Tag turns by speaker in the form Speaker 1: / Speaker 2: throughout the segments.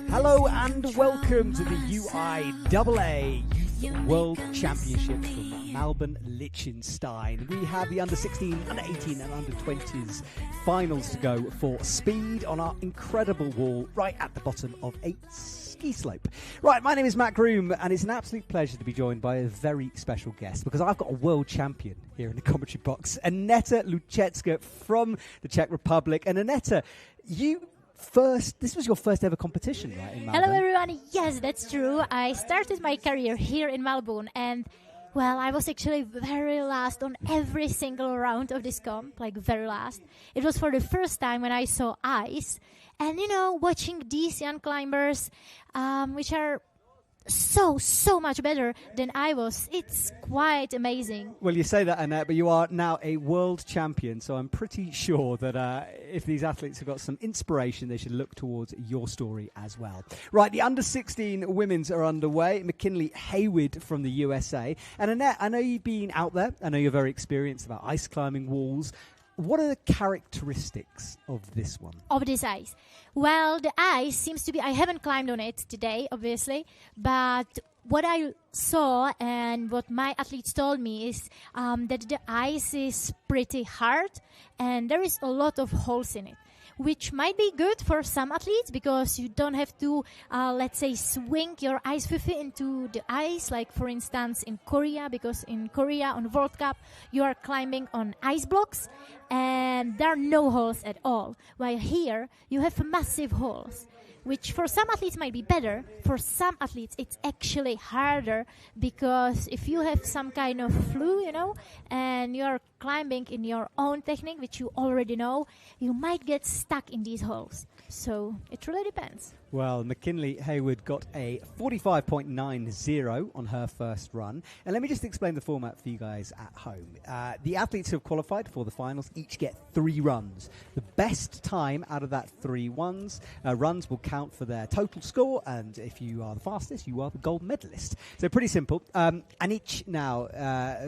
Speaker 1: Hello and welcome to the UIAA World Championships from Malbun, Liechtenstein. We have the under 16, under 18 and under 20s finals to go for speed on our incredible wall right at the bottom of a ski slope. Right, my name is Matt Groom and it's an absolute pleasure to be joined by a very special guest because I've got a world champion here in the commentary box, Aneta Luchecka from the Czech Republic. And Aneta, this was your first ever competition, right, in Malbun?
Speaker 2: Hello everyone, yes, that's true. I started my career here in Malbun and, well, I was actually very last on every single round of this comp, like very last. It was for the first time when I saw ice and, watching these young climbers, which are so much better than I was. It's quite amazing.
Speaker 1: Well, you say that, Annette, but you are now a world champion, so I'm pretty sure that if these athletes have got some inspiration, they should look towards your story as well. Right, the under 16 women's are underway. McKinley Haywood from the USA. And Annette, I know you've been out there. I know you're very experienced about ice climbing walls. What are the characteristics of this one?
Speaker 2: Of this ice? Well, the ice seems to be... I haven't climbed on it today, obviously, but what I saw and what my athletes told me is that the ice is pretty hard and there is a lot of holes in it, which might be good for some athletes because you don't have to, let's say, swing your ice fifi into the ice, like, for instance, in Korea, because in Korea on World Cup, you are climbing on ice blocks and there are no holes at all, while here you have massive holes, which for some athletes might be better. For some athletes, it's actually harder because if you have some kind of flu, and you're climbing in your own technique, which you already know, you might get stuck in these holes. So it really depends.
Speaker 1: Well, McKinley Haywood got a 45.90 on her first run. And let me just explain the format for you guys at home. The athletes who have qualified for the finals each get 3 runs. The best time out of that 3 runs will count for their total score. And if you are the fastest, you are the gold medalist. So pretty simple. And each now,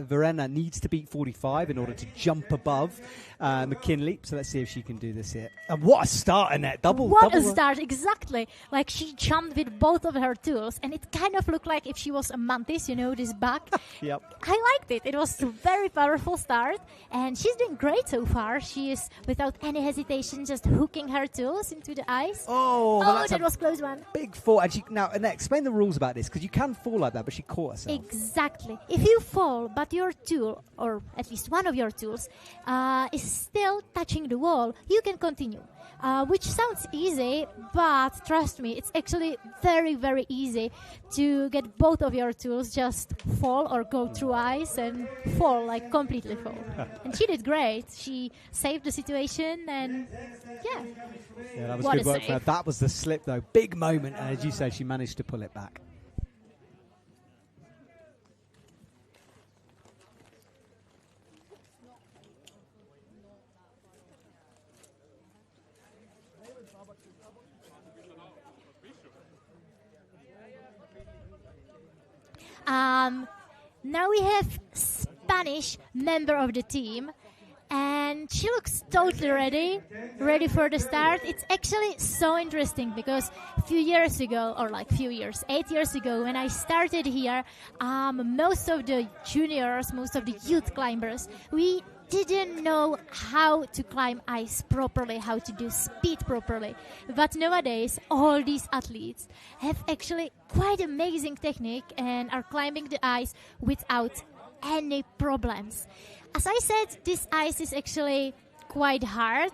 Speaker 1: Verena needs to beat 45 in order to jump above McKinley. So let's see if she can do this here. And what a start, Annette.
Speaker 2: What a start, exactly. Like, she jumped with both of her tools, and it kind of looked like if she was a mantis, this back.
Speaker 1: Yep.
Speaker 2: I liked it. It was a very powerful start, and she's doing great so far. She is, without any hesitation, just hooking her tools into the ice.
Speaker 1: Oh,
Speaker 2: that was close one.
Speaker 1: Big fall. And now, Annette, explain the rules about this, because you can fall like that, but she caught herself.
Speaker 2: Exactly. If you fall, but your tool, or at least one of your tools, is still touching the wall, you can continue. Which sounds easy, but trust me, it's actually very, very easy to get both of your tools just fall or go through ice and fall, like completely fall. And she did great. She saved the situation and,
Speaker 1: yeah, that was good work for her. That was the slip, though. Big moment. And as you said, she managed to pull it back.
Speaker 2: Now we have Spanish member of the team, and she looks totally ready for the start. It's actually so interesting because a few years ago, or 8 years ago, when I started here, most of the juniors, most of the youth climbers, we didn't know how to climb ice properly, how to do speed properly. But nowadays, all these athletes have actually quite amazing technique and are climbing the ice without any problems. As I said, this ice is actually quite hard,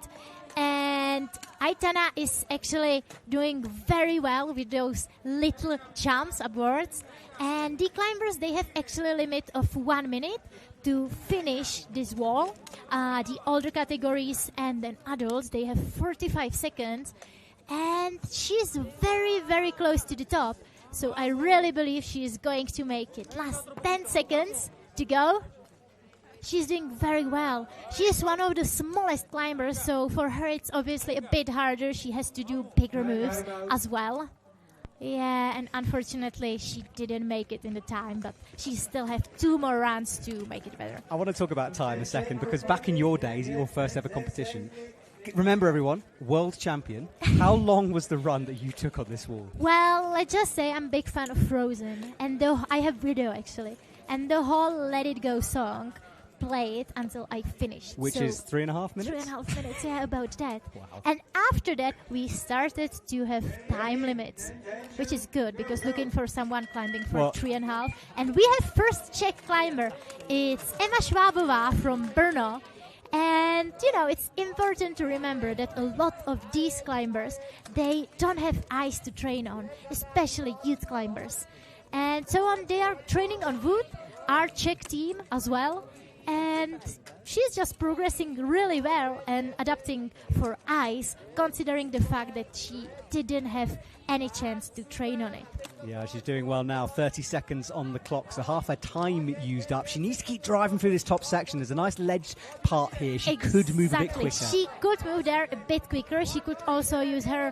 Speaker 2: and Aitana is actually doing very well with those little jumps upwards. And the climbers, they have actually a limit of 1 minute to finish this wall. The older categories and then adults, they have 45 seconds. And she's very, very close to the top. So I really believe she is going to make it. Last 10 seconds to go. she's doing very well. She is one of the smallest climbers, so for her it's obviously a bit harder. She has to do bigger moves as well. Yeah, and unfortunately she didn't make it in the time, but she still have 2 more runs to make it better.
Speaker 1: I want to talk about time a second, because back in your days, your first ever competition, remember everyone, world champion, how long was the run that you took on this wall?
Speaker 2: Well, let's just say I'm a big fan of Frozen, and I have video actually, and the whole Let It Go song played until I finished.
Speaker 1: Which is 3.5 minutes?
Speaker 2: 3.5 minutes, yeah, about that.
Speaker 1: Wow.
Speaker 2: And after that, we started to have time limits, which is good because looking for someone climbing for 3.5. And we have first Czech climber. It's Emma Schwabová from Brno. And, it's important to remember that a lot of these climbers, they don't have ice to train on, especially youth climbers. And so they are training on wood, our Czech team as well. And she's just progressing really well and adapting for ice, considering the fact that she didn't have any chance to train on it.
Speaker 1: Yeah, she's doing well now. 30 seconds on the clock, so half her time used up. She needs to keep driving through this top section. There's a nice ledge part here. She could move a bit quicker.
Speaker 2: She could move there a bit quicker. She could also use her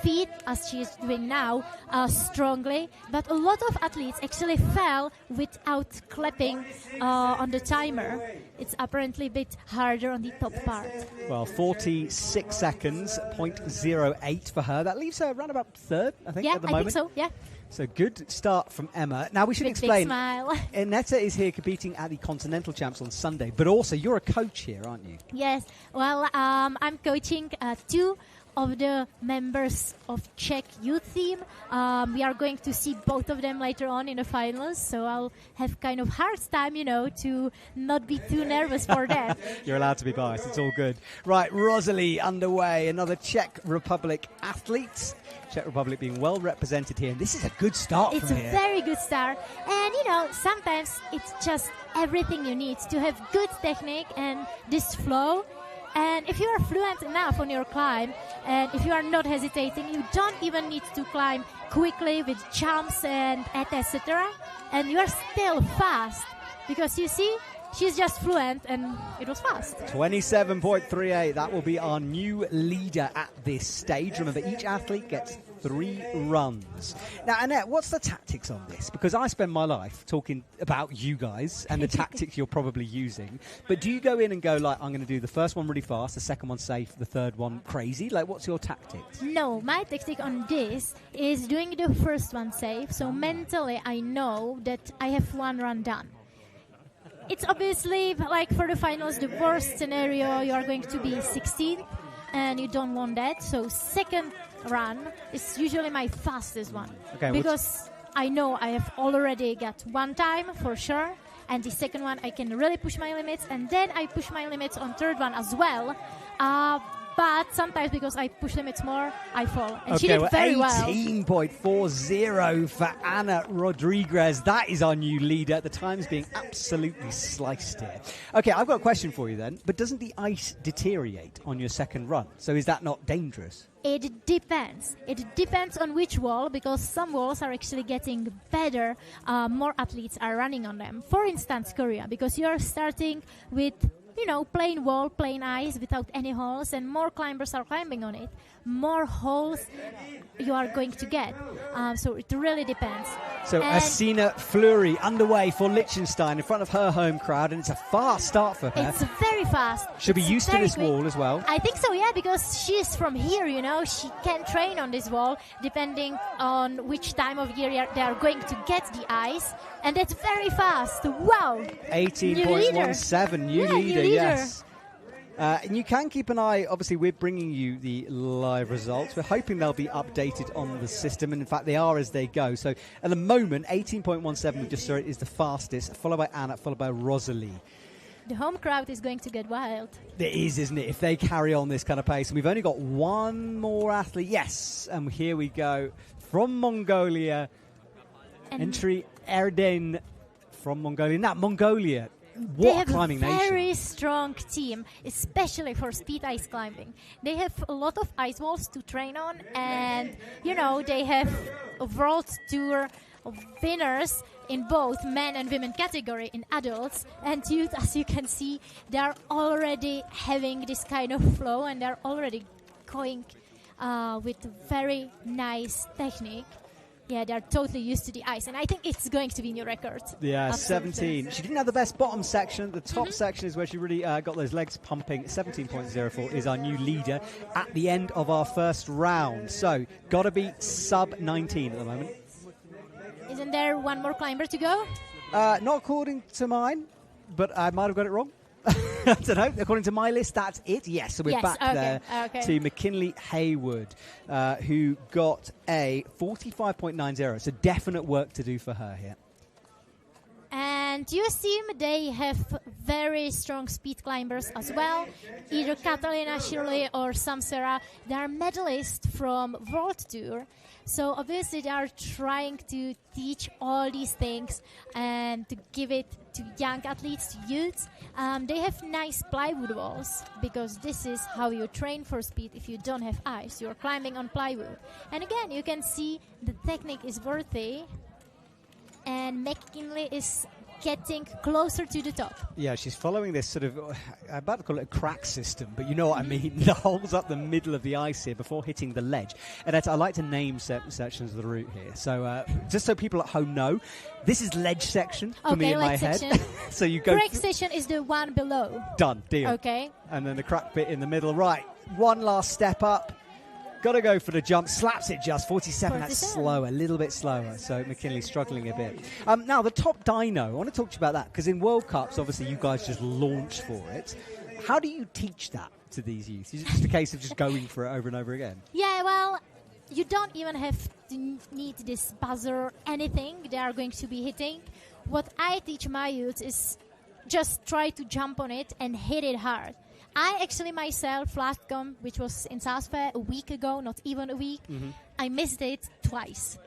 Speaker 2: feet, as she is doing now, strongly. But a lot of athletes actually fell without clapping on the timer. It's apparently a bit harder on the top part.
Speaker 1: Well, 46 seconds, 0.08 for her. That leaves her around about third, I think, at the moment.
Speaker 2: Yeah, I think so, yeah.
Speaker 1: So good start from Emma. Now we should explain.
Speaker 2: Big smile.
Speaker 1: Inetta is here competing at the Continental Champs on Sunday, but also you're a coach here, aren't you?
Speaker 2: Yes. Well, I'm coaching 2 of the members of Czech youth team. We are going to see both of them later on in the finals, so I'll have kind of hard time, to not be too nervous for that.
Speaker 1: You're allowed to be biased. It's all good. Right, Rosalie underway, another Czech Republic athlete. Czech Republic being well represented here. And this is a good start
Speaker 2: It's
Speaker 1: from
Speaker 2: a
Speaker 1: here.
Speaker 2: very good start. And, sometimes it's just everything you need to have good technique and this flow. And if you are fluent enough on your climb, and if you are not hesitating, you don't even need to climb quickly with jumps and etc. And you are still fast because you see, she's just fluent and it was fast.
Speaker 1: 27.38. That will be our new leader at this stage. Remember, each athlete gets 3 runs. Now, Annette, what's the tactics on this? Because I spend my life talking about you guys and the tactics you're probably using. But do you go in and go, like, I'm going to do the first one really fast, the second one safe, the third one crazy? Like, what's your tactics?
Speaker 2: No, my tactic on this is doing the first one safe. So mentally, I know that I have 1 run done. It's obviously, like for the finals, the worst scenario, you are going to be 16th, and you don't want that. So second run is usually my fastest one. Okay, because I know I have already got 1 time for sure, and the second one I can really push my limits, and then I push my limits on third one as well. But sometimes because I push limits more, I fall. And she did very well.
Speaker 1: 18.40 for Ana Rodriguez. That is our new leader. The time's being absolutely sliced here. Okay, I've got a question for you then. But doesn't the ice deteriorate on your second run? So is that not dangerous?
Speaker 2: It depends. It depends on which wall, because some walls are actually getting better. More athletes are running on them. For instance, Korea, because you're starting with plain wall, plain ice without any holes, and more climbers are climbing on it, more holes you are going to get. So it really depends.
Speaker 1: So Asina Fleury underway for Liechtenstein in front of her home crowd, and it's a fast start for her.
Speaker 2: It's very fast.
Speaker 1: She'll be used to this wall as well.
Speaker 2: I think so, yeah, because she's from here, she can train on this wall depending on which time of year they are going to get the ice. And that's very fast. Wow.
Speaker 1: 18.17. New leader, yes. And you can keep an eye. Obviously, we're bringing you the live results. We're hoping they'll be updated on the system. And in fact, they are as they go. So at the moment, 18.17, we just saw it, is the fastest, followed by Anna, followed by Rosalie.
Speaker 2: The home crowd is going to get wild.
Speaker 1: It is, isn't it? If they carry on this kind of pace. And we've only got 1 more athlete. Yes. And here we go. From Mongolia, Entry Erden from Mongolia. Now, Mongolia, what a climbing nation.
Speaker 2: They have a very strong team, especially for speed ice climbing. They have a lot of ice walls to train on, and, they have a world tour of winners in both men and women category in adults and youth. As you can see, they are already having this kind of flow and they're already going with very nice technique. Yeah, they're totally used to the ice, and I think it's going to be new record.
Speaker 1: Yeah,
Speaker 2: Absolutely.
Speaker 1: 17. She didn't have the best bottom section. The top section is where she really got those legs pumping. 17.04 is our new leader at the end of our first round. So, got to be sub 19 at the moment.
Speaker 2: Isn't there one more climber to go?
Speaker 1: Not according to mine, but I might have got it wrong. I don't know. According to my list, that's it. Yes, so we're back there to McKinley Haywood, who got a 45.90. So definite work to do for her here.
Speaker 2: And USTM, they have very strong speed climbers as well. Either Catalina Shirley or Samsara, they are medalists from World Tour. So obviously they are trying to teach all these things and to give it to young athletes, to youths. They have nice plywood walls because this is how you train for speed. If you don't have ice, you're climbing on plywood. And again, you can see the technique is worthy. And McKinley is getting closer to the top.
Speaker 1: Yeah, she's following this sort of, I'm about to call it a crack system, but you know what I mean. The holes up the middle of the ice here before hitting the ledge. And I like to name certain sections of the route here. So just so people at home know, this is ledge section for me in my head. So you go.
Speaker 2: Crack section is the one below.
Speaker 1: Done, deal.
Speaker 2: Okay.
Speaker 1: And then the crack bit in the middle. Right, one last step up. Got to go for the jump. Slaps it just. 47. That's slow. A little bit slower. So McKinley's struggling a bit. Now, the top dyno. I want to talk to you about that because in World Cups, obviously, you guys just launch for it. How do you teach that to these youth? Is it just a case of just going for it over and over again?
Speaker 2: Yeah, well, you don't even have to need this buzzer or anything they are going to be hitting. What I teach my youth is just try to jump on it and hit it hard. I actually myself, last comp, which was in Southfair a week ago, not even a week, I missed it twice.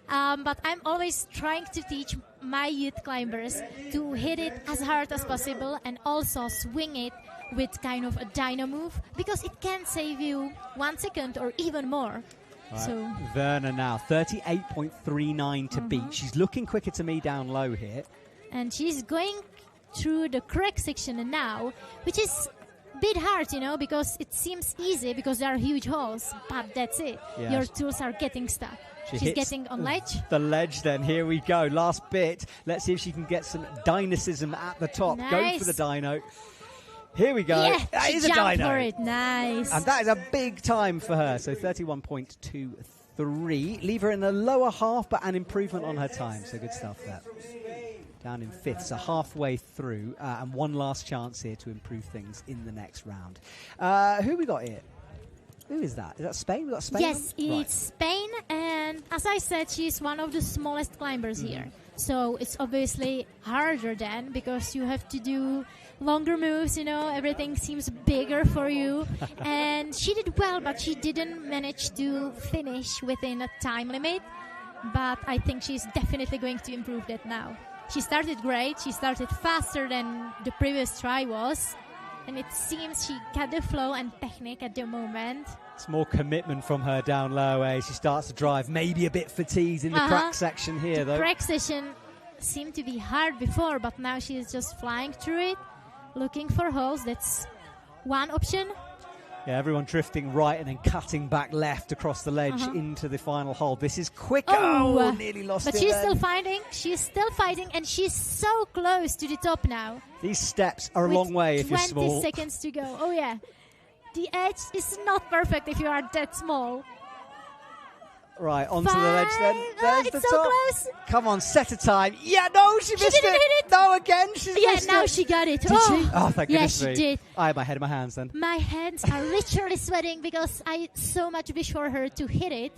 Speaker 2: But I'm always trying to teach my youth climbers to hit it as hard as possible and also swing it with kind of a dyno move because it can save you 1 second or even more.
Speaker 1: Right.
Speaker 2: So
Speaker 1: Werner now, 38.39 to beat. She's looking quicker to me down low here.
Speaker 2: And she's going through the crack section now, which is bit hard, you know, because it seems easy because there are huge holes, but that's it.
Speaker 1: Yeah.
Speaker 2: Your tools are getting stuck. She's getting on ledge.
Speaker 1: The ledge then. Here we go. Last bit. Let's see if she can get some dynamism at the top.
Speaker 2: Nice.
Speaker 1: Go for the dyno. Here we go.
Speaker 2: Yeah,
Speaker 1: that
Speaker 2: she
Speaker 1: is a
Speaker 2: jumped
Speaker 1: dyno.
Speaker 2: for it. Nice.
Speaker 1: And that is a big time for her. So 31.23. Leave her in the lower half, but an improvement on her time. So good stuff there. Down in fifth, so halfway through, and one last chance here to improve things in the next round. Who we got here? Who is that? Is that Spain? We got Spain?
Speaker 2: Yes, it's Spain, and as I said, she's one of the smallest climbers here. So it's obviously harder then because you have to do longer moves, you know, everything seems bigger for you. And she did well, but she didn't manage to finish within a time limit. But I think she's definitely going to improve that now. She started great. She started faster than the previous try was. And it seems she got the flow and technique at the moment.
Speaker 1: It's more commitment from her down low, eh? She starts to drive, maybe a bit fatigued in the crack section here, though.
Speaker 2: The crack section seemed to be hard before, but now she is just flying through it, looking for holes. That's one option.
Speaker 1: Yeah, everyone drifting right and then cutting back left across the ledge into the final hole. This is quick. Oh, nearly lost it.
Speaker 2: But she's still fighting. She's still fighting, and she's so close to the top now.
Speaker 1: These steps are a long way if you're small.
Speaker 2: 20 seconds to go. Oh, yeah. The edge is not perfect if you are that small.
Speaker 1: Right, onto the ledge then. There's the
Speaker 2: it's so
Speaker 1: top.
Speaker 2: close.
Speaker 1: Come on, set a time. Yeah, no, she missed
Speaker 2: didn't hit it.
Speaker 1: No, again, she missed it.
Speaker 2: Yeah, now she got it.
Speaker 1: Did she? Oh, thank goodness
Speaker 2: she
Speaker 1: me.
Speaker 2: did.
Speaker 1: I had my head in my hands then.
Speaker 2: My hands are literally sweating because I so much wish for her to hit it.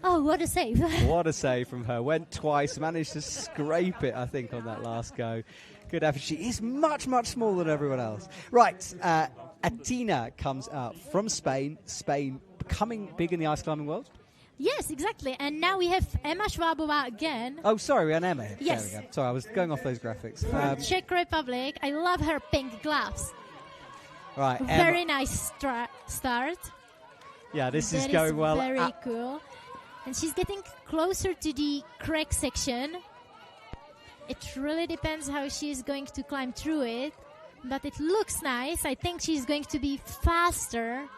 Speaker 2: Oh, what a save.
Speaker 1: What a save from her. Went twice, managed to scrape it, I think, on that last go. Good effort. She is much, much smaller than everyone else. Right, Atina comes out from Spain. Spain becoming big in the ice climbing world.
Speaker 2: Yes, exactly. And now we have Emma Schwabova again.
Speaker 1: Oh, sorry, we had Emma.
Speaker 2: Yes.
Speaker 1: There we go. Sorry, I was going off those graphics.
Speaker 2: From Czech Republic. I love her pink gloves.
Speaker 1: Right,
Speaker 2: Very nice start.
Speaker 1: Yeah, this
Speaker 2: That
Speaker 1: is going well.
Speaker 2: Very cool. And she's getting closer to the crack section. It really depends how she's going to climb through it. But it looks nice. I think she's going to be faster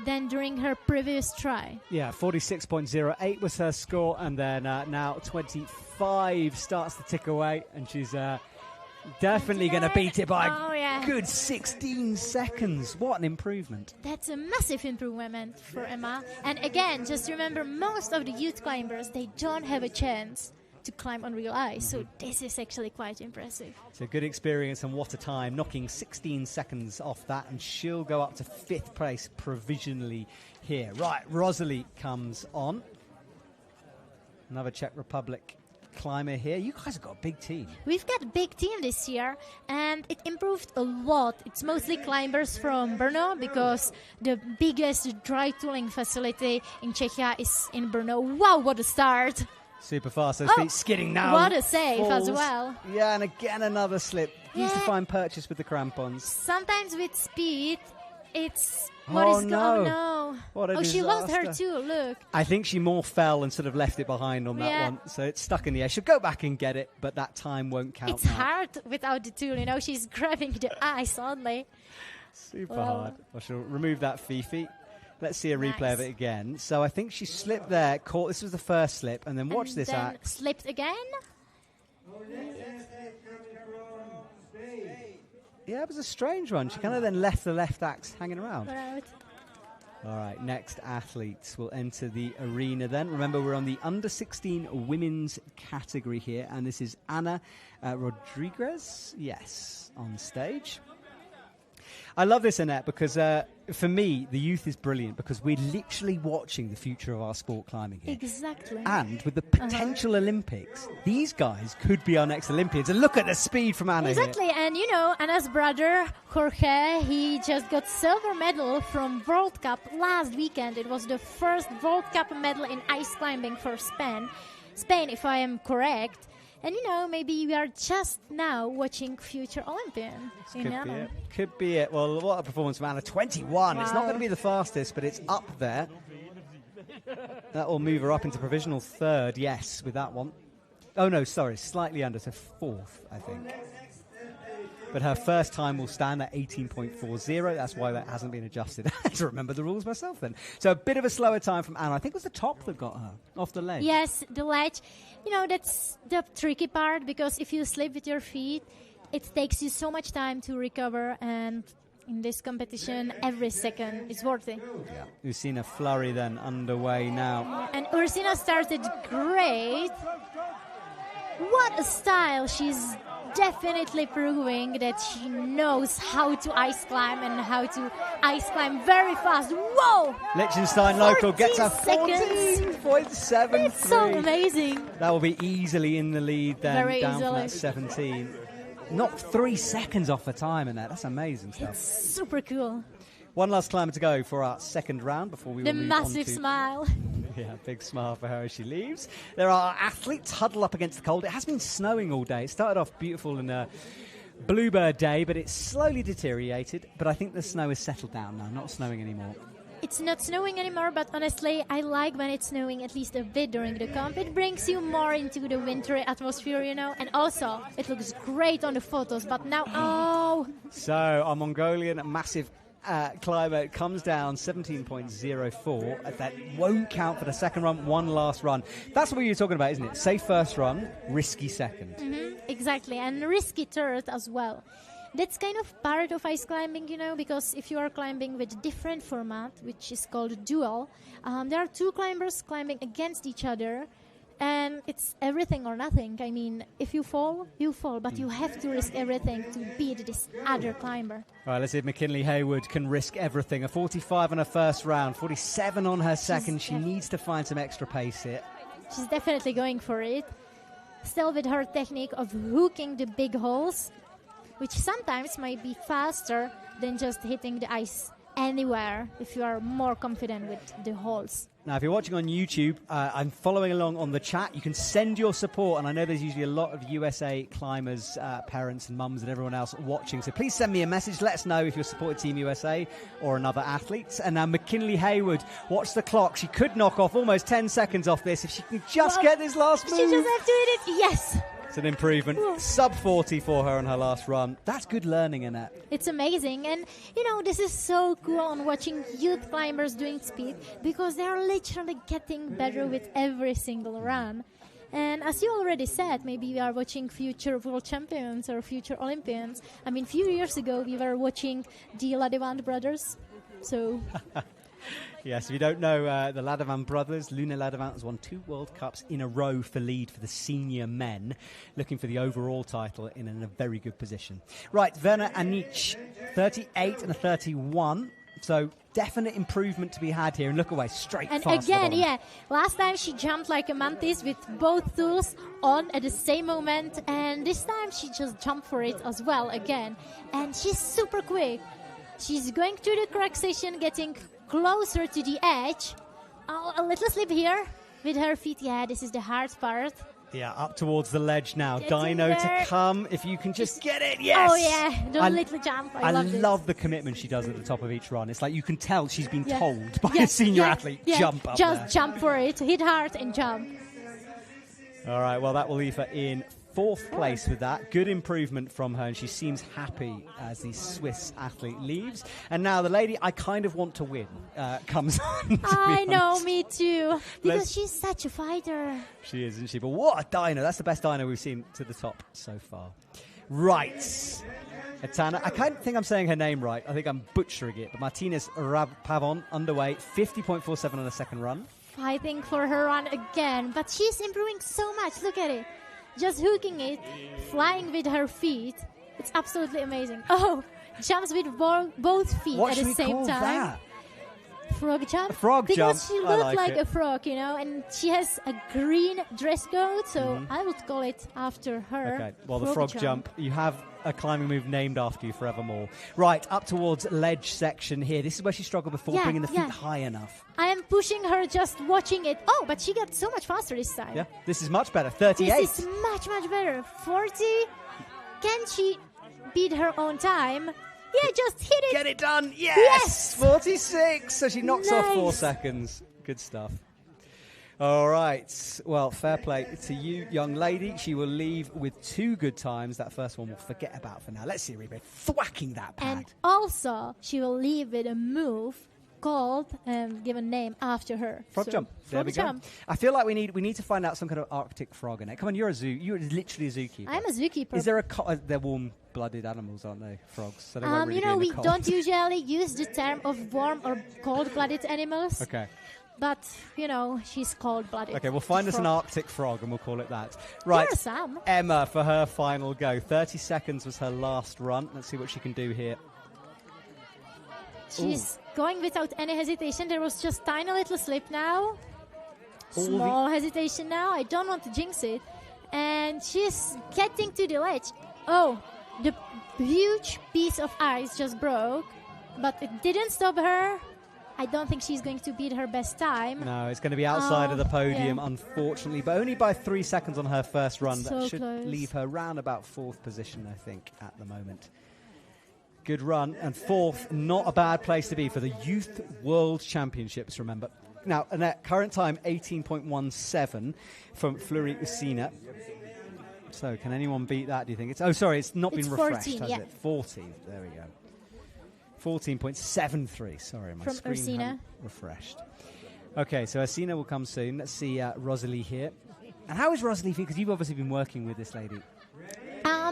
Speaker 2: than during her previous try.
Speaker 1: Yeah, 46.08 was her score, and then now 25 starts to tick away, and she's definitely going to beat it by a good 16 seconds. What an improvement.
Speaker 2: That's a massive improvement for Emma. And again, just remember, most of the youth climbers, they don't have a chance to climb on real ice. So this is actually quite impressive.
Speaker 1: It's a good experience, and what a time, knocking 16 seconds off that, and she'll go up to 5th place provisionally here. Right, Rosalie comes on. Another Czech Republic climber here. You guys have got a big team.
Speaker 2: We've got a big team this year, and it improved a lot. It's mostly climbers from Brno, because the biggest dry tooling facility in Czechia is in Brno. Wow, what a start.
Speaker 1: Super fast, those feet skidding now.
Speaker 2: What a save as well.
Speaker 1: Yeah, and again another slip. Use the fine purchase with the crampons.
Speaker 2: Sometimes with speed, it's...
Speaker 1: Oh
Speaker 2: no.
Speaker 1: What a disaster.
Speaker 2: She lost her too, look.
Speaker 1: I think she more fell and sort of left it behind on that one. So it's stuck in the air. She'll go back and get it, but that time won't count.
Speaker 2: It's hard without the tool, she's grabbing the ice only.
Speaker 1: Super hard. Well, she'll remove that Fife. Let's see a replay of it again. So I think she slipped there, caught. This was the first slip, and then watch this act.
Speaker 2: Slipped again.
Speaker 1: Yeah, it was a strange one. She kind of then left the left axe hanging around.
Speaker 2: Right.
Speaker 1: All right, next athletes will enter the arena then. Remember, we're on the under-16 women's category here, and this is Ana Rodriguez, yes, on stage. I love this, Annette, because for me, the youth is brilliant because we're literally watching the future of our sport climbing here.
Speaker 2: Exactly.
Speaker 1: And with the potential Olympics, these guys could be our next Olympians. And look at the speed from Anna
Speaker 2: Exactly.
Speaker 1: here.
Speaker 2: And, Anna's brother, Jorge, he just got silver medal from World Cup last weekend. It was the first World Cup medal in ice climbing for Spain, if I am correct. And, maybe we are just now watching future Olympian.
Speaker 1: Could be it. Well, what a performance from Anna. 21. Wow. It's not going to be the fastest, but it's up there. That will move her up into provisional 3rd, yes, with that one. Oh, no, sorry, slightly under, so 4th, I think. But her first time will stand at 18.40. That's why that hasn't been adjusted. I have to remember the rules myself then. So a bit of a slower time from Anna. I think it was the top that got her off the ledge.
Speaker 2: Yes, the ledge. That's the tricky part, because if you slip with your feet, it takes you so much time to recover. And in this competition, every second is worth it.
Speaker 1: Yeah. Ursina Flurry then underway now.
Speaker 2: And Ursina started great. What a style. She's definitely proving that she knows how to ice climb and how to ice climb very fast. Whoa!
Speaker 1: Liechtenstein local gets a 14.73.
Speaker 2: That's so amazing.
Speaker 1: That will be easily in the lead then,
Speaker 2: very
Speaker 1: down
Speaker 2: easily.
Speaker 1: from that 17. Knocked 3 seconds off the time in that. That's amazing stuff.
Speaker 2: It's super cool.
Speaker 1: One last climber to go for our second round before we will move on to...
Speaker 2: The massive smile.
Speaker 1: Yeah, big smile for her as she leaves. There are athletes huddled up against the cold. It has been snowing all day. It started off beautiful in a bluebird day, but it's slowly deteriorated. But I think the snow has settled down now, not snowing anymore.
Speaker 2: It's not snowing anymore, but honestly, I like when it's snowing at least a bit during the comp. It brings you more into the wintry atmosphere, and also it looks great on the photos. But now,
Speaker 1: So our Mongolian massive climber comes down 17.04. That won't count for the second run. One last run. That's what you're talking about, isn't it? Safe first run, risky second.
Speaker 2: Exactly, and risky third as well. That's kind of part of ice climbing, because if you are climbing with a different format, which is called dual, there are 2 climbers climbing against each other, and it's everything or nothing. I mean, if you fall, but you have to risk everything to beat this other climber.
Speaker 1: All right, let's see if McKinley Haywood can risk everything. A 45 on her first round, 47 on her second. She needs to find some extra pace here.
Speaker 2: She's definitely going for it. Still with her technique of hooking the big holes, which sometimes might be faster than just hitting the ice anywhere if you are more confident with the holds.
Speaker 1: Now, if you're watching on YouTube, I'm following along on the chat. You can send your support, and I know there's usually a lot of USA climbers, parents and mums and everyone else watching. So please send me a message. Let us know if you're supporting Team USA or another athlete. And now McKinley Hayward, watch the clock. She could knock off almost 10 seconds off this if she can just get this last move.
Speaker 2: She just have to hit it. Yes.
Speaker 1: It's an improvement. Sub 40 for her on her last run. That's good learning, Annette.
Speaker 2: It's amazing. And, this is so cool on watching youth climbers doing speed because they are literally getting better with every single run. And as you already said, maybe we are watching future world champions or future Olympians. I mean, a few years ago, we were watching the Ladevant brothers. So...
Speaker 1: Yes, if you don't know, the Ladevant brothers, Luna Ladevant has won 2 World Cups in a row for lead for the senior men, looking for the overall title in a very good position. Right, Werner Anic, 38 and a 31. So definite improvement to be had here. And look away, straight
Speaker 2: and
Speaker 1: fast.
Speaker 2: And again, last time she jumped like a mantis with both tools on at the same moment. And this time she just jumped for it as well again. And she's super quick. She's going through the correct section, getting closer to the edge. Oh, a little slip here with her feet. Yeah, this is the hard part.
Speaker 1: Yeah, up towards the ledge now.
Speaker 2: Getting
Speaker 1: Dyno
Speaker 2: there.
Speaker 1: To come. If you can just get it, yes.
Speaker 2: Oh, yeah, the little jump. I
Speaker 1: love the commitment she does at the top of each run. It's like you can tell she's been told by a
Speaker 2: Yeah,
Speaker 1: senior athlete, jump up
Speaker 2: just
Speaker 1: there.
Speaker 2: jump for it, hit hard and jump.
Speaker 1: All right, well, that will leave her in 4th place with that. Good improvement from her, and she seems happy as the Swiss athlete leaves. And now the lady I kind of want to win comes on.
Speaker 2: I know, me too. Because she's such a fighter.
Speaker 1: She is, isn't she? But what a dyno. That's the best dyno we've seen to the top so far. Right. Etana, I kind of think I'm saying her name right. I think I'm butchering it. But Martinez Pavon, underway, 50.47 on the second run.
Speaker 2: Fighting for her run again. But she's improving so much. Look at it. Just hooking it, flying with her feet. It's absolutely amazing. Oh, jumps with both feet at the same time.
Speaker 1: That?
Speaker 2: Frog jump?
Speaker 1: A frog
Speaker 2: because
Speaker 1: jump.
Speaker 2: She looked like a frog, and she has a green dress code, so I would call it after her.
Speaker 1: Okay, well, the frog jump. You have a climbing move named after you forevermore. Right, up towards ledge section here. This is where she struggled before bringing the feet high enough.
Speaker 2: I am pushing her, just watching it. Oh, but she got so much faster this time.
Speaker 1: Yeah, this is much better. 38.
Speaker 2: This is much, much better. 40. Can she beat her own time? Yeah, just hit it.
Speaker 1: Get it done. Yes. 46. So she knocks off 4
Speaker 2: Nice.
Speaker 1: seconds. Good stuff. All right. Well, fair play to you, young lady. She will leave with 2 good times. That first one we'll forget about for now. Let's see Rebe thwacking that pad.
Speaker 2: And also, she will leave with a move called, given name after her.
Speaker 1: Frog jump. There we go. I feel like we need to find out some kind of Arctic frog in it. Come on, you're literally a zookeeper.
Speaker 2: I'm a zookeeper.
Speaker 1: Is there they're warm-blooded animals, aren't they? Frogs. So they won't really be in the
Speaker 2: we
Speaker 1: cold.
Speaker 2: don't usually use the term of warm or cold-blooded animals.
Speaker 1: Okay.
Speaker 2: But, she's cold-blooded.
Speaker 1: Okay, we'll find us an Arctic frog and we'll call it that. Right.
Speaker 2: There are some.
Speaker 1: Emma for her final go. 30 seconds was her last run. Let's see what she can do here.
Speaker 2: She's going without any hesitation. There was just tiny little slip now. Small hesitation now. I don't want to jinx it. And she's getting to the ledge. Oh, the huge piece of ice just broke. But it didn't stop her. I don't think she's going to beat her best time.
Speaker 1: No, it's going to be outside of the podium, unfortunately. But only by 3 seconds on her first run. That should leave her round about 4th position, I think, at the moment. Good run. And 4th, not a bad place to be for the Youth World Championships, remember. Now, Annette, current time 18.17 from Fleury Usina. So, can anyone beat that, do you think? It's not been refreshed,
Speaker 2: 14,
Speaker 1: has it? 14, there we go. 14.73, sorry, my screen hasn't refreshed. Okay, so Ursina will come soon. Let's see Rosalie here. And how is Rosalie feeling? Because you've obviously been working with this lady.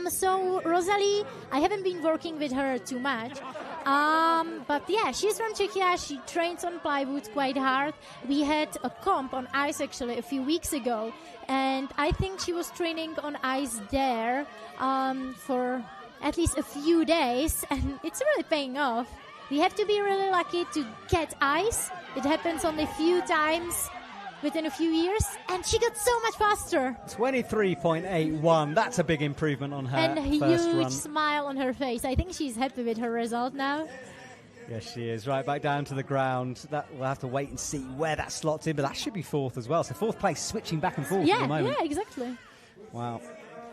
Speaker 2: So Rosalie, I haven't been working with her too much. But yeah, she's from Czechia. She trains on plywood quite hard. We had a comp on ice actually a few weeks ago. And I think she was training on ice there for at least a few days. And it's really paying off. We have to be really lucky to get ice. It happens only a few times within a few years, and she got so much faster.
Speaker 1: 23.81. That's a big improvement on her
Speaker 2: and a
Speaker 1: first
Speaker 2: huge
Speaker 1: run.
Speaker 2: Smile on her face. I think she's happy with her result now.
Speaker 1: Yes, she is. Right, back down to the ground. We'll have to wait and see where that slots in, but that should be fourth as well. So fourth place, switching back and forth at the moment.
Speaker 2: Yeah, exactly.
Speaker 1: Wow.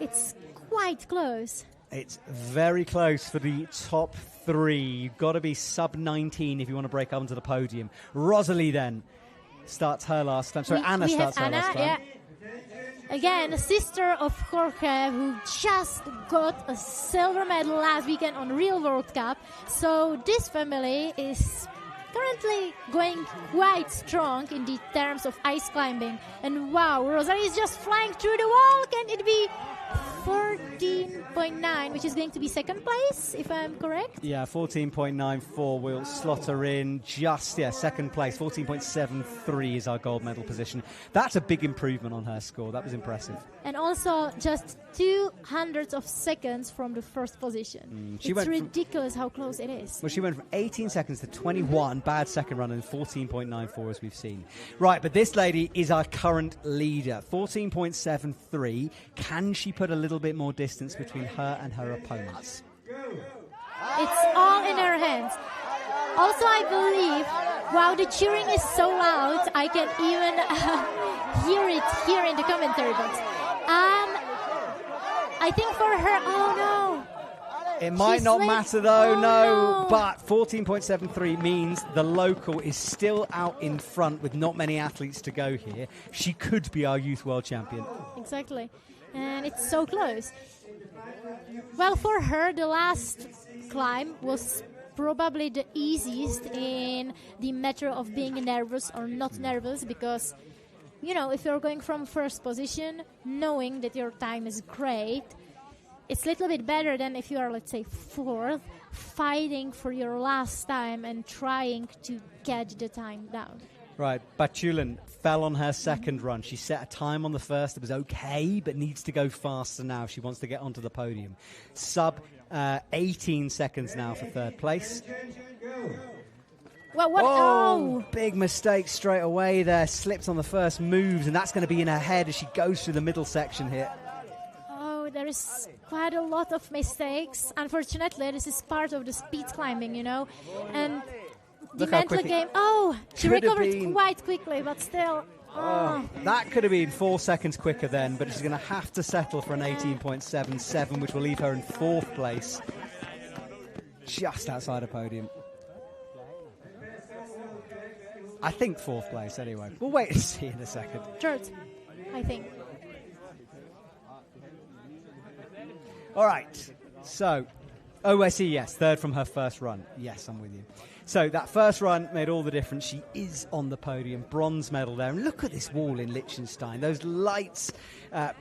Speaker 2: It's quite close.
Speaker 1: It's very close for the top three. You've got to be sub 19 if you want to break up onto the podium. Rosalie then starts her last time. Sorry, Anna starts her last time.
Speaker 2: Yeah. Again, a sister of Jorge, who just got a silver medal last weekend on Real World Cup. So this family is currently going quite strong in the terms of ice climbing. And wow, Rosalie is just flying through the wall. Can it be 14.9, which is going to be second place, if I'm correct?
Speaker 1: Yeah, 14.94 will slot her in just, second place. 14.73 is our gold medal position. That's a big improvement on her score. That was impressive.
Speaker 2: And also just 200 of seconds from the first position. It's ridiculous how close it is.
Speaker 1: Well, she went from 18 seconds to 21, bad second run, and 14.94 as we've seen. Right, but this lady is our current leader. 14.73. Can she put a little bit more distance between her and her opponents?
Speaker 2: It's all in her hands. Also, I believe, wow, the cheering is so loud, I can even hear it here in the commentary box. I think for her, oh no.
Speaker 1: It might not matter though, no. But 14.73 means the local is still out in front with not many athletes to go here. She could be our youth world champion.
Speaker 2: Exactly. And it's so close. Well, for her, the last climb was probably the easiest in the matter of being nervous or not nervous, because, you know, if you're going from first position, knowing that your time is great, it's a little bit better than if you are, let's say, fourth, fighting for your last time and trying to get the time down.
Speaker 1: Right, Batulen fell on her second run. She set a time on the first. It was okay, but needs to go faster now if she wants to get onto the podium. Sub 18 seconds now for third place.
Speaker 2: Well, what?
Speaker 1: Big mistake straight away there. Slipped on the first moves, and that's going to be in her head as she goes through the middle section here.
Speaker 2: Oh, there is quite a lot of mistakes. Unfortunately, this is part of the speed climbing, you know. And the mental game, she recovered quite quickly, but still.
Speaker 1: That could have been 4 seconds quicker then, but she's going to have to settle for an 18.77, which will leave her in fourth place, just outside a podium. I think fourth place anyway. We'll wait and see in a second.
Speaker 2: Third, I think.
Speaker 1: All right, so, I see, yes, third from her first run. Yes, I'm with you. So that first run made all the difference. She is on the podium, bronze medal there. And look at this wall in Liechtenstein, those lights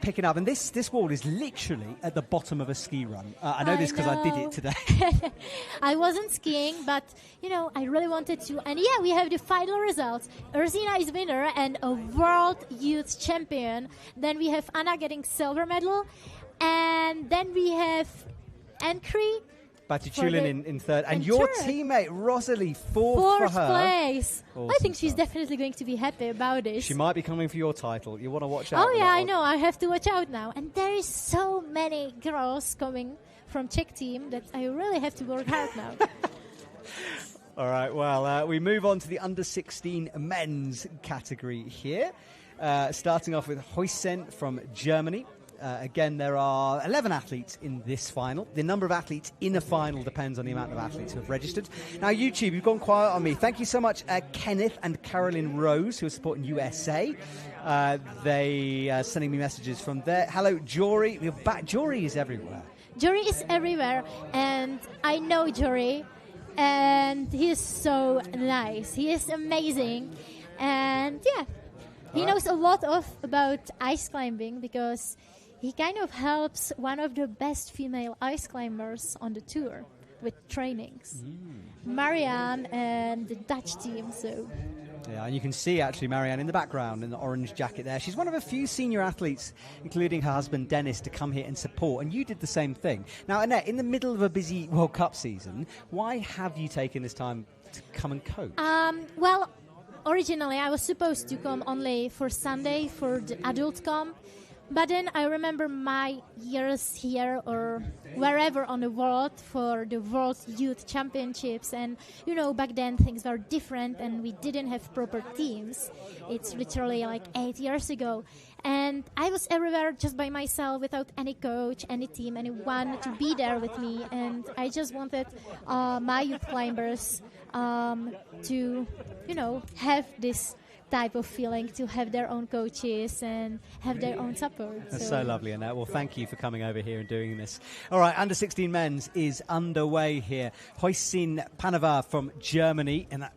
Speaker 1: picking up. And this wall is literally at the bottom of a ski run. I know this because I did it today.
Speaker 2: I wasn't skiing, but, you know, I really wanted to. And yeah, we have the final results. Ursina is winner and a world youth champion. Then we have Anna getting silver medal. And then we have Ankri.
Speaker 1: Batulen in third. And your teammate, Rosalie, fourth for her.
Speaker 2: Place.
Speaker 1: Awesome
Speaker 2: I think she's
Speaker 1: stuff.
Speaker 2: Definitely going to be happy about this.
Speaker 1: She might be coming for your title. You want to watch out.
Speaker 2: Oh, yeah, I know. I have to watch out now. And there is so many girls coming from Czech team that I really have to work hard now.
Speaker 1: All right, well, we move on to the under-16 men's category here. Starting off with Huysen from Germany. Again, there are 11 athletes in this final. The number of athletes in a final depends on the amount of athletes who have registered. Now, YouTube, you've gone quiet on me. Thank you so much, Kenneth and Carolyn Rose, who are supporting USA. They are sending me messages from there. Hello, Jory. We're back. Jory is everywhere.
Speaker 2: Jory is everywhere, and I know Jory, and he is so nice. He is amazing, and yeah, he knows a lot about ice climbing because he kind of helps one of the best female ice climbers on the tour with trainings. Marianne and the Dutch team, so...
Speaker 1: Yeah, and you can see actually Marianne in the background in the orange jacket there. She's one of a few senior athletes, including her husband Dennis, to come here and support. And you did the same thing. Now, Annette, in the middle of a busy World Cup season, why have you taken this time to come and coach?
Speaker 2: Well, originally I was supposed to come only for Sunday for the adult camp. But then I remember my years here or wherever on the world for the World Youth Championships. And, back then things were different and we didn't have proper teams. It's literally like 8 years ago. And I was everywhere just by myself without any coach, any team, anyone to be there with me. And I just wanted my youth climbers to, have this type of feeling, to have their own coaches and have their own support.
Speaker 1: That's so lovely, Annette. Well, thank you for coming over here and doing this. All right, under 16 men's is underway here. Hoisin Panavar from Germany in that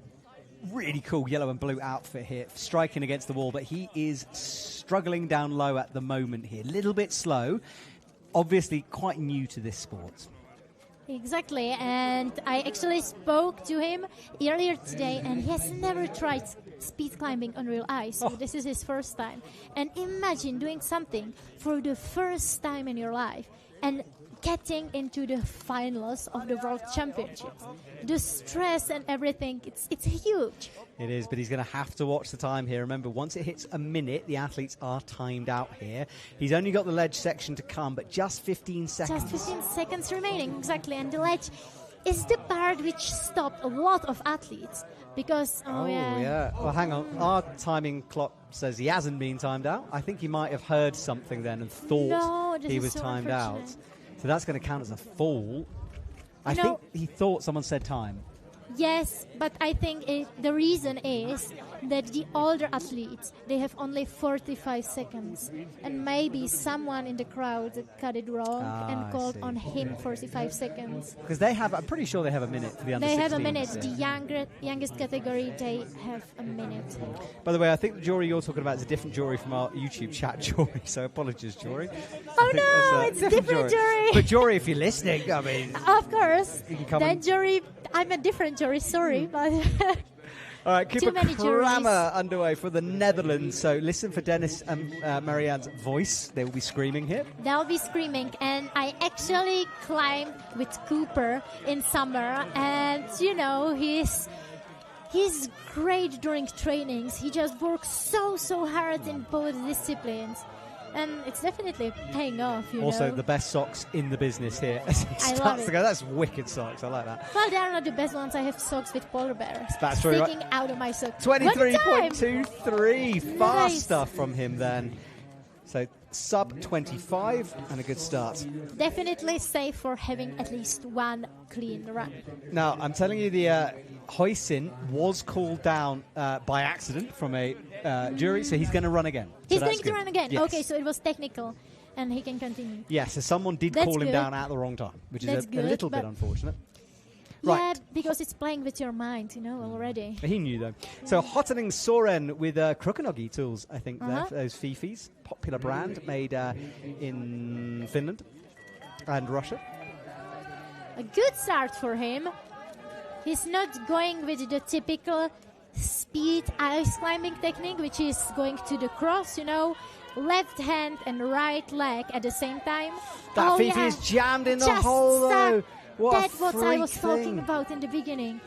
Speaker 1: really cool yellow and blue outfit here, striking against the wall, but he is struggling down low at the moment here. A little bit slow, obviously quite new to this sport.
Speaker 2: Exactly, and I actually spoke to him earlier today, and he has never tried speed climbing on real ice. So this is his first time. And imagine doing something for the first time in your life and getting into the finals of the World Championships. The stress and everything, it's huge.
Speaker 1: It is, but he's going to have to watch the time here. Remember, once it hits a minute, the athletes are timed out here. He's only got the ledge section to come, but just 15 seconds.
Speaker 2: Just 15 seconds remaining, exactly. And the ledge is the part which stopped a lot of athletes. Because,
Speaker 1: yeah. Well, hang on. Our timing clock says he hasn't been timed out. I think he might have heard something then and thought he was timed out. So that's going to count as a fall. I think he thought someone said time.
Speaker 2: Yes, but I think the reason is that the older athletes, they have only 45 seconds. And maybe someone in the crowd got it wrong and called on him 45 seconds.
Speaker 1: Because I'm pretty sure they have a minute for the under 16s.
Speaker 2: They have a minute. The youngest category, they have a minute.
Speaker 1: By the way, I think the jury you're talking about is a different jury from our YouTube chat jury, so apologies, jury.
Speaker 2: Oh no, it's a different jury.
Speaker 1: But jury, if you're listening, I mean...
Speaker 2: Of course.
Speaker 1: You can come
Speaker 2: that jury, I'm a different jury, sorry, but...
Speaker 1: All right, Cooper Kramer underway for the Netherlands. So listen for Dennis and Marianne's voice. They will be screaming here.
Speaker 2: They'll be screaming. And I actually climbed with Cooper in summer. And, he's great during trainings. He just works so hard in both disciplines. And it's definitely paying off,
Speaker 1: Also, the best socks in the business here. As he starts to go, that's wicked socks. I like that.
Speaker 2: Well, they are not the best ones. I have socks with polar bears.
Speaker 1: That's true.
Speaker 2: Sticking out of my socks.
Speaker 1: 23.23. Fast stuff from him then. So sub 25 and a good start.
Speaker 2: Definitely safe for having at least one clean run.
Speaker 1: Now, I'm telling you, the Hoisin was called down by accident from a jury, so he's going to run again.
Speaker 2: He's going to run again?
Speaker 1: Yes.
Speaker 2: Okay, so it was technical, and he can continue.
Speaker 1: Yes, so someone did call him down at the wrong time, which is a little bit unfortunate.
Speaker 2: Yeah,
Speaker 1: Right.
Speaker 2: because it's playing with your mind, already.
Speaker 1: He knew, though. So Hottening Soren with Krokonogi tools, I think, there for those Fifis. Popular brand made in Finland and Russia.
Speaker 2: A good start for him. He's not going with the typical speed ice climbing technique, which is going to the cross, left hand and right leg at the same time.
Speaker 1: That Fifi is jammed in the hole, though.
Speaker 2: That's what I was talking about in the beginning.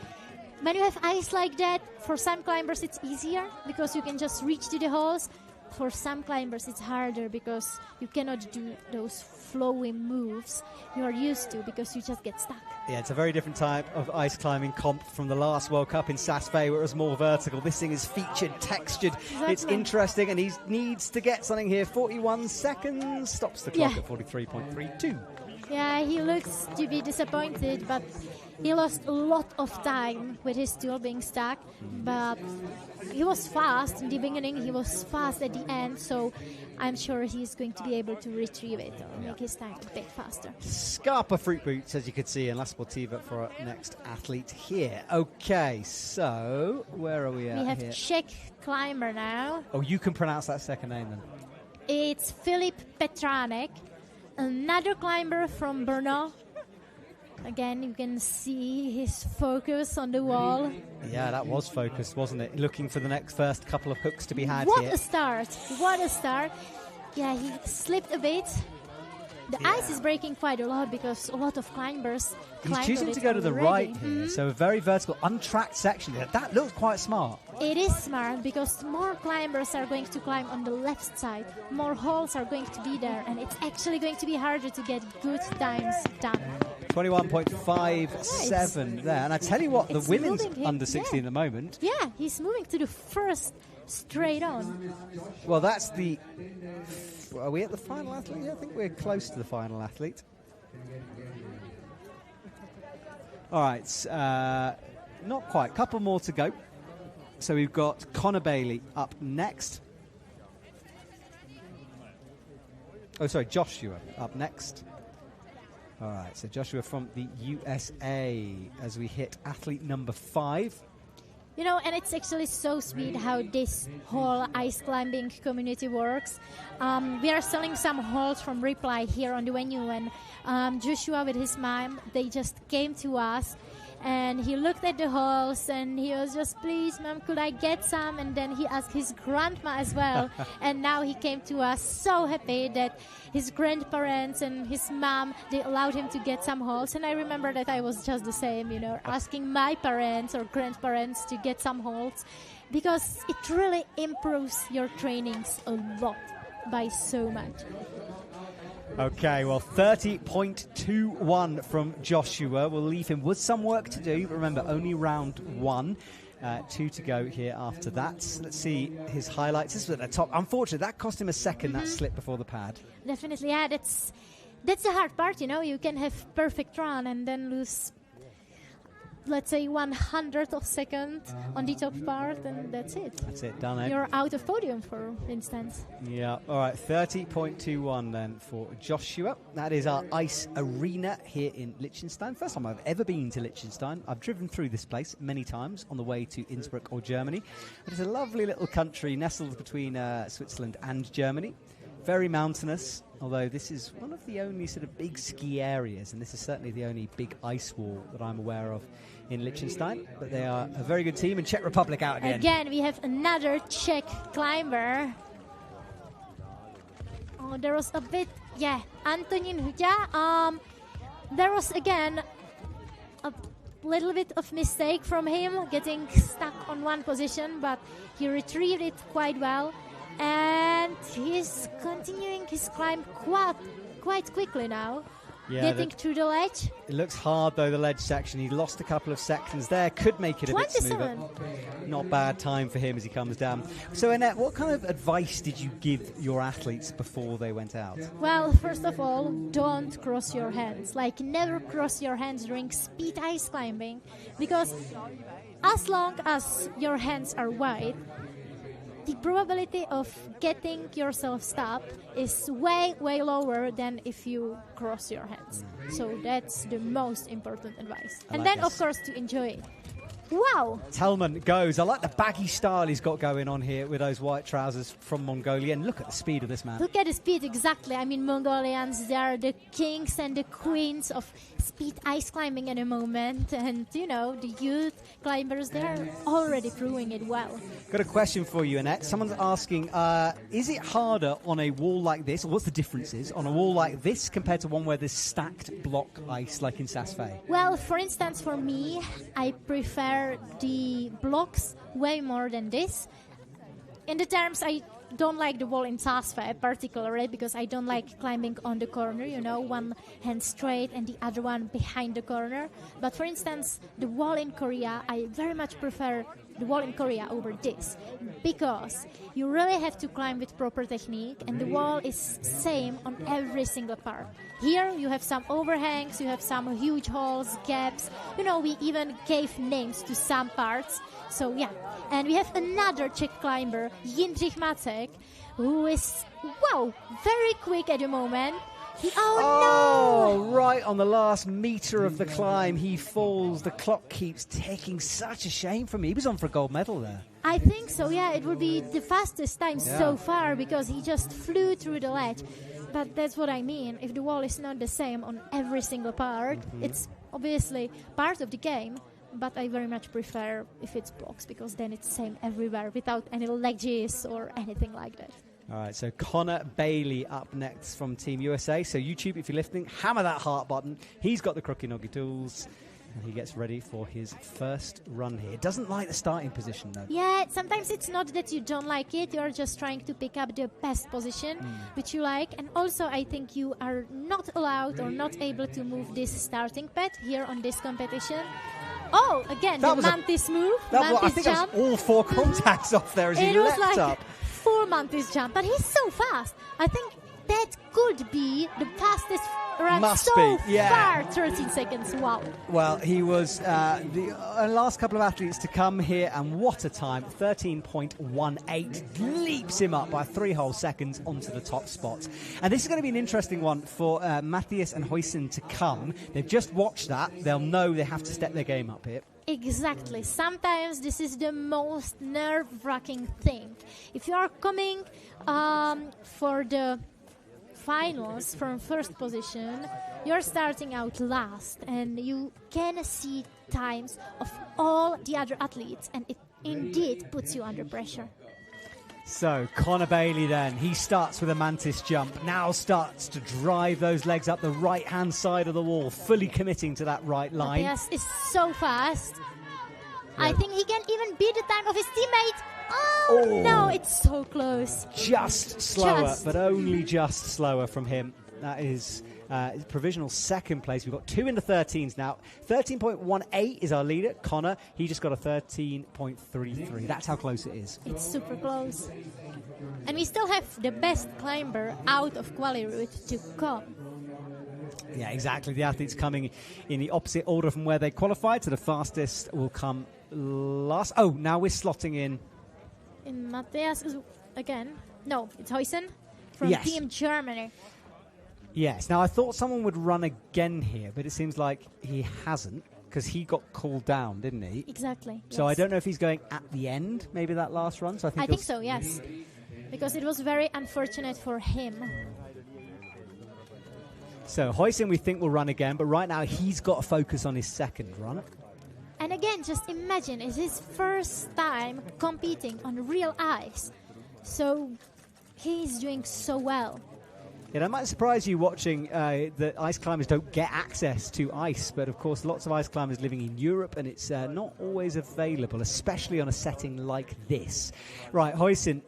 Speaker 2: When you have ice like that, for some climbers it's easier because you can just reach to the holes. For some climbers it's harder because you cannot do those flowy moves you are used to because you just get stuck.
Speaker 1: Yeah, it's a very different type of ice climbing comp from the last World Cup in Saas-Fee, where it was more vertical. This thing is featured, textured. Exactly. It's interesting, and he needs to get something here. 41 seconds, stops the clock at 43.32.
Speaker 2: Yeah, he looks to be disappointed, but he lost a lot of time with his tool being stuck. But he was fast in the beginning, he was fast at the end, so I'm sure he's going to be able to retrieve it or make his time a bit faster.
Speaker 1: Scarpa fruit boots, as you can see, and La Sportiva for our next athlete here. Okay, so where are we at?
Speaker 2: We have
Speaker 1: here?
Speaker 2: Czech climber now.
Speaker 1: Oh, you can pronounce that second name then.
Speaker 2: It's Filip Petranek, another climber from Brno. Again, you can see his focus on the wall.
Speaker 1: Yeah, that was focused, wasn't it? Looking for the first couple of hooks to be had
Speaker 2: What
Speaker 1: here.
Speaker 2: a start. What a start. Yeah, he slipped a bit, The ice is breaking quite a lot because a lot of climbers
Speaker 1: He's
Speaker 2: climbed
Speaker 1: choosing
Speaker 2: on
Speaker 1: to
Speaker 2: it
Speaker 1: go to the
Speaker 2: already.
Speaker 1: right here, so a very vertical, untracked section here. That looks quite smart.
Speaker 2: It is smart because more climbers are going to climb on the left side. More holes are going to be there, and it's actually going to be harder to get good times done.
Speaker 1: 21.57 there. And I tell you what, the
Speaker 2: It's
Speaker 1: women's
Speaker 2: moving him,
Speaker 1: under 16 at the moment.
Speaker 2: Yeah, he's moving to the first straight on.
Speaker 1: Well, that's the... Are we at the final athlete? I think we're close to the final athlete. All right, not quite. Couple more to go. So we've got Connor Bailey up next. Oh, sorry, Joshua up next. All right, so Joshua from the USA as we hit athlete number 5.
Speaker 2: You know, and it's actually so sweet how this whole ice climbing community works. We are selling some halls from Reply here on the venue, and Joshua with his mom, they just came to us, and he looked at the halls, and he was just, please, Mom, could I get some? And then he asked his grandma as well, and now he came to us so happy that his grandparents and his mom, they allowed him to get some halls. And I remember that I was just the same, you know, asking my parents or grandparents to get some halls, because it really improves your trainings a lot by so much.
Speaker 1: Okay, well, 30.21 from Joshua. We'll leave him with some work to do, but remember, only round 1. 2 to go here after that. Let's see his highlights. This was at the top. Unfortunately, that cost him a second, that slip before the pad.
Speaker 2: Definitely, yeah. That's the hard part, you know. You can have perfect run and then lose, let's say, 100th of a second on the top part, and that's it.
Speaker 1: That's it, done, eh?
Speaker 2: You're out of podium, for instance.
Speaker 1: Yeah, all right, 30.21 then for Joshua. That is our ice arena here in Liechtenstein. First time I've ever been to Liechtenstein. I've driven through this place many times on the way to Innsbruck or Germany. It is a lovely little country nestled between Switzerland and Germany. Very mountainous, although this is one of the only sort of big ski areas, and this is certainly the only big ice wall that I'm aware of in Liechtenstein. But they are a very good team, and Czech Republic out again.
Speaker 2: Again, we have another Czech climber. Oh, there was a bit, Antonín Huďa. There was, again, a little bit of mistake from him, getting stuck on one position, but he retrieved it quite well. And he's continuing his climb quite quickly now, getting through the ledge.
Speaker 1: It looks hard, though, the ledge section. He lost a couple of sections there. Could make it a bit smoother. Not bad time for him as he comes down. So, Annette, what kind of advice did you give your athletes before they went out?
Speaker 2: Well, first of all, don't cross your hands. Like, never cross your hands during speed ice climbing, because as long as your hands are wide, the probability of getting yourself stopped is way lower than if you cross your hands. So that's the most important advice. And then, of course, to enjoy it. Wow!
Speaker 1: Telman goes. I like the baggy style he's got going on here with those white trousers from Mongolia. And look at the speed of this man.
Speaker 2: Look at the speed, exactly. I mean, Mongolians, they are the kings and the queens of speed ice climbing at the moment. And, you know, the youth climbers, they're already proving it well.
Speaker 1: Got a question for you, Annette. Someone's asking, is it harder on a wall like this, or what's the differences on a wall like this compared to one where there's stacked block ice like in Saas-Fee?
Speaker 2: Well, for instance, for me, I prefer the blocks way more than this. In the terms, I don't like the wall in Saas-Fee particularly, because I don't like climbing on the corner, you know, one hand straight and the other one behind the corner. But for instance, the wall in Korea, I very much prefer the wall in Korea over this, because you really have to climb with proper technique, and the wall is same on every single part. Here you have some overhangs, you have some huge holes, gaps. You know, we even gave names to some parts. So yeah, and we have another Czech climber, Jindřich Macek, who is, very quick at the moment.
Speaker 1: No! Right on the last metre of the climb, he falls. The clock keeps ticking. Such a shame for me. He was on for a gold medal there.
Speaker 2: I think so, yeah. It would be the fastest time so far, because he just flew through the ledge. But that's what I mean. If the wall is not the same on every single part, it's obviously part of the game. But I very much prefer if it's blocks, because then it's same everywhere without any ledges or anything like that.
Speaker 1: All right, so Connor Bailey up next from Team USA. So YouTube, if you're listening, hammer that heart button. He's got the Crookie Noggy tools. And he gets ready for his first run here. Doesn't like the starting position, though.
Speaker 2: Yeah, sometimes it's not that you don't like it. You're just trying to pick up the best position, which you like. And also, I think you are not allowed or not able to move this starting pad here on this competition. Oh, again, the Mantis move.
Speaker 1: I think that was all 4 contacts off there as he leapt
Speaker 2: like
Speaker 1: up.
Speaker 2: 4 Mantis jump, but he's so fast. I think that could be the fastest run far, 13 seconds. Wow.
Speaker 1: Well, he was the last couple of athletes to come here, and what a time. 13.18 leaps him up by 3 whole seconds onto the top spot. And this is going to be an interesting one for Matthias and Huysen to come. They've just watched that. They'll know they have to step their game up here.
Speaker 2: Exactly. Sometimes this is the most nerve-wracking thing. If you are coming for the finals from first position, you're starting out last, and you can see times of all the other athletes, and it indeed puts you under pressure.
Speaker 1: So Connor Bailey then, he starts with a Mantis jump, now starts to drive those legs up the right-hand side of the wall, fully committing to that right line.
Speaker 2: Yes, it's so fast. Yeah. I think he can even beat the time of his teammate. Oh, no, it's so close.
Speaker 1: Just slower, but only just slower from him. That is provisional second place. We've got 2 in the 13s now. 13.18 is our leader, Connor. He just got a 13.33. That's how close it is.
Speaker 2: It's super close. And we still have the best climber out of quali route to come.
Speaker 1: Yeah, exactly. The athletes coming in the opposite order from where they qualified. So the fastest will come last. Oh, now we're slotting in
Speaker 2: Matthias again. No, it's Huysen from Team Germany.
Speaker 1: Yes. Now, I thought someone would run again here, but it seems like he hasn't, because he got called down, didn't he?
Speaker 2: Exactly.
Speaker 1: So I don't know if he's going at the end, maybe that last run. So I think
Speaker 2: so, yes. Because it was very unfortunate for him.
Speaker 1: So Huysen, we think, will run again, but right now he's got to focus on his second run.
Speaker 2: And again, just imagine, it's his first time competing on real ice. So he's doing so well.
Speaker 1: Yeah, that might surprise you watching that ice climbers don't get access to ice, but of course lots of ice climbers living in Europe, and it's not always available, especially on a setting like this. Right, Huysen,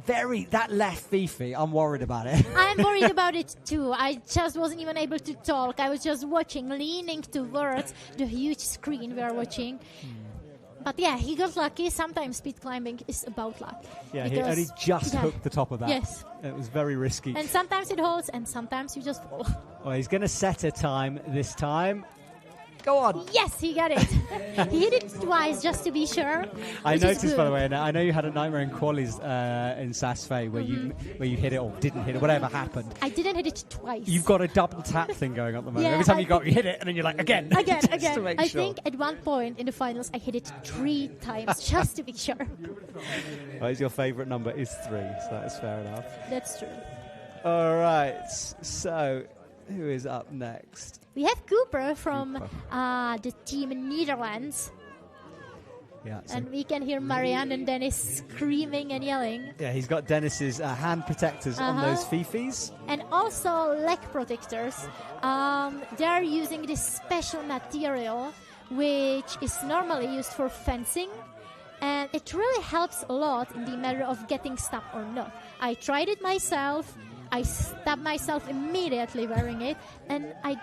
Speaker 1: that left Fifi, I'm worried about it.
Speaker 2: I'm worried about it too. I just wasn't even able to talk. I was just watching, leaning towards the huge screen we are watching. But yeah, he got lucky. Sometimes speed climbing is about luck.
Speaker 1: Yeah, he only just hooked the top of that.
Speaker 2: Yes.
Speaker 1: It was very risky.
Speaker 2: And sometimes it holds, and sometimes you just fall.
Speaker 1: Well, he's going to set a time this time. Go on.
Speaker 2: Yes, he got it. He hit it twice just to be sure.
Speaker 1: I noticed, by the way, and I know you had a nightmare in qualies in Saas-Fee where you hit it or didn't hit it, whatever happened.
Speaker 2: I didn't hit it twice.
Speaker 1: You've got a double tap thing going on at the moment.
Speaker 2: Yeah,
Speaker 1: every time you hit it, and then you're like, again.
Speaker 2: Again.
Speaker 1: To make
Speaker 2: I
Speaker 1: sure.
Speaker 2: think at one point in the finals, I hit it 3 times just to be sure.
Speaker 1: Well, your favourite number is 3, so that's fair enough.
Speaker 2: That's true.
Speaker 1: All right, so who is up next?
Speaker 2: We have Cooper from the team Netherlands.
Speaker 1: Yeah,
Speaker 2: and we can hear Marianne and Dennis screaming and yelling.
Speaker 1: Yeah, he's got Dennis's hand protectors on those fifis.
Speaker 2: And also leg protectors. They're using this special material which is normally used for fencing. And it really helps a lot in the matter of getting stuck or not. I tried it myself. I stabbed myself immediately wearing it. And I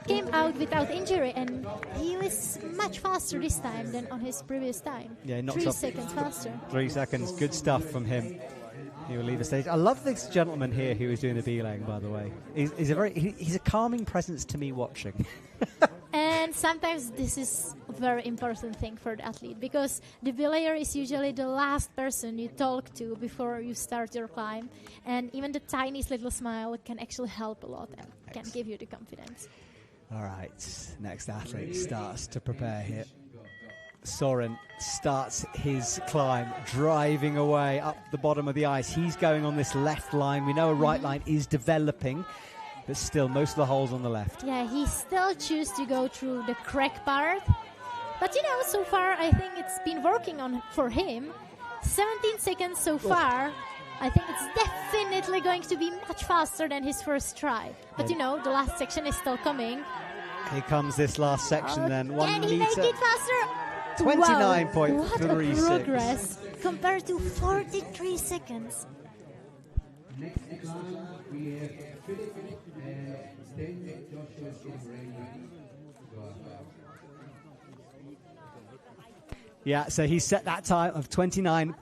Speaker 2: came out without injury, and he was much faster this time than on his previous time.
Speaker 1: Yeah,
Speaker 2: 3 seconds faster.
Speaker 1: 3 seconds, good stuff from him. He will leave the stage. I love this gentleman here who is doing the beeline, by the way. He's a calming presence to me watching.
Speaker 2: And sometimes this is a very important thing for the athlete, because the belayer is usually the last person you talk to before you start your climb, and even the tiniest little smile can actually help a lot and can give you the confidence.
Speaker 1: All right, next athlete starts to prepare here. Soren starts his climb, driving away up the bottom of the ice. He's going on this left line. We know a right line is developing, but still most of the holes on the left.
Speaker 2: Yeah, he still chooses to go through the crack part. But so far I think it's been working on for him. 17 seconds so far. I think it's definitely going to be much faster than his first try. But the last section is still coming.
Speaker 1: Here comes this last section then. 1
Speaker 2: Can
Speaker 1: meter.
Speaker 2: he make it faster?
Speaker 1: 29.36.
Speaker 2: What a progress compared to 43 seconds.
Speaker 1: Yeah, so he set that time of 29.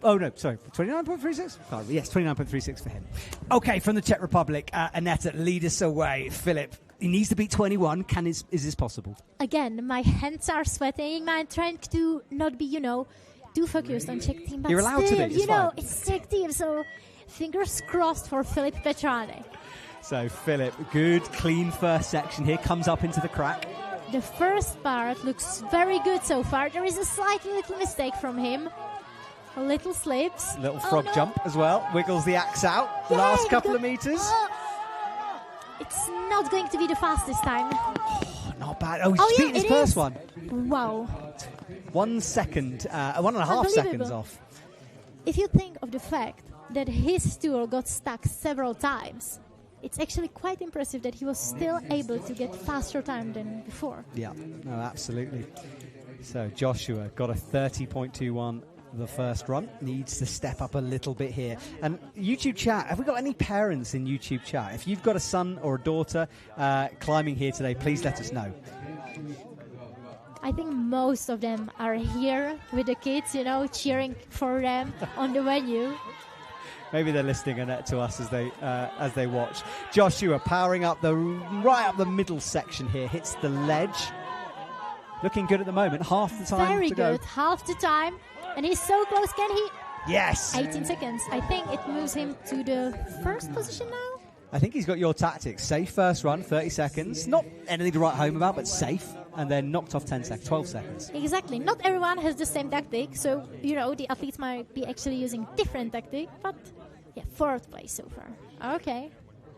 Speaker 1: Oh, no, sorry, 29.36? Oh, yes, 29.36 for him. Okay, from the Czech Republic, Aneta, lead us away. Philip, he needs to beat 21. Is this possible?
Speaker 2: Again, my hands are sweating. I'm trying to not be, too focused on Czech team. But
Speaker 1: you're allowed
Speaker 2: still,
Speaker 1: to be.
Speaker 2: It's Czech team, so fingers crossed for Filip Petrane.
Speaker 1: So, Philip, good, clean first section here. Comes up into the crack.
Speaker 2: The first part looks very good so far. There is a slight little mistake from him. A little slips.
Speaker 1: Little frog jump as well. Wiggles the axe out.
Speaker 2: Yeah,
Speaker 1: Last couple of meters.
Speaker 2: It's not going to be the fastest time.
Speaker 1: Oh, not bad. Oh, he's beaten his first one.
Speaker 2: Wow.
Speaker 1: 1 second, 1.5 seconds off.
Speaker 2: If you think of the fact that his tool got stuck several times, it's actually quite impressive that he was still able to get faster time than before.
Speaker 1: Yeah, no, absolutely. So Joshua got a 30.21 the first run. Needs to step up a little bit here. And YouTube chat, have we got any parents in YouTube chat? If you've got a son or a daughter climbing here today, please let us know.
Speaker 2: I think most of them are here with the kids, cheering for them on the venue.
Speaker 1: Maybe they're listening Annette to us as they watch. Joshua powering up right up the middle section here, hits the ledge. Looking good at the moment. Half the time
Speaker 2: Very
Speaker 1: to go.
Speaker 2: good. Half the time. And he's so close. Can he?
Speaker 1: Yes.
Speaker 2: 18 seconds. I think it moves him to the first position now.
Speaker 1: I think he's got your tactics. Safe first run, 30 seconds. Not anything to write home about, but safe. And then knocked off 12 seconds.
Speaker 2: Exactly. Not everyone has the same tactic. So, the athletes might be actually using different tactic. But, yeah, fourth place so far. Okay.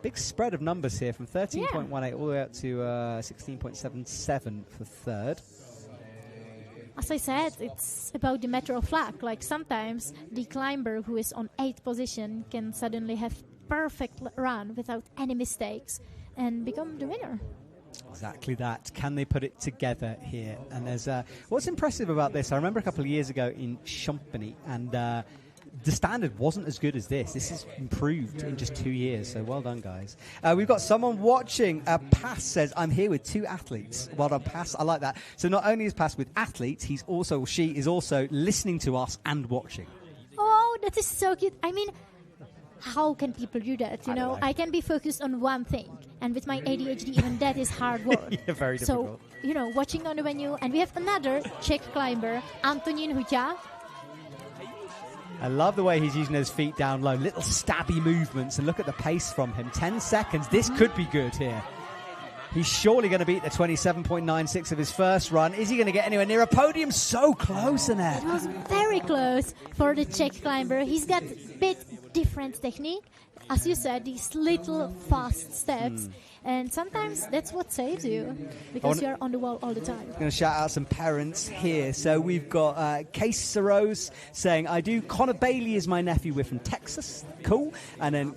Speaker 1: Big spread of numbers here from 13.18 all the way up to 16.77 for third.
Speaker 2: As I said, it's about the matter of luck. Like sometimes the climber who is on 8th position can suddenly have perfect run without any mistakes and become the winner.
Speaker 1: Exactly that. Can they put it together here? And there's what's impressive about this, I remember a couple of years ago in Champagny, and the standard wasn't as good as this. This has improved in just 2 years, so well done, guys. We've got someone watching. Pass says, I'm here with 2 athletes. Well done, Pass. I like that. So not only is Pass with athletes, she is also listening to us and watching.
Speaker 2: Oh, that is so cute. I mean, how can people do that? I can be focused on one thing. And with my ADHD, even that is hard work.
Speaker 1: Yeah, very difficult.
Speaker 2: So, watching on the venue. And we have another Czech climber, Antonín Huťa.
Speaker 1: I love the way he's using those feet down low. Little stabby movements. And look at the pace from him. 10 seconds. This could be good here. He's surely going to beat the 27.96 of his first run. Is he going to get anywhere near a podium? So close, Annette.
Speaker 2: It was very close for the Czech climber. He's got a bit different technique. As you said, these little fast steps. And sometimes that's what saves you, because you're on the wall all the time.
Speaker 1: I'm going to shout out some parents here. So we've got Case Saros saying, I do. Connor Bailey is my nephew. We're from Texas. Cool. And then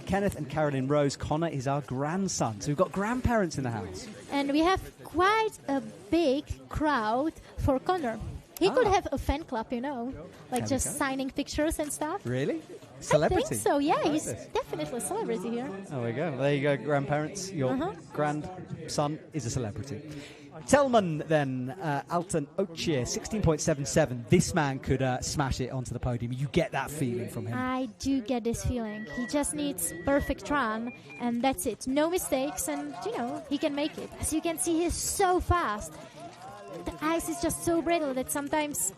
Speaker 1: Kenneth and Carolyn Rose. Connor is our grandson. So we've got grandparents in the house.
Speaker 2: And we have quite a big crowd for Connor. He could have a fan club, like just signing pictures and stuff.
Speaker 1: Really? Celebrity?
Speaker 2: I think so, yeah. He's definitely a celebrity here.
Speaker 1: Oh, there we go. There you go, grandparents. Your grandson is a celebrity. Telman then, Alton Ochier, 16.77. This man could smash it onto the podium. You get that feeling from him.
Speaker 2: I do get this feeling. He just needs perfect run, and that's it. No mistakes, and, he can make it. As you can see, he's so fast. The ice is just so brittle that sometimes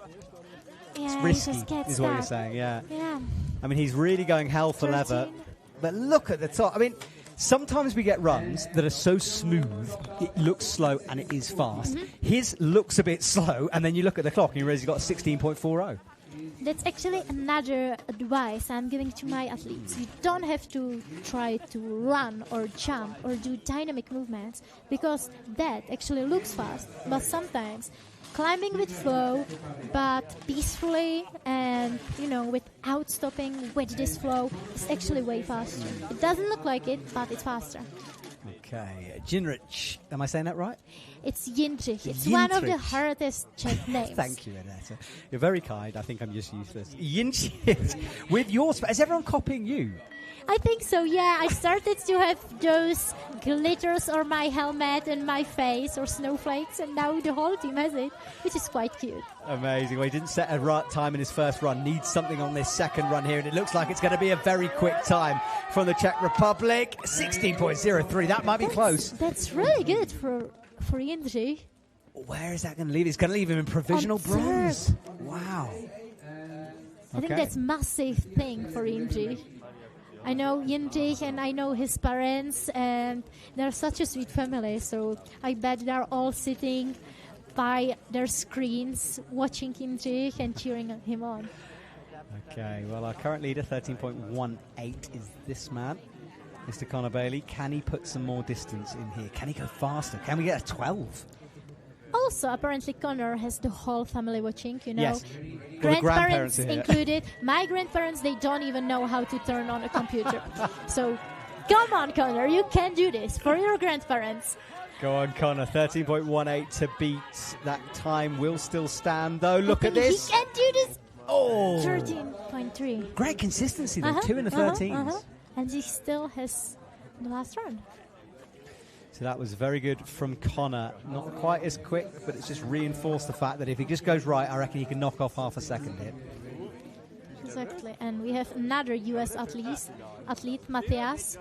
Speaker 1: it's risky,
Speaker 2: he just gets
Speaker 1: is
Speaker 2: stuck.
Speaker 1: what you're saying, yeah.
Speaker 2: Yeah.
Speaker 1: I mean, he's really going hell for leather. But look at the top. I mean, sometimes we get runs that are so smooth, it looks slow and it is fast. His looks a bit slow, and then you look at the clock and you realize he's got a 16.40.
Speaker 2: That's actually another advice I'm giving to my athletes. You don't have to try to run or jump or do dynamic movements, because that actually looks fast. But sometimes climbing with flow, but peacefully and, without stopping with this flow, it's actually way faster. It doesn't look like it, but it's faster.
Speaker 1: Okay, Jinrich, am I saying that right?
Speaker 2: It's Jindřich. It's one of the hardest Czech names.
Speaker 1: Thank you, Aneta. You're very kind. I think I'm just useless. Jindřich, with your... Is everyone copying you?
Speaker 2: I think so, yeah. I started to have those glitters on my helmet and my face, or snowflakes, and now the whole team has it, which is quite cute.
Speaker 1: Amazing. Well, he didn't set a time in his first run. Needs something on this second run here, and it looks like it's going to be a very quick time from the Czech Republic. 16.03. That might be close.
Speaker 2: That's really good for Jindřich.
Speaker 1: Where is that going to leave? It's going to leave him in provisional bronze. Wow.
Speaker 2: I think that's massive thing for Jindřich. I know Jindřich and I know his parents, and they're such a sweet family, so I bet they're all sitting by their screens watching Jindřich and cheering him on.
Speaker 1: Okay, well, our current leader, 13.18, is this man, Mr. Connor Bailey. Can he put some more distance in here? Can he go faster? Can we get a 12?
Speaker 2: Also, apparently, Connor has the whole family watching,
Speaker 1: Yes.
Speaker 2: Grandparents included. My grandparents, they don't even know how to turn on a computer. So, come on, Connor, you can do this for your grandparents.
Speaker 1: Go on, Connor. 13.18 to beat. That time will still stand, though. Look at this.
Speaker 2: He can do this.
Speaker 1: Oh.
Speaker 2: 13.3.
Speaker 1: Great consistency, though. 2 in the 13s.
Speaker 2: And he still has the last run.
Speaker 1: So that was very good from Connor. Not quite as quick, but it's just reinforced the fact that if he just goes right, I reckon he can knock off half a second here.
Speaker 2: Exactly. And we have another US athlete, Matthias.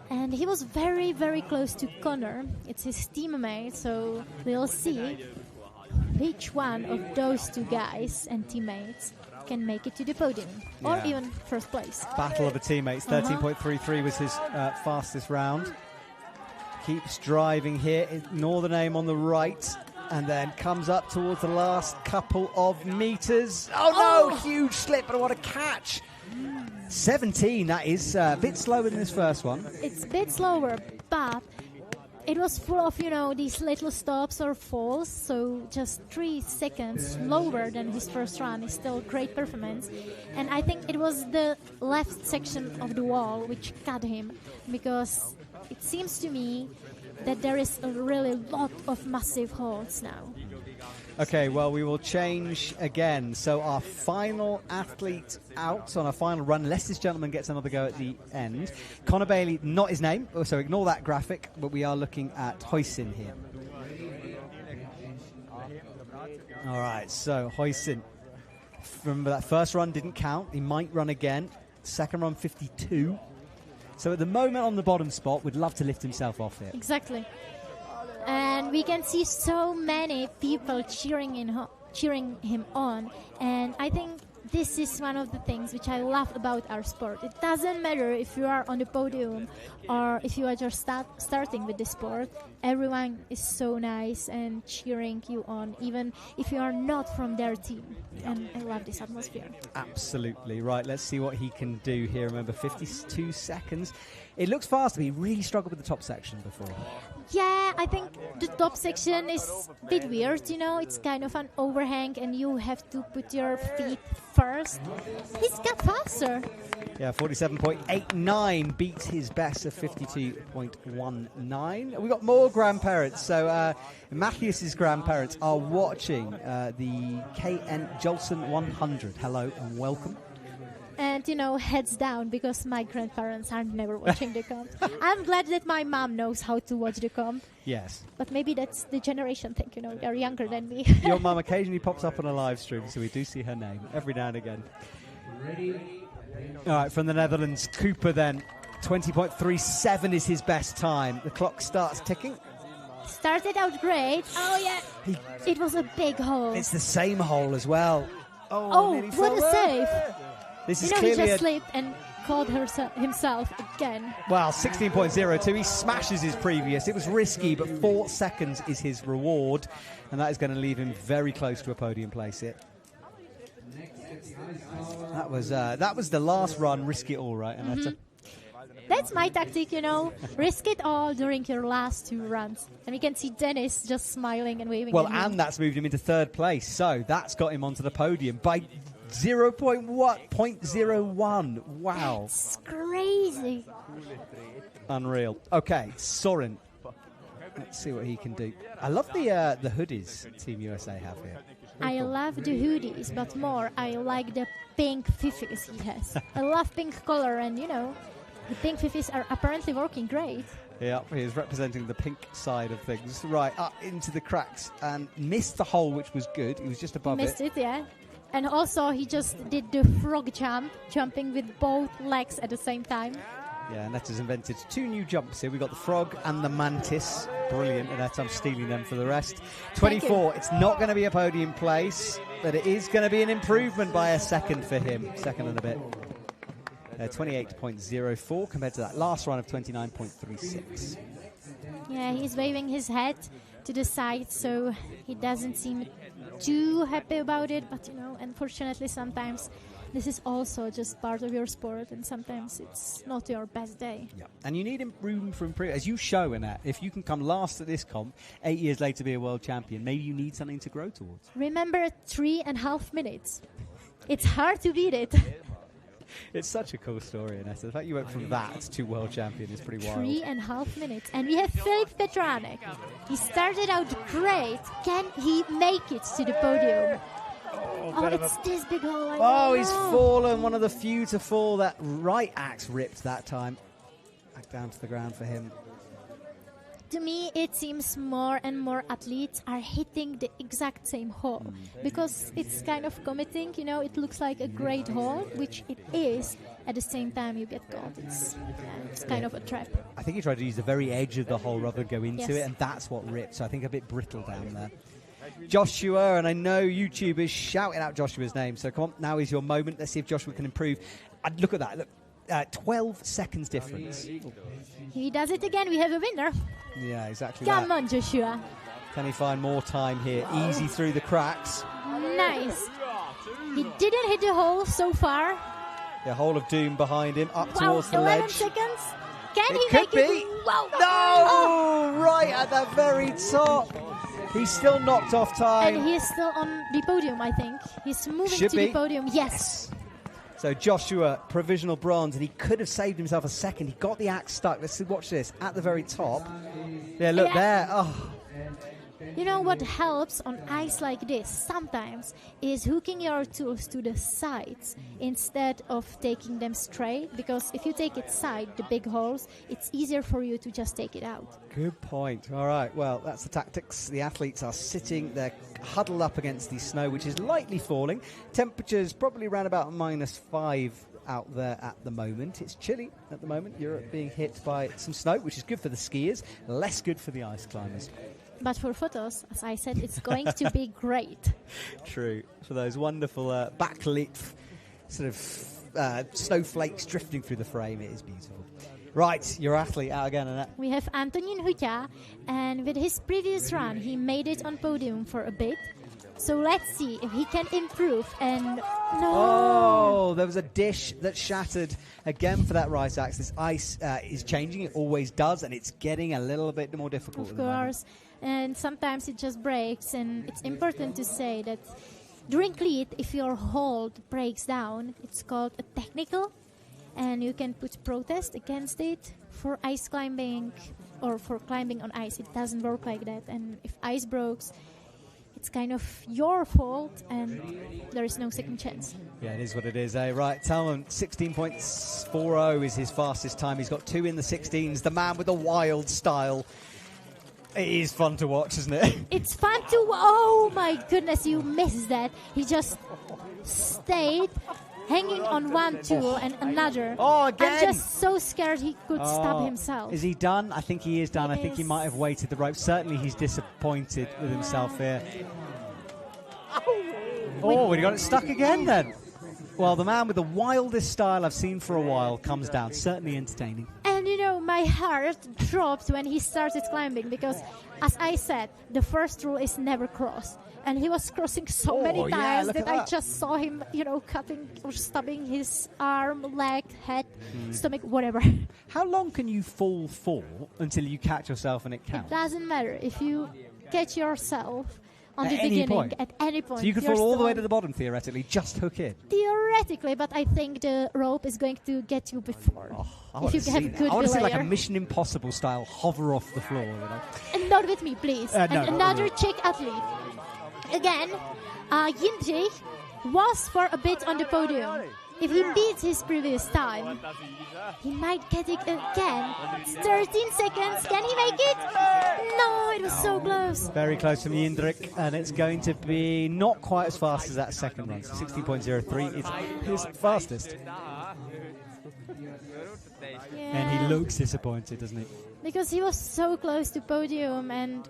Speaker 2: And he was very, very close to Connor. It's his teammate, so we'll see which one of those two guys and teammates can make it to the podium or even first place.
Speaker 1: Battle of the teammates. 13.33 was his fastest round. Keeps driving here. Ignore the name on the right. And then comes up towards the last couple of meters. Oh, no! Huge slip, but what a catch. 17, that is a bit slower than his first one.
Speaker 2: It's a bit slower, but it was full of, these little stops or falls. So just 3 seconds slower than his first run is still great performance. And I think it was the left section of the wall which cut him, because it seems to me that there is a really lot of massive holes now.
Speaker 1: Okay, well, we will change again. So our final athlete out on our final run, unless this gentleman gets another go at the end. Connor Bailey, not his name, so ignore that graphic, but we are looking at Huysin here. All right, so Huysin. Remember that first run didn't count. He might run again. Second run, 52. So at the moment on the bottom spot, would love to lift himself off it.
Speaker 2: Exactly. And we can see so many people cheering him on. And I think this is one of the things which I love about our sport. It doesn't matter if you are on the podium or if you are just starting with the sport. Everyone is so nice and cheering you on, even if you are not from their team. And I love this atmosphere.
Speaker 1: Absolutely. Right, let's see what he can do here. Remember, 52 seconds. It looks fast, but he really struggled with the top section before.
Speaker 2: Yeah, I think the top section is a bit weird, It's kind of an overhang and you have to put your feet first. He's got faster.
Speaker 1: Yeah, 47.89 beats his best of 52.19. We've got more grandparents. So Matthias's grandparents are watching the KN Jolson 100. Hello and welcome.
Speaker 2: And, heads down, because my grandparents are never watching the comp. I'm glad that my mom knows how to watch the comp.
Speaker 1: Yes.
Speaker 2: But maybe that's the generation thing, They're younger than me.
Speaker 1: Your mum occasionally pops up on a live stream, so we do see her name every now and again. All right, from the Netherlands, Cooper then. 20.37 is his best time. The clock starts ticking.
Speaker 2: Started out great. Oh, yeah. It was a big hole.
Speaker 1: It's the same hole as well.
Speaker 2: Oh, what a save.
Speaker 1: This is
Speaker 2: he just slipped and caught himself again.
Speaker 1: Well, 16.02. He smashes his previous. It was risky, but 4 seconds is his reward. And that is going to leave him very close to a podium place here. That was the last run. Risk it all, right, Aneta?
Speaker 2: That's my tactic, Risk it all during your last 2 runs. And we can see Dennis just smiling and waving.
Speaker 1: Well, and that's moved him into 3rd place. So that's got him onto the podium by 0.01. Wow.
Speaker 2: That's crazy.
Speaker 1: Unreal. Okay, Soren. Let's see what he can do. I love the hoodies Team USA have here.
Speaker 2: I love the hoodies, but more I like the pink fifis he has. I love pink color, and the pink fifis are apparently working great.
Speaker 1: Yeah, he is representing the pink side of things. Right, up into the cracks and missed the hole, which was good. He was just above
Speaker 2: Missed it, yeah. And also he just did the frog jump, jumping with both legs at the same time.
Speaker 1: Yeah, Annette has invented 2 new jumps here. We've got the frog and the mantis. Brilliant, Annette. I'm stealing them for the rest. 24. It's not going to be a podium place, but it is going to be an improvement by a second for him. Second and a bit. 28.04 compared to that last run of 29.36.
Speaker 2: Yeah, he's waving his head to the side, so he doesn't seem too happy about it. But, unfortunately, sometimes this is also just part of your sport, and sometimes it's not your best day.
Speaker 1: Yeah. And you need room for improvement. As you show, Annette, if you can come last at this comp, 8 years later be a world champion, maybe you need something to grow towards.
Speaker 2: Remember 3.5 minutes. It's hard to beat it.
Speaker 1: It's such a cool story, Annette. The fact you went from that to world champion is pretty wild.
Speaker 2: 3.5 minutes. And we have Filip Petranek. He started out great. Can he make it to the podium? Oh, it's this big hole.
Speaker 1: He's fallen. One of the few to fall. That right axe ripped that time. Back down to the ground for him.
Speaker 2: To me, it seems more and more athletes are hitting the exact same hole because it's kind of committing. It looks like a great hole, which it is. At the same time, you get caught. It's kind of a trap.
Speaker 1: I think he tried to use the very edge of the hole rather than go into it, and that's what ripped. So I think a bit brittle down there. Joshua, and I know YouTubers shouting out Joshua's name, so come on, now is your moment. Let's see if Joshua can improve. Look at that. Look, 12 seconds difference.
Speaker 2: He does it again. We have a winner.
Speaker 1: Yeah, exactly.
Speaker 2: Come on, Joshua.
Speaker 1: Can he find more time here? Easy through the cracks.
Speaker 2: Nice. He didn't hit the hole so far.
Speaker 1: The hole of doom behind him, up towards the
Speaker 2: 11
Speaker 1: ledge.
Speaker 2: seconds. Can he
Speaker 1: could
Speaker 2: make
Speaker 1: be.
Speaker 2: it? Wow.
Speaker 1: No! Right at the very top. He's still knocked off time.
Speaker 2: And he's still on the podium, I think. He's moving to the podium. Yes.
Speaker 1: So Joshua, provisional bronze, and he could have saved himself a second. He got the axe stuck. Let's watch this. At the very top. Yeah, look there. Oh.
Speaker 2: You know what helps on ice like this sometimes is hooking your tools to the sides instead of taking them straight, because if you take it side, the big holes, it's easier for you to just take it out.
Speaker 1: Good point. All right, well, that's the tactics. The athletes are sitting, they're huddled up against the snow, which is lightly falling. Temperatures probably around about -5 out there at the moment. It's chilly at the moment. Europe being hit by some snow, which is good for the skiers, less good for the ice climbers.
Speaker 2: But for photos, as I said, it's going to be great.
Speaker 1: True. For those wonderful backlit sort of snowflakes drifting through the frame, it is beautiful. Right, your athlete out again, Annette.
Speaker 2: We have Antonin Hutia, and with his previous run, he made it on podium for a bit. So let's see if he can improve. And no!
Speaker 1: Oh, there was a dish that shattered again for that right axe. This ice is changing. It always does, and it's getting a little bit more difficult.
Speaker 2: Of course. And sometimes it just breaks, and it's important to say that during cleat, if your hold breaks down, it's called a technical, and you can put protest against it. For ice climbing or for climbing on ice, it doesn't work like that, and if ice breaks, it's kind of your fault, and there is no second chance.
Speaker 1: Yeah, it is what it is, eh? Right, Talman, 16.40 is his fastest time. He's got 2 in the 16s. The man with a wild style. It is fun to watch, isn't it?
Speaker 2: It's fun to... Oh, my goodness, you missed that. He just stayed hanging on one tool and another.
Speaker 1: Oh, again!
Speaker 2: I'm just so scared he could stop himself.
Speaker 1: Is he done? I think he is done. I think he might have weighted the rope. Certainly he's disappointed with himself here. Oh, he got it stuck again then. Well, the man with the wildest style I've seen for a while comes down. Certainly entertaining.
Speaker 2: And, you know, my heart dropped when he started climbing because, as I said, the first rule is never cross. And he was crossing so many times that I just saw him, cutting or stabbing his arm, leg, head, stomach, whatever.
Speaker 1: How long can you fall for until you catch yourself and it counts?
Speaker 2: It doesn't matter. If you catch yourself on the
Speaker 1: any
Speaker 2: beginning,
Speaker 1: point.
Speaker 2: at any point.
Speaker 1: So you could fall all the way to the bottom, theoretically, just hook in?
Speaker 2: Theoretically, but I think the rope is going to get you before.
Speaker 1: If
Speaker 2: you have good
Speaker 1: I want to see like a
Speaker 2: belayer.
Speaker 1: Mission Impossible style hover off the floor.
Speaker 2: And not with me, please.
Speaker 1: No,
Speaker 2: and another Czech athlete. Again, Jindřich was for a bit on the podium. If he beats his previous time, he might get it again. 13 seconds. Can he make it? No, it was so close.
Speaker 1: Very close from Jindřich, and it's going to be not quite as fast as that second run. So 16.03 is his fastest. And he looks disappointed, doesn't he?
Speaker 2: Because he was so close to podium, and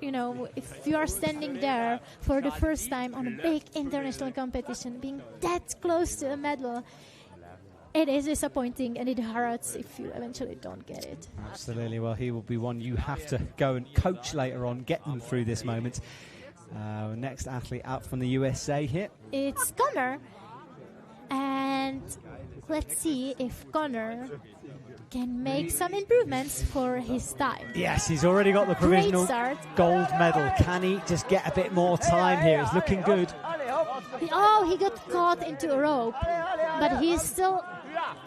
Speaker 2: if you are standing there for the first time on a big international competition, being that close to a medal, it is disappointing and it hurts if you eventually don't get it.
Speaker 1: Absolutely. Well, he will be one you have to go and coach later on, get them through this moment. Next athlete out from the USA here.
Speaker 2: It's Connor, and let's see if Connor can make some improvements for his time.
Speaker 1: Yes, he's already got the provisional gold medal. Can he just get a bit more time here? It's looking good.
Speaker 2: He got caught into a rope, but he's still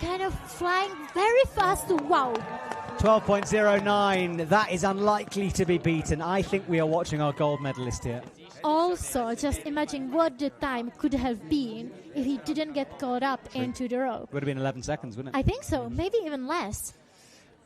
Speaker 2: kind of flying very fast. Wow.
Speaker 1: 12.09. That is unlikely to be beaten. I think we are watching our gold medalist here.
Speaker 2: Also, just imagine what the time could have been if he didn't get caught up into the rope.
Speaker 1: Would have been 11 seconds, wouldn't it?
Speaker 2: I think so, maybe even less.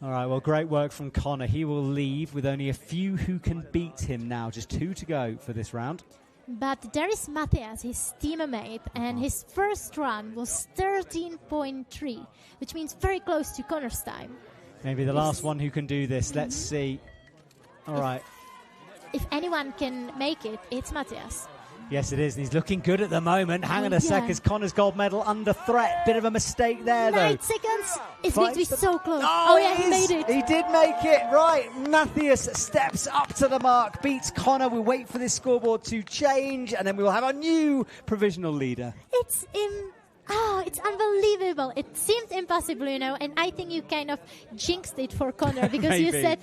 Speaker 1: All right, well, great work from Connor. He will leave with only a few who can beat him now. Just 2 to go for this round.
Speaker 2: But there is Matthias, his teammate, and his first run was 13.3, which means very close to Connor's time.
Speaker 1: Maybe the last one who can do this. Let's see. All right.
Speaker 2: If anyone can make it, it's Matthias.
Speaker 1: Yes, it is. And he's looking good at the moment. Hang on a sec. Is Connor's gold medal under threat? Bit of a mistake there, though.
Speaker 2: 9 seconds. It's going to be so close.
Speaker 1: He
Speaker 2: made it.
Speaker 1: He did make it. Right. Matthias steps up to the mark, beats Connor. We'll wait for this scoreboard to change, and then we will have our new provisional leader.
Speaker 2: It's unbelievable. It seemed impossible, and I think you kind of jinxed it for Connor because you said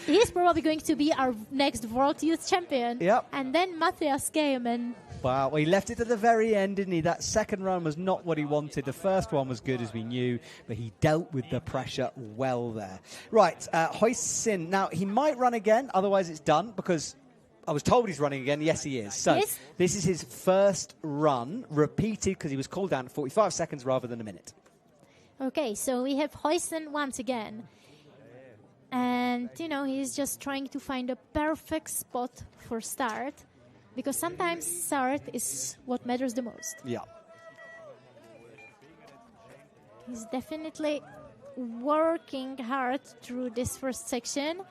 Speaker 2: he's probably going to be our next World Youth Champion.
Speaker 1: Yep.
Speaker 2: And then Matthias came and...
Speaker 1: Wow, well, he left it to the very end, didn't he? That second run was not what he wanted. The first one was good, as we knew, but he dealt with the pressure well there. Right, Hoisin. Now, he might run again, otherwise it's done, because I was told he's running again. Yes, he is. So this is his first run, repeated, because he was called down 45 seconds rather than a minute. Okay, so we have Hoisin once again. And, he's just trying to find a perfect spot for start, because sometimes start is what matters the most. Yeah. He's definitely working hard through this first section.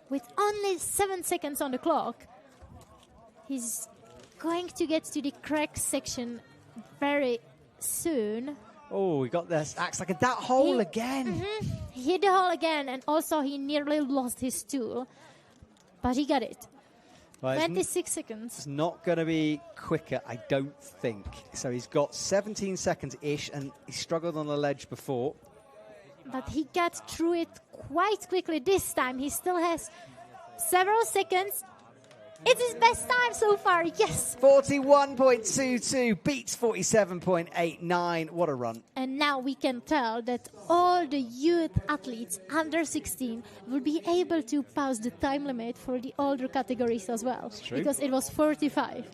Speaker 1: With only 7 seconds on the clock, he's going to get to the crack section very soon. Oh, we got this axe like that hole again. He hit the hole again, and also he nearly lost his tool, but he got it. Well, 26 seconds. It's not going to be quicker, I don't think. So he's got 17 seconds-ish, and he struggled on the ledge before. But he got through it quite quickly this time. He still has several seconds. It's his best time so far, yes. 41.22 beats 47.89. What a run. And now we can tell that all the youth athletes under 16 will be able to pass the time limit for the older categories as well. Because it was 45.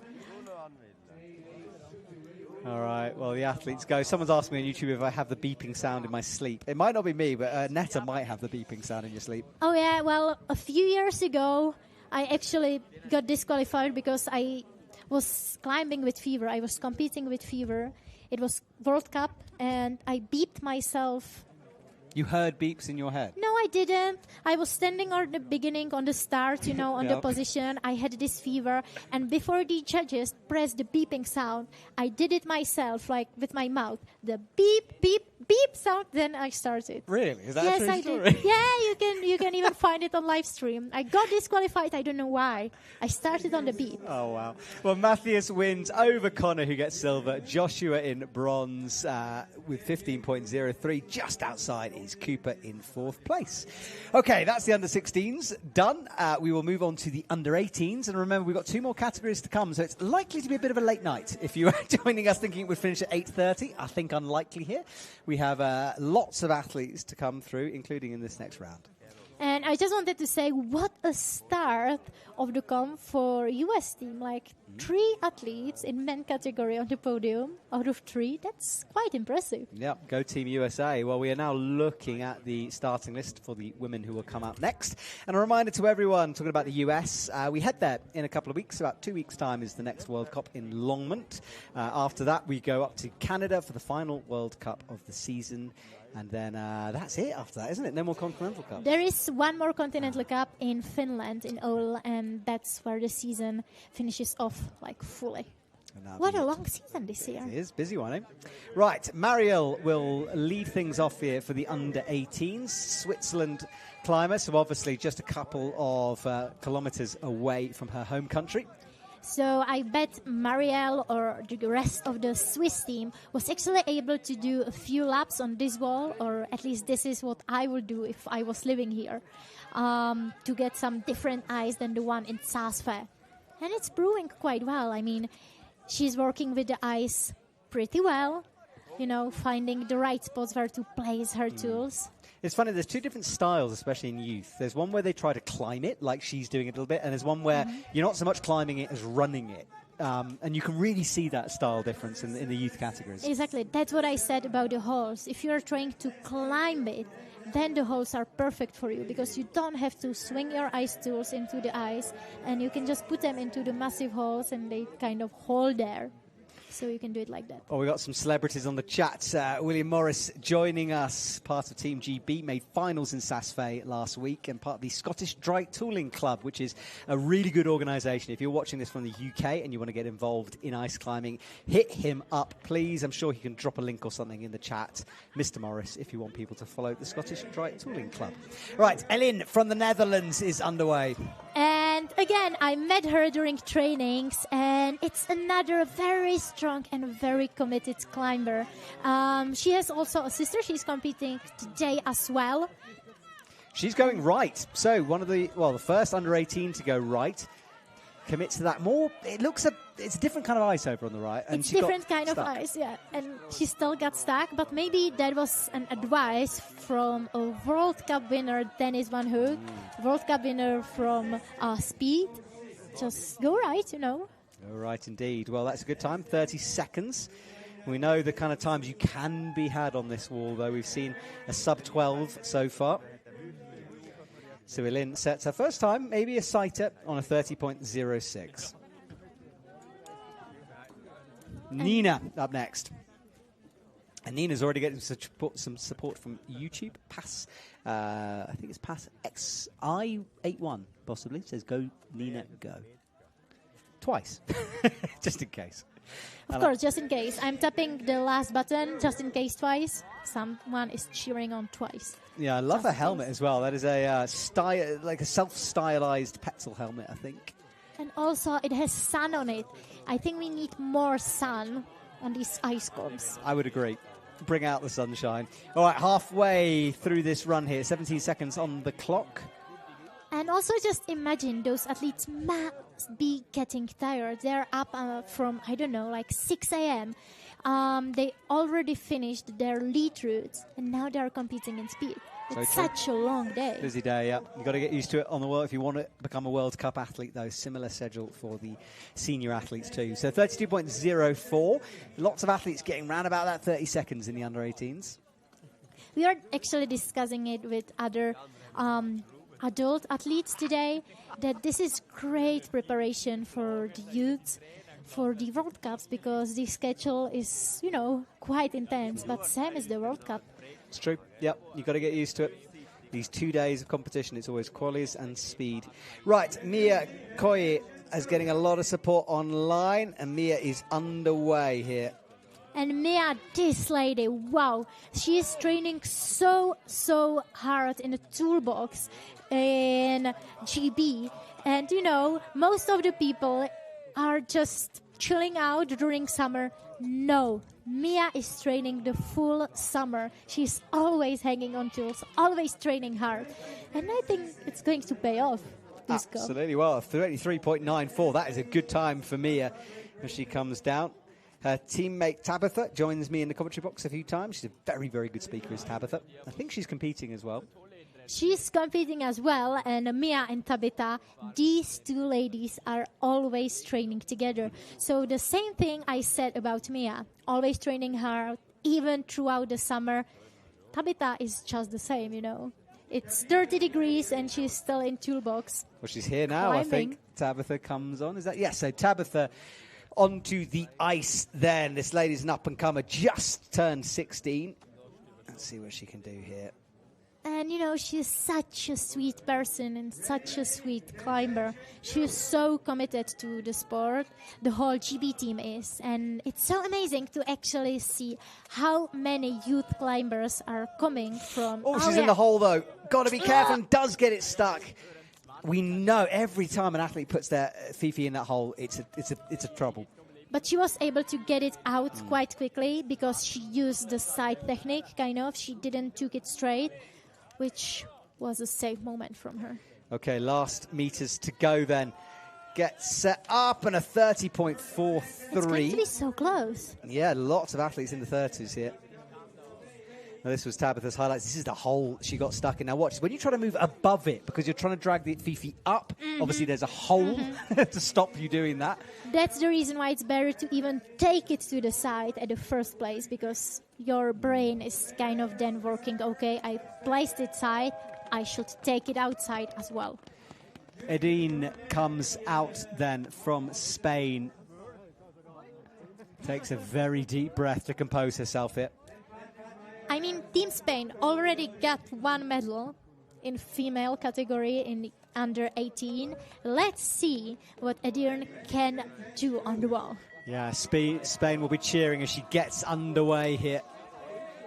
Speaker 1: All right, well, the athletes go. Someone's asked me on YouTube if I have the beeping sound in my sleep. It might not be me, but Netta might have the beeping sound in your sleep. Oh, yeah, well, a few years ago, I actually got disqualified because I was climbing with fever. I was competing with fever. It was World Cup, and I beeped myself. You heard beeps in your head? No, I didn't. I was standing on the beginning, on the start, on the position. I had this fever, and before the judges pressed the beeping sound, I did it myself, like with my mouth. The beep, beep,
Speaker 2: beep sound, then I started.
Speaker 1: Really? Is that
Speaker 2: yes,
Speaker 1: a true
Speaker 2: I
Speaker 1: story?
Speaker 2: did. Yeah, you can even find it on live stream. I got disqualified. I don't know why. I started on the beep.
Speaker 1: Oh, wow. Well, Matthias wins over Connor, who gets silver. Joshua in bronze with 15.03. Just outside is Cooper in 4th place. Okay, that's the under-16s done. We will move on to the under-18s. And remember, we've got 2 more categories to come, so it's likely to be a bit of a late night. If you are joining us thinking it would finish at 8:30, I think unlikely here. We have lots of athletes to come through, including in this next round.
Speaker 2: And I just wanted to say, what a start of the comp for US team. Like 3 athletes in men category on the podium out of 3. That's quite impressive.
Speaker 1: Yeah, go Team USA. Well, we are now looking at the starting list for the women who will come up next. And a reminder to everyone, talking about the US, we head there in a couple of weeks. About 2 weeks' time is the next World Cup in Longmont. After that, we go up to Canada for the final World Cup of the season. And then that's it after that, isn't it? No more Continental Cup.
Speaker 2: There is one more Continental Cup in Finland, in Oulu, and that's where the season finishes off, like, fully. What a long season this year.
Speaker 1: It is. Busy one, eh? Right, Marielle will lead things off here for the under-18s. Switzerland climber, so obviously just a couple of kilometres away from her home country.
Speaker 2: So I bet Marielle or the rest of the Swiss team was actually able to do a few laps on this wall, or at least this is what I would do if I was living here, to get some different ice than the one in Saas-Fee. And it's brewing quite well. I mean, she's working with the ice pretty well, you know, finding the right spots where to place her tools.
Speaker 1: It's funny, there's 2 different styles, especially in youth. There's one where they try to climb it, like she's doing a little bit, and there's one where you're not so much climbing it as running it. And you can really see that style difference in the youth categories.
Speaker 2: Exactly. That's what I said about the holes. If you're trying to climb it, then the holes are perfect for you, because you don't have to swing your ice tools into the ice, and you can just put them into the massive holes, and they kind of hold there. So you can do it like that.
Speaker 1: Oh, we got some celebrities on the chat. William Morris joining us, part of Team GB, made finals in Saas-Fee last week and part of the Scottish Dry Tooling Club, which is a really good organisation. If you're watching this from the UK and you want to get involved in ice climbing, hit him up, please. I'm sure he can drop a link or something in the chat, Mr. Morris, if you want people to follow the Scottish Dry Tooling Club. Right, Ellen from the Netherlands is underway.
Speaker 2: And again, I met her during trainings, and it's another very strong and very committed climber. She has also a sister. She's competing today as well.
Speaker 1: She's going right. So the first under-18 to go right. Commits to that more. It's a different kind of ice over on the right. And
Speaker 2: it's different kind of ice, yeah. And she still got stuck, but maybe that was an advice from a World Cup winner, Dennis Van Hoek, World Cup winner from Speed. Just go right, you know.
Speaker 1: Go right indeed. Well, that's a good time, 30 seconds. We know the kind of times you can be had on this wall, though. We've seen a sub-12 so far. So Lynn sets her first time, maybe a sighter, on a 30.06. Nina up next. And Nina's already getting some support from YouTube. I think it's Pass XI81, possibly. It says go, Nina, go. Twice, just in case.
Speaker 2: Of course, just in case. I'm tapping the last button, just in case twice. Someone is cheering on twice.
Speaker 1: Yeah, I love her helmet as well. That is a self-stylized Petzl helmet, I think.
Speaker 2: And also, it has sun on it. I think we need more sun on these ice comps.
Speaker 1: I would agree. Bring out the sunshine. All right, halfway through this run here, 17 seconds on the clock.
Speaker 2: And also just imagine those athletes must be getting tired. They're up from, I don't know, like 6 a.m. They already finished their lead routes, and now they're competing in speed. It's such a long day.
Speaker 1: Busy day, yeah. You've got to get used to it on the world. If you want to become a World Cup athlete, though, similar schedule for the senior athletes too. So 32.04. Lots of athletes getting round about that 30 seconds in the under-18s.
Speaker 2: We are actually discussing it with other adult athletes today, that this is great preparation for the youth for the World Cups, because the schedule is, you know, quite intense, but same as the World Cup.
Speaker 1: It's true. Yep, you've got to get used to it. These 2 days of competition, it's always qualies and speed. Right, Mia Koye is getting a lot of support online, and Mia is underway here.
Speaker 2: And Mia, this lady, wow, she is training so hard in the toolbox in GB. And you know, most of the people are just chilling out during summer. No, Mia is training the full summer. She's always hanging on tools, always training hard. And I think it's going to pay off.
Speaker 1: Absolutely. Well, 33.94, that is a good time for Mia as she comes down. Her teammate Tabitha joins me in the commentary box a few times. She's a very, very good speaker, is Tabitha. I think she's competing as well.
Speaker 2: She's competing as well, and Mia and Tabitha, these two ladies are always training together. So the same thing I said about Mia, always training hard, even throughout the summer. Tabitha is just the same, you know. It's 30 degrees and she's still in toolbox.
Speaker 1: Well, she's here now,
Speaker 2: climbing.
Speaker 1: I think. Tabitha comes on. Is that? Yes, so Tabitha onto the ice then. This lady's an up-and-comer, just turned 16. Let's see what she can do here.
Speaker 2: And, you know, she's such a sweet person and such a sweet climber. She's so committed to the sport. The whole GB team is. And it's so amazing to actually see how many youth climbers are coming from...
Speaker 1: Oh, she's in the hole, though. Got to be careful and does get it stuck. We know every time an athlete puts their Fifi in that hole, it's a trouble.
Speaker 2: But she was able to get it out quite quickly because she used the side technique, kind of. She didn't took it straight, which was a safe moment from her.
Speaker 1: Okay, last meters to go then. Get set up and a 30.43.
Speaker 2: It's going to be so close.
Speaker 1: Yeah, lots of athletes in the 30s here. Now, this was Tabitha's highlights. This is the hole she got stuck in. Now watch, when you try to move above it, because you're trying to drag the Fifi up, obviously there's a hole to stop you doing that.
Speaker 2: That's the reason why it's better to even take it to the side at the first place, because your brain is kind of then working, okay, I placed it side, I should take it outside as well.
Speaker 1: Edine comes out then from Spain. Takes a very deep breath to compose herself here.
Speaker 2: I mean, Team Spain already got one medal in female category in under 18. Let's see what Edine can do on the wall.
Speaker 1: Yeah, Spain will be cheering as she gets underway here.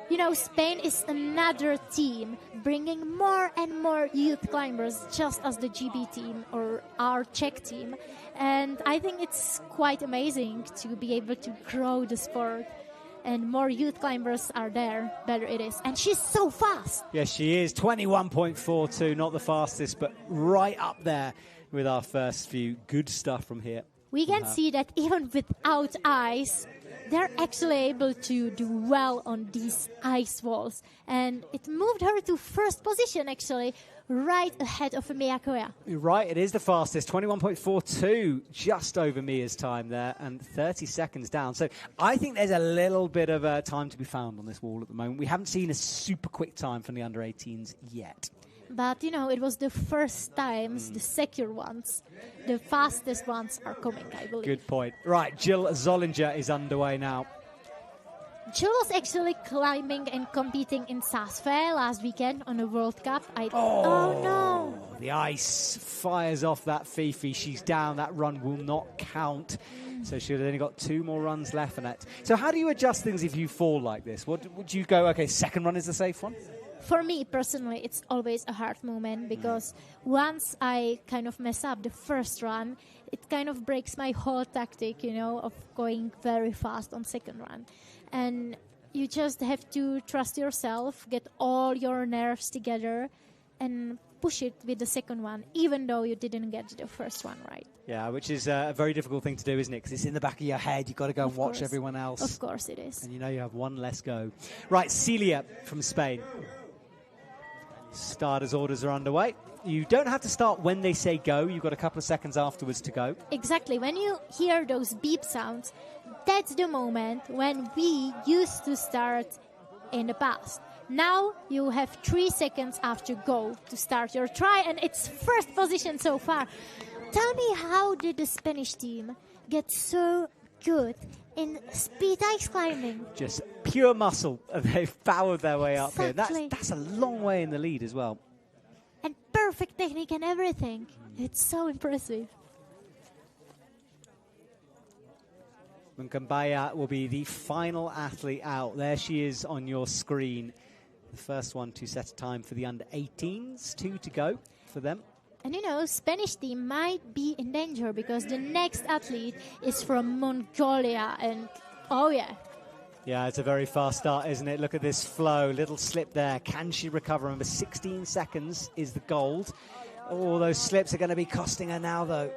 Speaker 2: You know, Spain is another team bringing more and more youth climbers, just as the GB team or our Czech team. And I think it's quite amazing to be able to grow the sport. And more youth climbers are there, better it is. And she's so fast.
Speaker 1: Yes, she is. 21.42, not the fastest, but right up there with our first few. Good stuff from here.
Speaker 2: We can see that even without ice, they're actually able to do well on these ice walls. And it moved her to first position, actually, right ahead of Mia Koya.
Speaker 1: Right, it is the fastest. 21.42, just over Mia's time there, and 30 seconds down. So I think there's a little bit of time to be found on this wall at the moment. We haven't seen a super quick time from the under-18s yet.
Speaker 2: But, you know, it was the first times, the secure ones, the fastest ones are coming, I believe.
Speaker 1: Good point. Right, Jill Zollinger is underway now.
Speaker 2: Jill was actually climbing and competing in Saas-Fee last weekend on the World Cup. Oh, no.
Speaker 1: The ice fires off that Fifi. She's down. That run will not count. So she's only got 2 more runs left in it. So how do you adjust things if you fall like this? What would you go, okay, second run is the safe one?
Speaker 2: For me, personally, it's always a hard moment because once I kind of mess up the first run, it kind of breaks my whole tactic, you know, of going very fast on second run. And you just have to trust yourself, get all your nerves together, and push it with the second one, even though you didn't get the first one right.
Speaker 1: Yeah, which is a very difficult thing to do, isn't it? Because it's in the back of your head. You've got to go and watch everyone else.
Speaker 2: Of course it is.
Speaker 1: And you know you have one less go. Right, Celia from Spain. Starters' orders are underway. You don't have to start when they say go. You've got a couple of seconds afterwards to go.
Speaker 2: Exactly. When you hear those beep sounds, that's the moment when we used to start in the past. Now you have 3 seconds after go to start your try, and it's first position so far. Tell me, how did the Spanish team get so good in speed ice climbing?
Speaker 1: Just pure muscle, and they've powered their way up here.
Speaker 2: Exactly.
Speaker 1: That's a long way in the lead as well.
Speaker 2: And perfect technique and everything. It's so impressive.
Speaker 1: Mkambaya will be the final athlete out. There she is on your screen. The first one to set a time for the under-18s. 2 to go for them.
Speaker 2: And you know, Spanish team might be in danger because the next athlete is from Mongolia. And oh yeah.
Speaker 1: Yeah, it's a very fast start, isn't it? Look at this flow. Little slip there. Can she recover? Remember, 16 seconds is the gold. All those slips are going to be costing her now, though.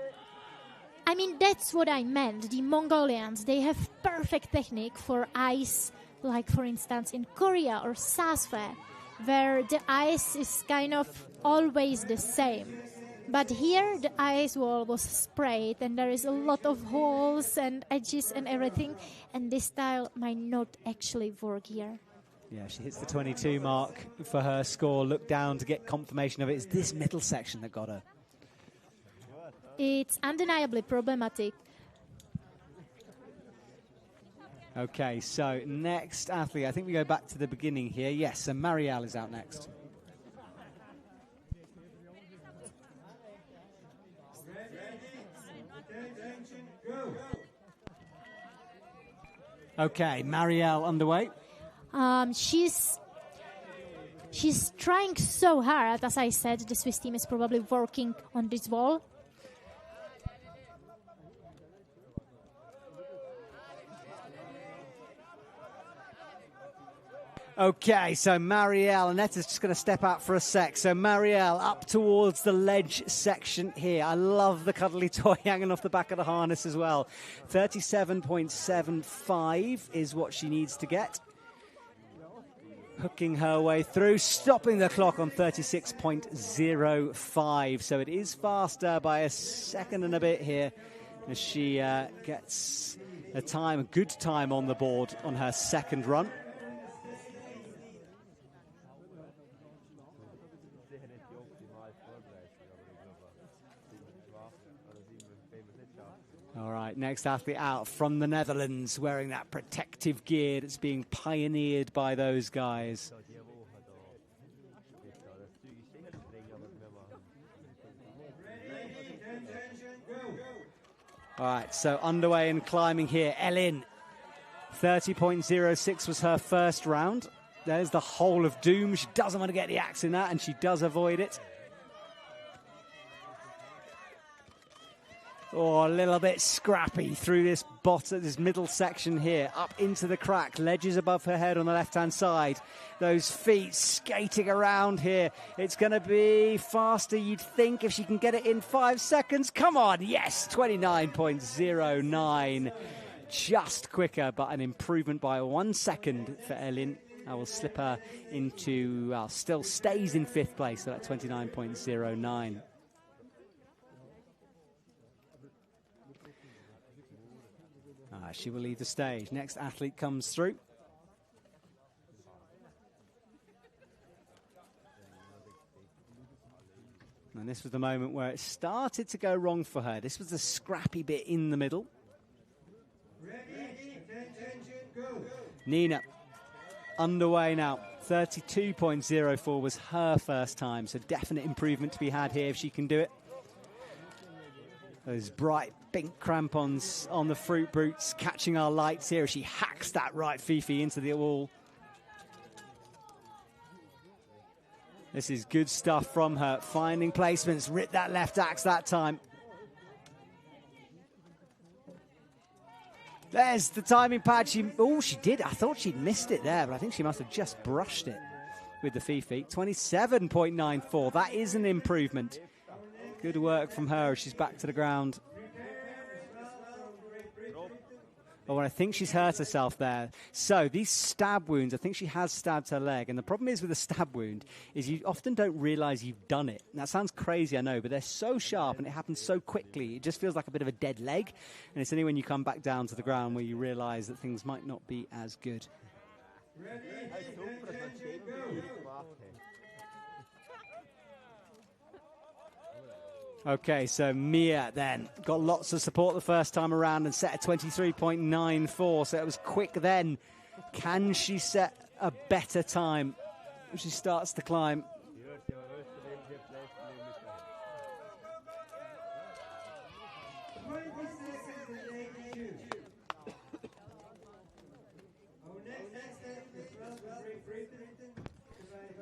Speaker 2: I mean, that's what I meant. The Mongolians, they have perfect technique for ice, like, for instance, in Korea or Sasfe, where the ice is kind of always the same. But here, the ice wall was sprayed, and there is a lot of holes and edges and everything, and this style might not actually work here.
Speaker 1: Yeah, she hits the 22 mark for her score. Look down to get confirmation of it. It's this middle section that got her.
Speaker 2: It's undeniably problematic.
Speaker 1: Okay, so next athlete. I think we go back to the beginning here. Yes, so Marielle is out next. Okay, Marielle underway.
Speaker 2: She's trying so hard. As I said, the Swiss team is probably working on this wall.
Speaker 1: Okay, so Marielle, Anetta's just going to step out for a sec. So Marielle up towards the ledge section here. I love the cuddly toy hanging off the back of the harness as well. 37.75 is what she needs to get. Hooking her way through, stopping the clock on 36.05. So it is faster by a second and a bit here as she gets a good time on the board on her second run. All right, next athlete out from the Netherlands, wearing that protective gear that's being pioneered by those guys. All right, so underway and climbing here. Elin, 30.06 was her first round. There's the hole of doom. She doesn't want to get the axe in that, and she does avoid it. Oh, a little bit scrappy through this middle section here, up into the crack. Ledges above her head on the left-hand side. Those feet skating around here. It's going to be faster, you'd think, if she can get it in 5 seconds. Come on, yes, 29.09. Just quicker, but an improvement by 1 second for Elin. I will slip her into, well, still stays in 5th place, so that's 29.09. She will leave the stage. Next athlete comes through. And this was the moment where it started to go wrong for her. This was the scrappy bit in the middle.
Speaker 3: Ready, attention, go.
Speaker 1: Nina, underway now. 32.04 was her first time, so definite improvement to be had here if she can do it. Those bright pink crampons on the fruit boots catching our lights here as she hacks that right Fifi into the wall. This is good stuff from her. Finding placements, ripped that left axe that time. There's the timing pad. She did. I thought she'd missed it there, but I think she must have just brushed it with the Fifi. 27.94. That is an improvement. Good work from her as she's back to the ground. Oh, and I think she's hurt herself there. So these stab wounds, I think she has stabbed her leg. And the problem is with a stab wound is you often don't realize you've done it. And that sounds crazy, I know, but they're so sharp and it happens so quickly. It just feels like a bit of a dead leg. And it's only when you come back down to the ground where you realize that things might not be as good. Okay, so Mia then got lots of support the first time around and set a 23.94, so it was quick then. Can she set a better time when she starts to climb?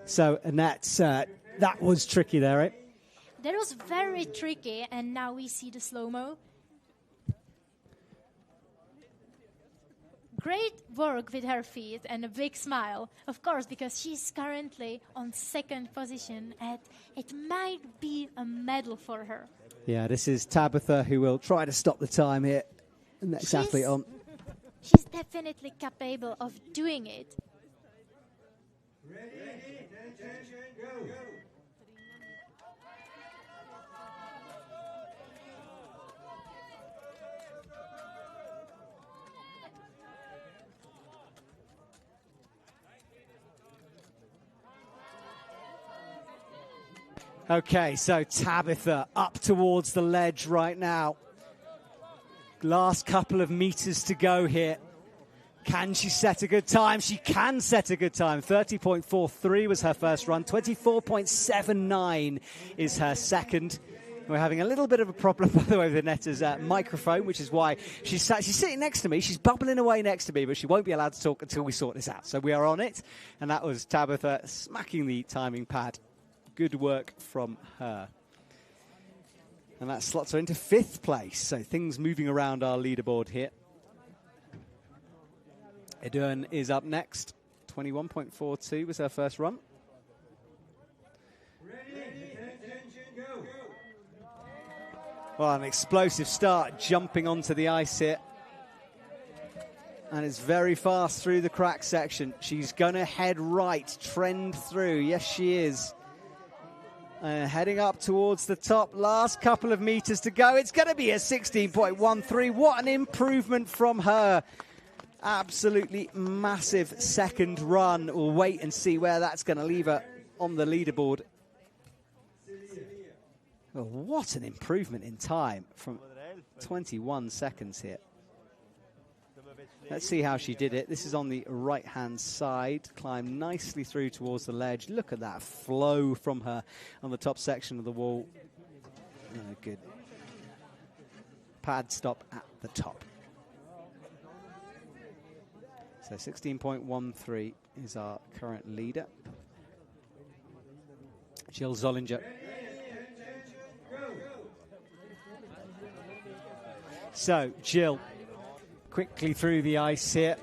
Speaker 1: So, Annette, that was tricky there, right?
Speaker 2: That was very tricky, and now we see the slow-mo. Great work with her feet and a big smile, of course, because she's currently on second position, and it might be a medal for her.
Speaker 1: Yeah, this is Tabitha, who will try to stop the time here. The next athlete on.
Speaker 2: She's definitely capable of doing it.
Speaker 3: Ready, attention, go.
Speaker 1: Okay, so Tabitha up towards the ledge right now. Last couple of meters to go here. Can she set a good time? She can set a good time. 30.43 was her first run. 24.79 is her second. We're having a little bit of a problem, by the way, with Annetta's microphone, which is why she's sitting next to me. She's bubbling away next to me, but she won't be allowed to talk until we sort this out. So we are on it, and that was Tabitha smacking the timing pad. Good work from her. And that slots her into 5th place. So things moving around our leaderboard here. Edern is up next. 21.42 was her first run.
Speaker 3: Ready, attention, go.
Speaker 1: Well, an explosive start, jumping onto the ice here. And it's very fast through the crack section. She's going to head right, trend through. Yes, she is. Heading up towards the top. Last couple of meters to go. It's going to be a 16.13. What an improvement from her. Absolutely massive second run. We'll wait and see where that's going to leave her on the leaderboard. Well, what an improvement in time from 21 seconds here. Let's see how she did it. This is on the right-hand side. Climbed nicely through towards the ledge. Look at that flow from her on the top section of the wall. Oh, good. Pad stop at the top. So 16.13 is our current leader. Jill Zollinger. So, Jill, quickly through the ice here.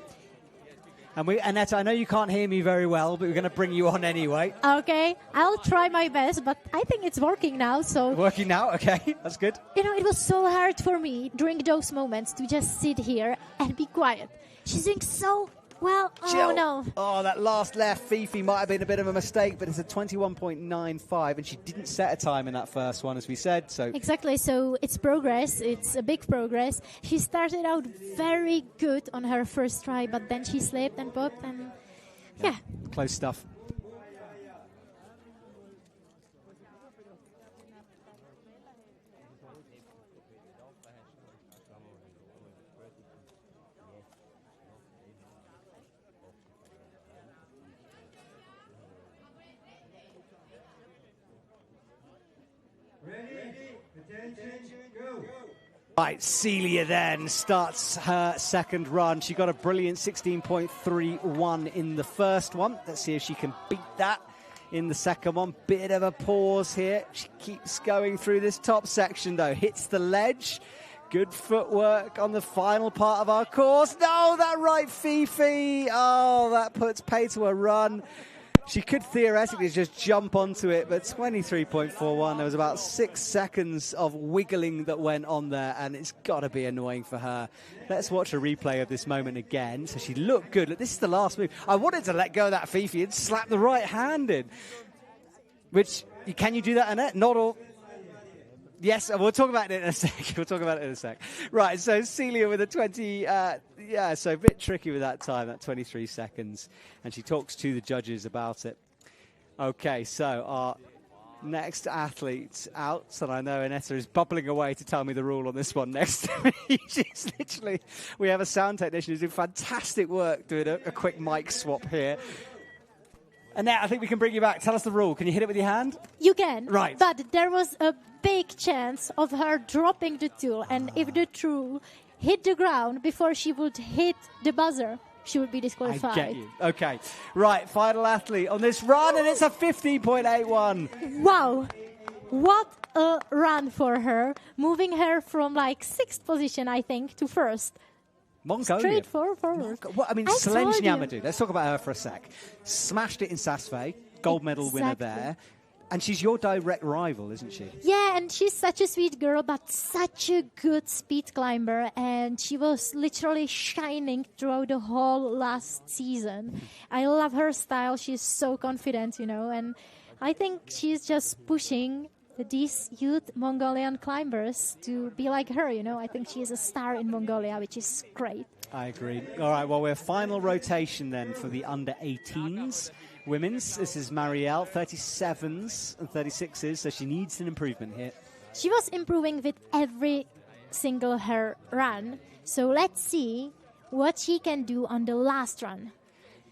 Speaker 1: And Annette, I know you can't hear me very well, but we're going to bring you on anyway.
Speaker 2: Okay, I'll try my best, but I think it's working now. So
Speaker 1: working now? Okay, that's good.
Speaker 2: You know, it was so hard for me during those moments to just sit here and be quiet. She's doing so well.
Speaker 1: Jill.
Speaker 2: Oh, no.
Speaker 1: Oh, that last left, Fifi, might have been a bit of a mistake, but it's a 21.95, and she didn't set a time in that first one, as we said. So
Speaker 2: exactly, so it's progress. It's a big progress. She started out very good on her first try, but then she slipped and popped, and yeah.
Speaker 1: Close stuff. Right, Celia then starts her second run. She got a brilliant 16.31 in the first one. Let's see if she can beat that in the second one. Bit of a pause here. She keeps going through this top section, though. Hits the ledge. Good footwork on the final part of our course. No, that right, Fifi. Oh, that puts pay to her run. She could theoretically just jump onto it, but 23.41. There was about 6 seconds of wiggling that went on there, and it's got to be annoying for her. Let's watch a replay of this moment again. So she looked good. Look, this is the last move. I wanted to let go of that Fifi and slap the right hand in. Which, can you do that, Annette? Not all. Yes, we'll talk about it in a sec. We'll talk about it in a sec. Right, so Celia with a 20, so a bit tricky with that time, that 23 seconds. And she talks to the judges about it. Okay, so our next athlete out, and I know Annetta is bubbling away to tell me the rule on this one next to me. She's literally, we have a sound technician who's doing fantastic work doing a quick mic swap here. Annette, I think we can bring you back. Tell us the rule. Can you hit it with your hand?
Speaker 2: You can.
Speaker 1: Right.
Speaker 2: But there was a big chance of her dropping the tool. And if the tool hit the ground before she would hit the buzzer, she would be
Speaker 1: I
Speaker 2: disqualified.
Speaker 1: get you. Okay. Right, final athlete on this run, and it's a 15.81.
Speaker 2: Wow, what a run for her, moving her from like 6th position, I think, to 1st.
Speaker 1: Mongolia.
Speaker 2: Straight forward.
Speaker 1: Well, I mean,
Speaker 2: I
Speaker 1: Selene
Speaker 2: told you.
Speaker 1: Nyamadou. Let's talk about her for a sec. Smashed it in Sasfe, gold medal winner
Speaker 2: Exactly.
Speaker 1: there. And she's your direct rival, isn't she?
Speaker 2: Yeah, and she's such a sweet girl, but such a good speed climber. And she was literally shining throughout the whole last season. I love her style. She's so confident, and I think she's just pushing these youth Mongolian climbers to be like her, I think she is a star in Mongolia, which is great.
Speaker 1: I agree. All right, well, we're final rotation then for the under-18s. Women's, this is Marielle, 37s and 36s, so she needs an improvement here.
Speaker 2: She was improving with every single her run, so let's see what she can do on the last run.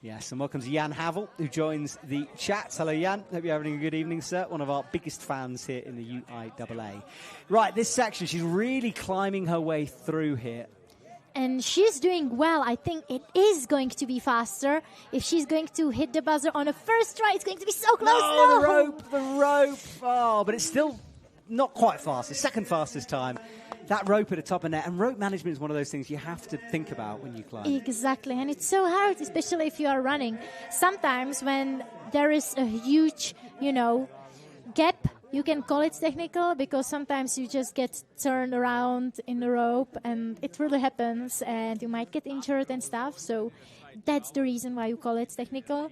Speaker 1: Yes, and welcome to Jan Havel, who joins the chat. Hello, Jan. Hope you're having a good evening, sir. One of our biggest fans here in the UIAA. Right, this section, she's really climbing her way through here.
Speaker 2: And she's doing well. I think it is going to be faster. If she's going to hit the buzzer on a first try, it's going to be so close.
Speaker 1: No, the rope. Oh, but it's still not quite fast. The second fastest time. That rope at the top of net. And rope management is one of those things you have to think about when you climb.
Speaker 2: Exactly. And it's so hard, especially if you are running. Sometimes when there is a huge, gap, you can call it technical because sometimes you just get turned around in the rope and it really happens and you might get injured and stuff. So that's the reason why you call it technical.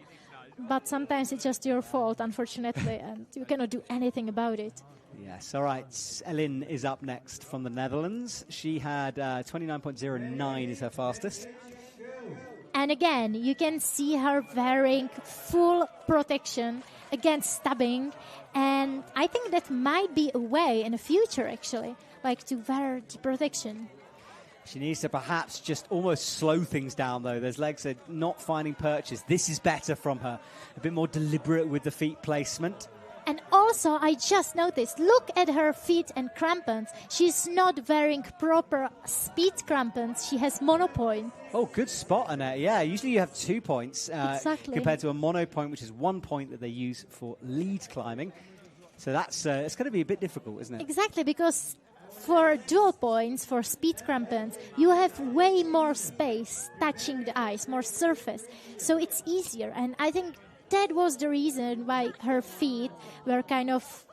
Speaker 2: But sometimes it's just your fault, unfortunately, and you cannot do anything about it.
Speaker 1: Yes, all right. Elin is up next from the Netherlands. She had 29.09 is her fastest.
Speaker 2: And again, you can see her wearing full protection against stabbing. And I think that might be a way in the future, actually, like to wear the protection.
Speaker 1: She needs to perhaps just almost slow things down, though. Those legs are not finding purchase. This is better from her. A bit more deliberate with the feet placement.
Speaker 2: And also, I just noticed, look at her feet and crampons. She's not wearing proper speed crampons. She has monopoint.
Speaker 1: Oh, good spot, Annette. Yeah, usually you have 2 points
Speaker 2: Exactly.
Speaker 1: compared to a monopoint, which is 1 point that they use for lead climbing. So that's it's going to be a bit difficult, isn't it?
Speaker 2: Exactly, because for dual points, for speed crampons, you have way more space touching the ice, more surface. So it's easier. And I think that was the reason why her feet were kind of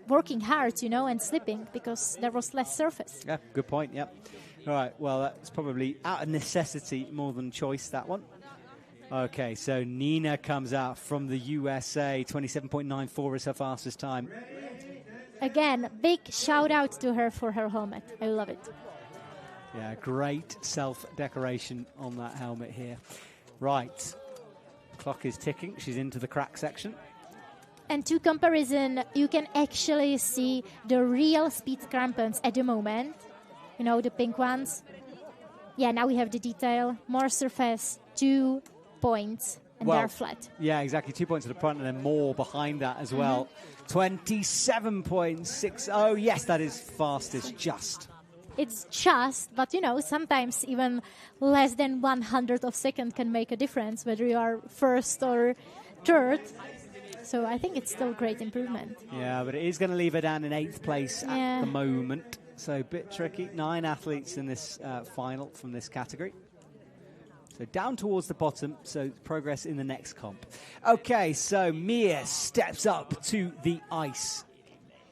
Speaker 2: working hard, and slipping, because there was less surface.
Speaker 1: Yeah, good point, yep. All right, well, that's probably out of necessity more than choice, that one. Okay, so Nina comes out from the USA, 27.94 is her fastest time.
Speaker 2: Again, big shout out to her for her helmet. I love it.
Speaker 1: Yeah, great self-decoration on that helmet here. Right, clock is ticking. She's into the crack section.
Speaker 2: And to comparison, you can actually see the real speed crampons at the moment. The pink ones. Yeah, now we have the detail. More surface, 2 points, and they're flat.
Speaker 1: Yeah, exactly. 2 points at the front and then more behind that as well. 27.60. Yes, that is fastest just.
Speaker 2: It's just, but sometimes even less than 100th of a second can make a difference, whether you are first or third. So I think it's still great improvement.
Speaker 1: Yeah, but it is going to leave her down in 8th place at the moment. So a bit tricky. 9 athletes in this final from this category. So down towards the bottom, so progress in the next comp. Okay, so Mia steps up to the ice.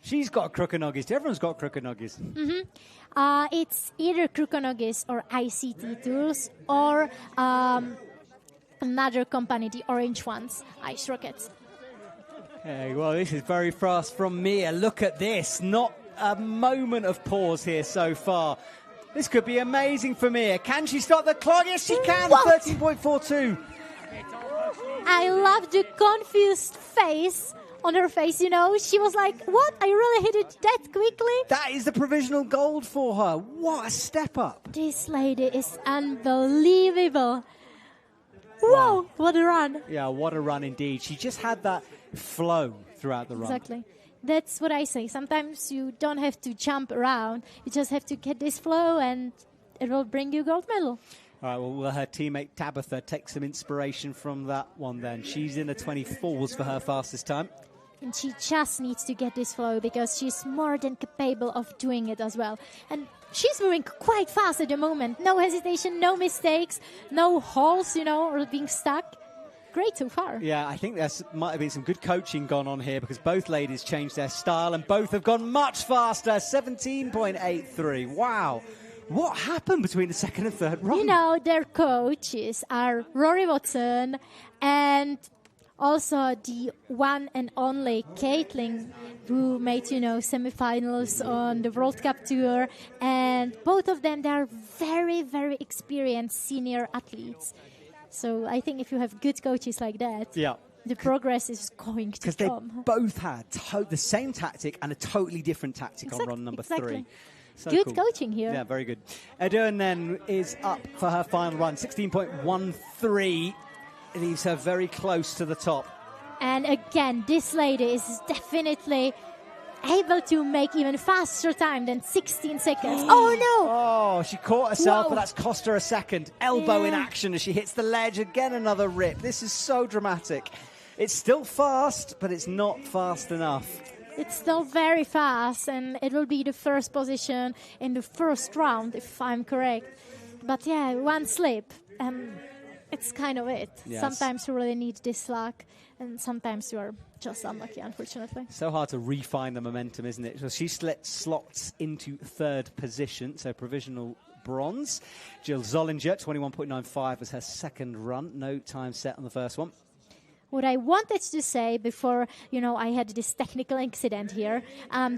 Speaker 1: She's got Krokonogis. Everyone's got Krokonogis.
Speaker 2: It's either Krokonogis or ICT tools or another company, the orange ones, Ice Rockets.
Speaker 1: Okay, well, this is very fast from Mia. Look at this. Not a moment of pause here so far. This could be amazing for Mia. Can she stop the clock? Yes, she can. 13.42.
Speaker 2: I love the confused face on her face, She was like, what? I really hit it that quickly?
Speaker 1: That is the provisional gold for her. What a step up.
Speaker 2: This lady is unbelievable. Whoa, what a run.
Speaker 1: Yeah, what a run indeed. She just had that flow throughout the run.
Speaker 2: Exactly. That's what I say. Sometimes you don't have to jump around. You just have to get this flow and it will bring you gold medal.
Speaker 1: All right, well, will her teammate Tabitha take some inspiration from that one then? She's in the 24s for her fastest time.
Speaker 2: And she just needs to get this flow because she's more than capable of doing it as well. And she's moving quite fast at the moment. No hesitation, no mistakes, no holes, or being stuck. Great so far.
Speaker 1: Yeah, I think there might have been some good coaching gone on here because both ladies changed their style and both have gone much faster. 17.83. Wow. What happened between the second and third run?
Speaker 2: Their coaches are Rory Watson and also the one and only Caitlin, who made, semifinals on the World Cup Tour. And both of them, they are very, very experienced senior athletes. So I think if you have good coaches like that, the progress is going to come.
Speaker 1: Because they both had the same tactic and a totally different tactic on run number 3. So
Speaker 2: good coaching here.
Speaker 1: Yeah, very good. Edern then is up for her final run. 16.13 leaves her very close to the top.
Speaker 2: And again, this lady is definitely able to make even faster time than 16 seconds. Oh, no!
Speaker 1: Oh, she caught herself,
Speaker 2: Whoa.
Speaker 1: but that's cost her a second. Elbow in action as she hits the ledge. Again, another rip. This is so dramatic. It's still fast, but it's not fast enough.
Speaker 2: It's still very fast, and it will be the first position in the first round, if I'm correct. But yeah, one slip, and it's kind of it.
Speaker 1: Yes.
Speaker 2: Sometimes you really need this luck, and sometimes you are just unlucky, unfortunately.
Speaker 1: So hard to refine the momentum, isn't it? So she slots into third position, so provisional bronze. Jill Zollinger, 21.95 was her second run. No time set on the first one.
Speaker 2: What I wanted to say before, I had this technical incident here,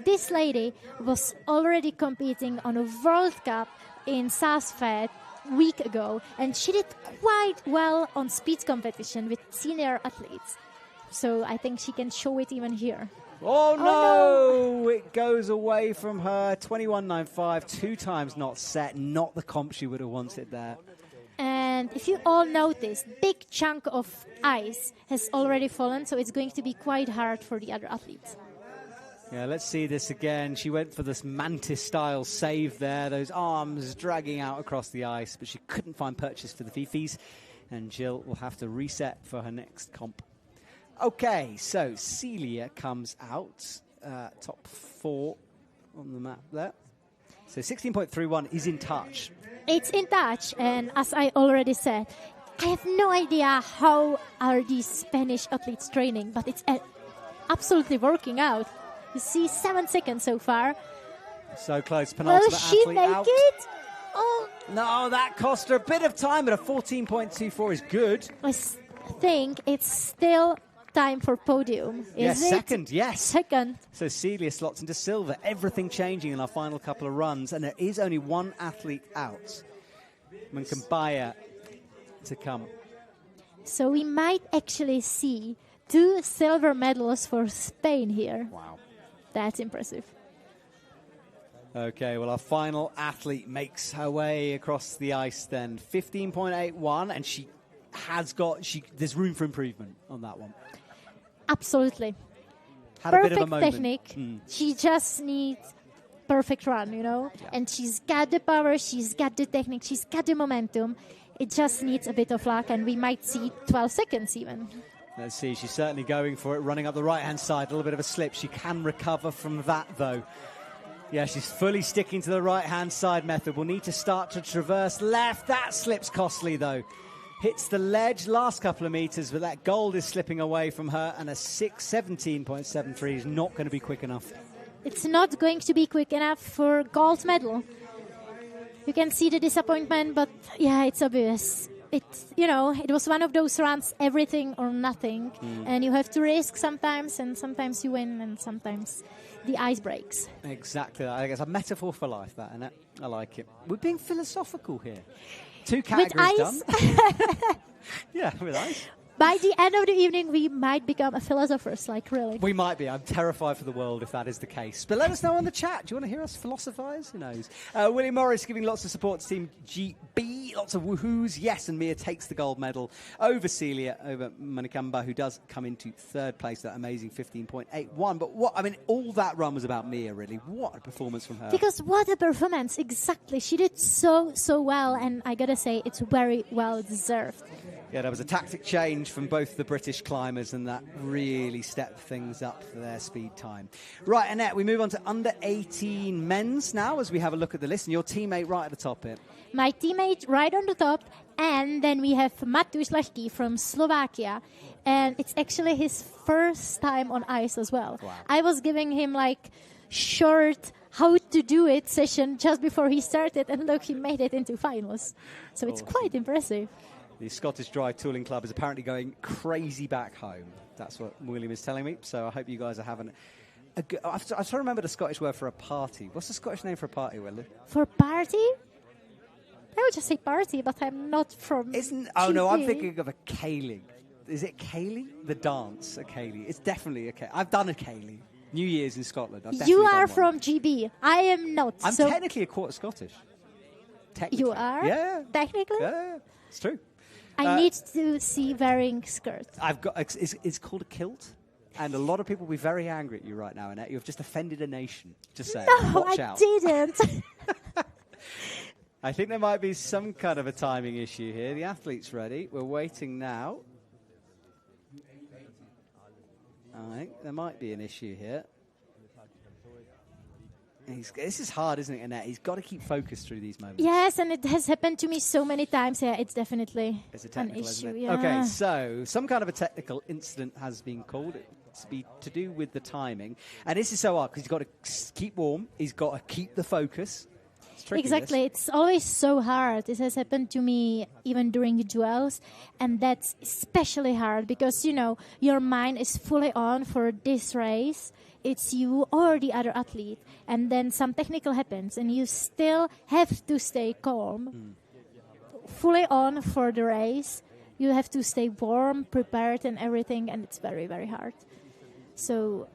Speaker 2: this lady was already competing on a World Cup in Saas-Fee a week ago, and she did quite well on speed competition with senior athletes. So I think she can show it even here.
Speaker 1: Oh, no! It goes away from her. 21.95, 2 times not set. Not the comp she would have wanted there.
Speaker 2: And if you all notice, big chunk of ice has already fallen, so it's going to be quite hard for the other athletes.
Speaker 1: Yeah, let's see this again. She went for this mantis-style save there, those arms dragging out across the ice, but she couldn't find purchase for the Fifis, and Jill will have to reset for her next comp. Okay, so Celia comes out, top 4 on the map there. So 16.31 is in touch.
Speaker 2: It's in touch, and as I already said, I have no idea how are these Spanish athletes training, but it's absolutely working out. You see 7 seconds so far.
Speaker 1: So close, penultimate
Speaker 2: Will she
Speaker 1: athlete
Speaker 2: make
Speaker 1: out.
Speaker 2: it? Oh,
Speaker 1: No, that cost her a bit of time, but a 14.24 is good.
Speaker 2: I think it's still time for podium. Is it?
Speaker 1: Second, yes.
Speaker 2: Second.
Speaker 1: So Celia slots into silver. Everything changing in our final couple of runs, and there is only one athlete out. Munkambaya to come.
Speaker 2: So we might actually see 2 silver medals for Spain here.
Speaker 1: Wow.
Speaker 2: That's impressive.
Speaker 1: Okay, well, our final athlete makes her way across the ice then. 15.81, and she has got, there's room for improvement on that one.
Speaker 2: Absolutely.
Speaker 1: Had a bit
Speaker 2: Perfect
Speaker 1: of a moment.
Speaker 2: technique. She just needs perfect run,
Speaker 1: Yeah.
Speaker 2: And she's got the power, she's got the technique, she's got the momentum. It just needs a bit of luck, and we might see 12 seconds even.
Speaker 1: Let's see, she's certainly going for it, running up the right-hand side. A little bit of a slip. She can recover from that, though. Yeah, she's fully sticking to the right-hand side method. We'll need to start to traverse left. That slip's costly, though. Hits the ledge last couple of meters, but that gold is slipping away from her, and a 17.73 is not going to be quick enough.
Speaker 2: It's not going to be quick enough for gold medal. You can see the disappointment, but yeah, it's obvious. It was one of those runs, everything or nothing, and you have to risk sometimes, and sometimes you win, and sometimes the ice breaks.
Speaker 1: Exactly. I think it's a metaphor for life, that, isn't it? I like it. We're being philosophical here. 2 categories
Speaker 2: with ice?
Speaker 1: done. Yeah, with ice.
Speaker 2: By the end of the evening, we might become philosophers, like really.
Speaker 1: We might be. I'm terrified for the world if that is the case. But let us know on the chat. Do you want to hear us philosophize? Who knows? William Morris giving lots of support to Team GB. Lots of woohoos. Yes, and Mia takes the gold medal over Celia, over Manikamba, who does come into third place, that amazing 15.81. But all that run was about Mia, really. What a performance from her.
Speaker 2: Because what a performance, exactly. She did so well, and I gotta say, it's very well deserved.
Speaker 1: Yeah, there was a tactic change from both the British climbers, and that really stepped things up for their speed time. Right, Annette, we move on to under 18 men's now as we have a look at the list, and your teammate right at the top here.
Speaker 2: My teammate right on the top, and then we have Matouš Lehký from Slovakia, and it's actually his first time on ice as well.
Speaker 1: Wow.
Speaker 2: I was giving him like short how to do it session just before he started, and look, he made it into finals. So it's quite impressive.
Speaker 1: The Scottish Dry Tooling Club is apparently going crazy back home. That's what William is telling me. So I hope you guys are having a good... I try to remember the Scottish word for a party. What's the Scottish name for a party, Willie?
Speaker 2: For party? I would just say party, but I'm not from
Speaker 1: Oh, no, I'm
Speaker 2: GB.
Speaker 1: thinking of a Caelie. Is it Caelie? The dance, a Caelie. It's definitely a Caelie. I've done a Caelie. New Year's in Scotland.
Speaker 2: You are from GB. I am not.
Speaker 1: I'm
Speaker 2: so
Speaker 1: technically a quarter Scottish. Technically.
Speaker 2: You are?
Speaker 1: Yeah.
Speaker 2: Technically?
Speaker 1: Yeah, it's true.
Speaker 2: I need to see wearing skirt.
Speaker 1: It's called a kilt, and a lot of people will be very angry at you right now, Annette. You've just offended a nation. Just saying.
Speaker 2: No,
Speaker 1: Watch
Speaker 2: I
Speaker 1: out.
Speaker 2: didn't.
Speaker 1: I think there might be some kind of a timing issue here. The athlete's ready. We're waiting now. I think there might be an issue here. This is hard, isn't it, Annette? He's got to keep focused through these moments.
Speaker 2: Yes, and it has happened to me so many times. Yeah, it's definitely
Speaker 1: It's a
Speaker 2: an
Speaker 1: technical,
Speaker 2: issue.
Speaker 1: isn't it?
Speaker 2: Yeah.
Speaker 1: Okay, so some kind of a technical incident has been called. It's to do with the timing. And this is so hard because he's got to keep warm. He's got to keep the focus. It's tricky,
Speaker 2: Exactly. It's always so hard. This has happened to me even during the duels. And that's especially hard because, your mind is fully on for this race. It's you or the other athlete. And then some technical happens and you still have to stay calm. Fully on for the race. You have to stay warm, prepared and everything. And it's very, very hard. So,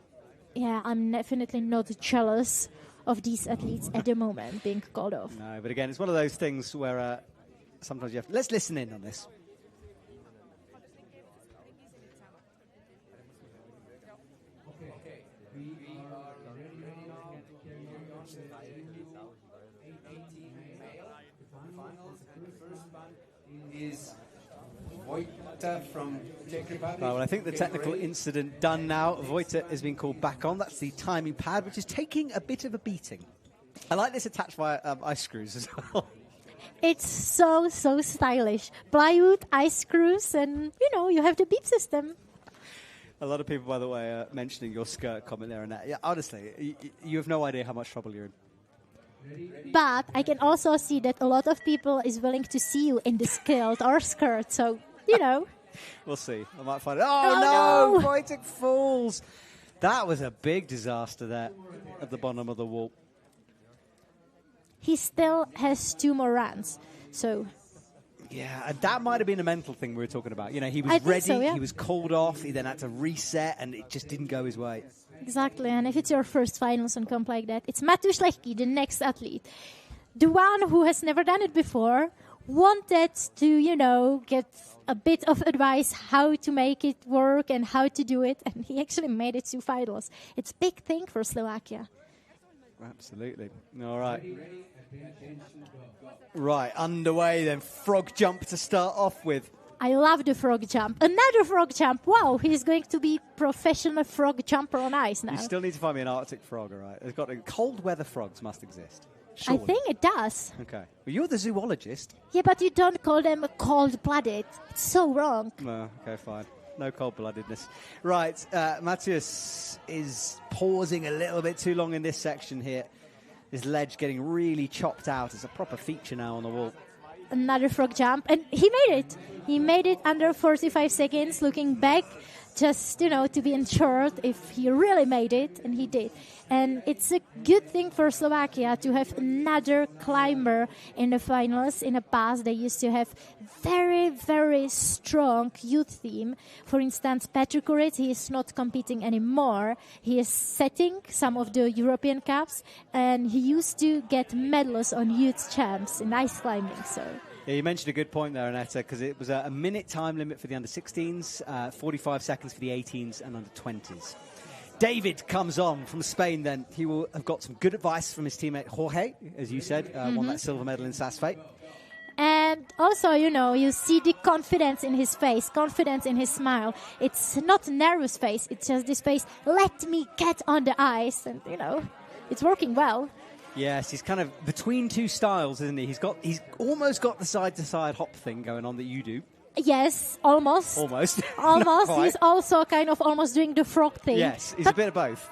Speaker 2: yeah, I'm definitely not jealous of these athletes at the moment being called off.
Speaker 1: No, but again, it's one of those things where sometimes you have to... Let's listen in on this.
Speaker 4: Is Vojta from Czech Republic.
Speaker 1: Well, I think the technical incident done now. Vojta has been called back on. That's the timing pad, which is taking a bit of a beating. I like this attached via ice screws as well.
Speaker 2: It's so stylish. Plywood, ice screws, and, you have the beep system.
Speaker 1: A lot of people, by the way, are mentioning your skirt comment there and that. Yeah, honestly, you have no idea how much trouble you're in.
Speaker 2: But I can also see that a lot of people is willing to see you in the kilt or skirt. So,
Speaker 1: We'll see. I might find it. Oh, no!
Speaker 2: no!
Speaker 1: Wojtek falls. That was a big disaster there at the bottom of the wall.
Speaker 2: He still has 2 more runs. So,
Speaker 1: Yeah, and that might have been a mental thing we were talking about. He was
Speaker 2: I think
Speaker 1: ready,
Speaker 2: so, yeah.
Speaker 1: he was called off, he then had to reset, and it just didn't go his way.
Speaker 2: exactly. And if it's your first finals and comp like that, it's Matouš Lehký, the next athlete. The one who has never done it before, wanted to, get a bit of advice how to make it work and how to do it. And he actually made it to finals. It's a big thing for Slovakia.
Speaker 1: Absolutely. All right. Right, underway then. Frog jump to start off with.
Speaker 2: I love the frog jump. Another frog jump. Wow, he's going to be professional frog jumper on ice now.
Speaker 1: You still need to find me an Arctic frog, all right? There's got cold weather frogs must exist.
Speaker 2: I
Speaker 1: Surely.
Speaker 2: think it does.
Speaker 1: Okay. Well, you're the zoologist.
Speaker 2: Yeah, but you don't call them cold-blooded. It's so wrong.
Speaker 1: No, okay, fine. No cold-bloodedness. Right, Matthias is pausing a little bit too long in this section here. His ledge getting really chopped out. It's a proper feature now on the wall.
Speaker 2: Another frog jump, and he made it. He made it under 45 seconds, looking back just, to be ensured if he really made it, and he did. And it's a good thing for Slovakia to have another climber in the finals. In the past, they used to have very, very strong youth team. For instance, Petr Kuric, he is not competing anymore. He is setting some of the European Cups, and he used to get medals on youth champs in ice climbing. So.
Speaker 1: Yeah, you mentioned a good point there, Annette, because it was a minute time limit for the under-16s, 45 seconds for the 18s and under-20s. David comes on from Spain then. He will have got some good advice from his teammate Jorge, as you said, won that silver medal in Saas-Fee.
Speaker 2: And also, you see the confidence in his face, confidence in his smile. It's not a nervous face, it's just this face, let me get on the ice, and, it's working well.
Speaker 1: Yes, he's kind of between two styles, isn't he? He's almost got the side-to-side hop thing going on that you do.
Speaker 2: Yes, almost.
Speaker 1: Almost.
Speaker 2: Almost. He's also kind of almost doing the frog thing.
Speaker 1: Yes, he's a bit of both.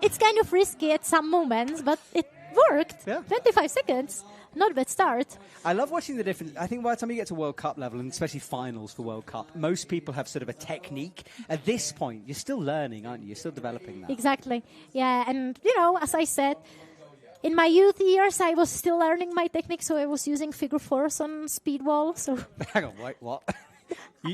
Speaker 2: It's kind of risky at some moments, but it worked.
Speaker 1: Yeah.
Speaker 2: 25 seconds. Not a bad start.
Speaker 1: I love watching the different. I think by the time you get to World Cup level, and especially finals for World Cup, most people have sort of a technique. At this point, you're still learning, aren't you? You're still developing that.
Speaker 2: Exactly. Yeah, and, as I said, in my youth years, I was still learning my technique, so I was using figure fours on speed wall. So
Speaker 1: hang on, wait, what?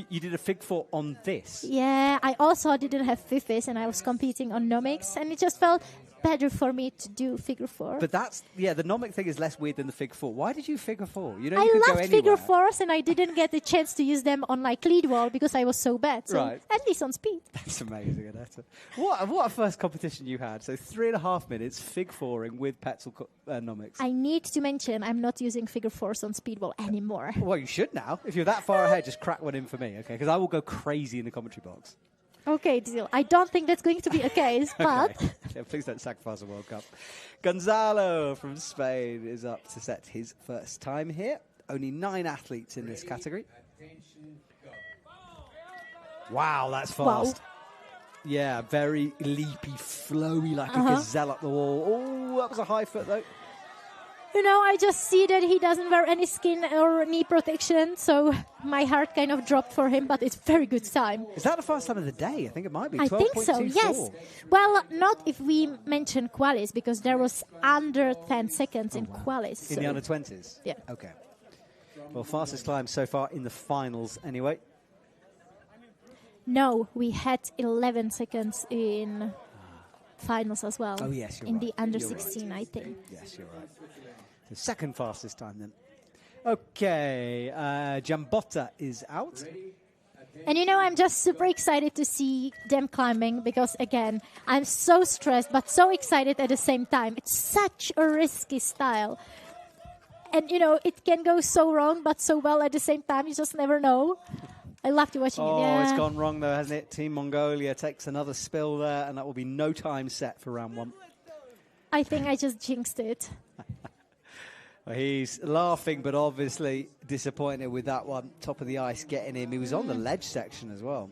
Speaker 1: you did a fig four on this?
Speaker 2: Yeah, I also didn't have fifes, and I was competing on nomics, and it just felt better for me to do figure four.
Speaker 1: But the nomic thing is less weird than the fig four. Why did you figure four? You
Speaker 2: I
Speaker 1: could
Speaker 2: loved figure fours, and I didn't get the chance to use them on like lead wall because I was so bad. So
Speaker 1: right.
Speaker 2: At least on speed.
Speaker 1: That's amazing, Annette. What a first competition you had. So 3.5 minutes fig fouring with Petzl nomics.
Speaker 2: I need to mention I'm not using figure fours on speed wall anymore.
Speaker 1: Well, you should now. If you're that far ahead, just crack one in for me, okay? Because I will go crazy in the commentary box.
Speaker 2: Okay, deal. I don't think that's going to be a case, but...
Speaker 1: Okay. Yeah, please don't sacrifice a World Cup. Gonzalo from Spain is up to set his first time here. Only 9 athletes in this category. Wow, that's fast.
Speaker 2: Wow.
Speaker 1: Yeah, very leapy, flowy, like a gazelle up the wall. Oh, that was a high foot, though.
Speaker 2: I just see that he doesn't wear any skin or knee protection, so my heart kind of dropped for him, but it's very good time.
Speaker 1: Is that the fast time of the day? I think it might be.
Speaker 2: I think so, yes. Well, not if we mention qualis, because there was under 10 seconds in qualis.
Speaker 1: In the under-20s?
Speaker 2: Yeah.
Speaker 1: Okay. Well, fastest climb so far in the finals anyway.
Speaker 2: No, we had 11 seconds in finals as well.
Speaker 1: Oh, yes, you're
Speaker 2: in
Speaker 1: right.
Speaker 2: The under
Speaker 1: You're
Speaker 2: 16,
Speaker 1: right.
Speaker 2: I think.
Speaker 1: Yes, you're right. The second fastest time then. Okay, Jambotta is out.
Speaker 2: And I'm just super excited to see them climbing because, again, I'm so stressed but so excited at the same time. It's such a risky style. And, it can go so wrong but so well at the same time. You just never know. I loved watching it.
Speaker 1: Oh, it's gone wrong though, hasn't it? Team Mongolia takes another spill there, and that will be no time set for round 1.
Speaker 2: I think I just jinxed it.
Speaker 1: Well, he's laughing, but obviously disappointed with that one. Top of the ice getting him. He was on the ledge section as well.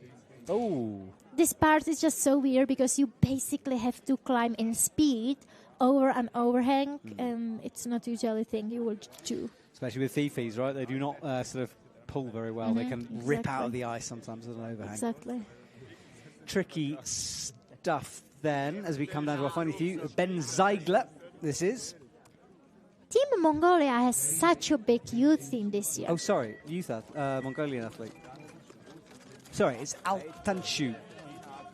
Speaker 1: Oh.
Speaker 2: This part is just so weird because you basically have to climb in speed over an overhang, and it's not usually a thing you will do.
Speaker 1: Especially with fifis, right? They do not sort of pull very well. They can rip out of the ice sometimes with an overhang.
Speaker 2: Exactly.
Speaker 1: Tricky stuff then as we come down to our final few. Ben Ziegler, this is.
Speaker 2: Team Mongolia has such a big youth team this year.
Speaker 1: Oh, sorry, youth Mongolian athlete. Sorry, it's Altanshu.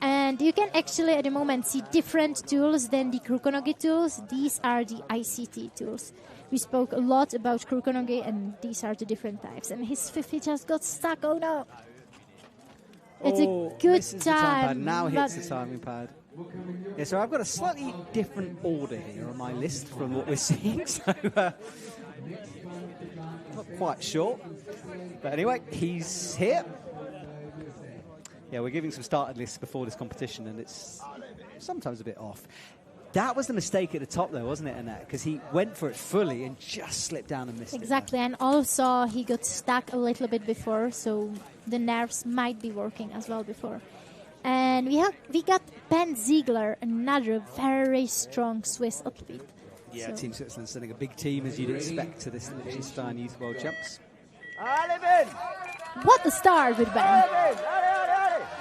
Speaker 2: And you can actually at the moment see different tools than the Krukonogi tools. These are the ICT tools. We spoke a lot about Krukonogi, and these are the different types. And his 50 just got stuck. Oh no! It's a good time.
Speaker 1: Now hits the timing pad. Yeah, so I've got a slightly different order here on my list from what we're seeing. So not quite sure. But anyway, he's here. Yeah, we're giving some started lists before this competition, and it's sometimes a bit off. That was the mistake at the top, though, wasn't it, Annette? Because he went for it fully and just slipped down and missed it.
Speaker 2: Exactly, and also he got stuck a little bit before, so the nerves might be working as well before. And we got Ben Ziegler, another very strong Swiss athlete.
Speaker 1: Yeah, Team Switzerland sending a big team, as you'd expect, to this Liechtenstein Youth World Champs.
Speaker 2: What a start with Ben.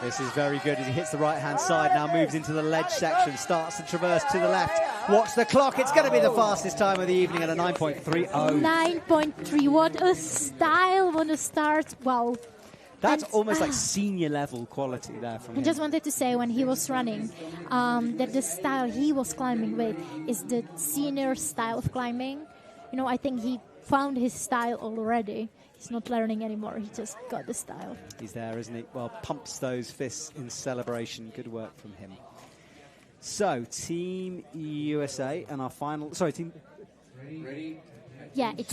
Speaker 1: This is very good as he hits the right-hand side, now moves into the ledge section, starts to traverse to the left. Watch the clock, it's going to be the fastest time of the evening at a 9.30.
Speaker 2: 9.3, what a style, what a start, wow.
Speaker 1: That's
Speaker 2: And,
Speaker 1: almost like senior level quality there from
Speaker 2: I
Speaker 1: him.
Speaker 2: just wanted to say when he was running that the style he was climbing with is the senior style of climbing. You know, I think he found his style already. He's not learning anymore. He just got the style.
Speaker 1: He's there, isn't he? Well, pumps those fists in celebration. Good work from him. So, Team USA and our final... Sorry, Team...
Speaker 4: Ready?
Speaker 2: Yeah, it's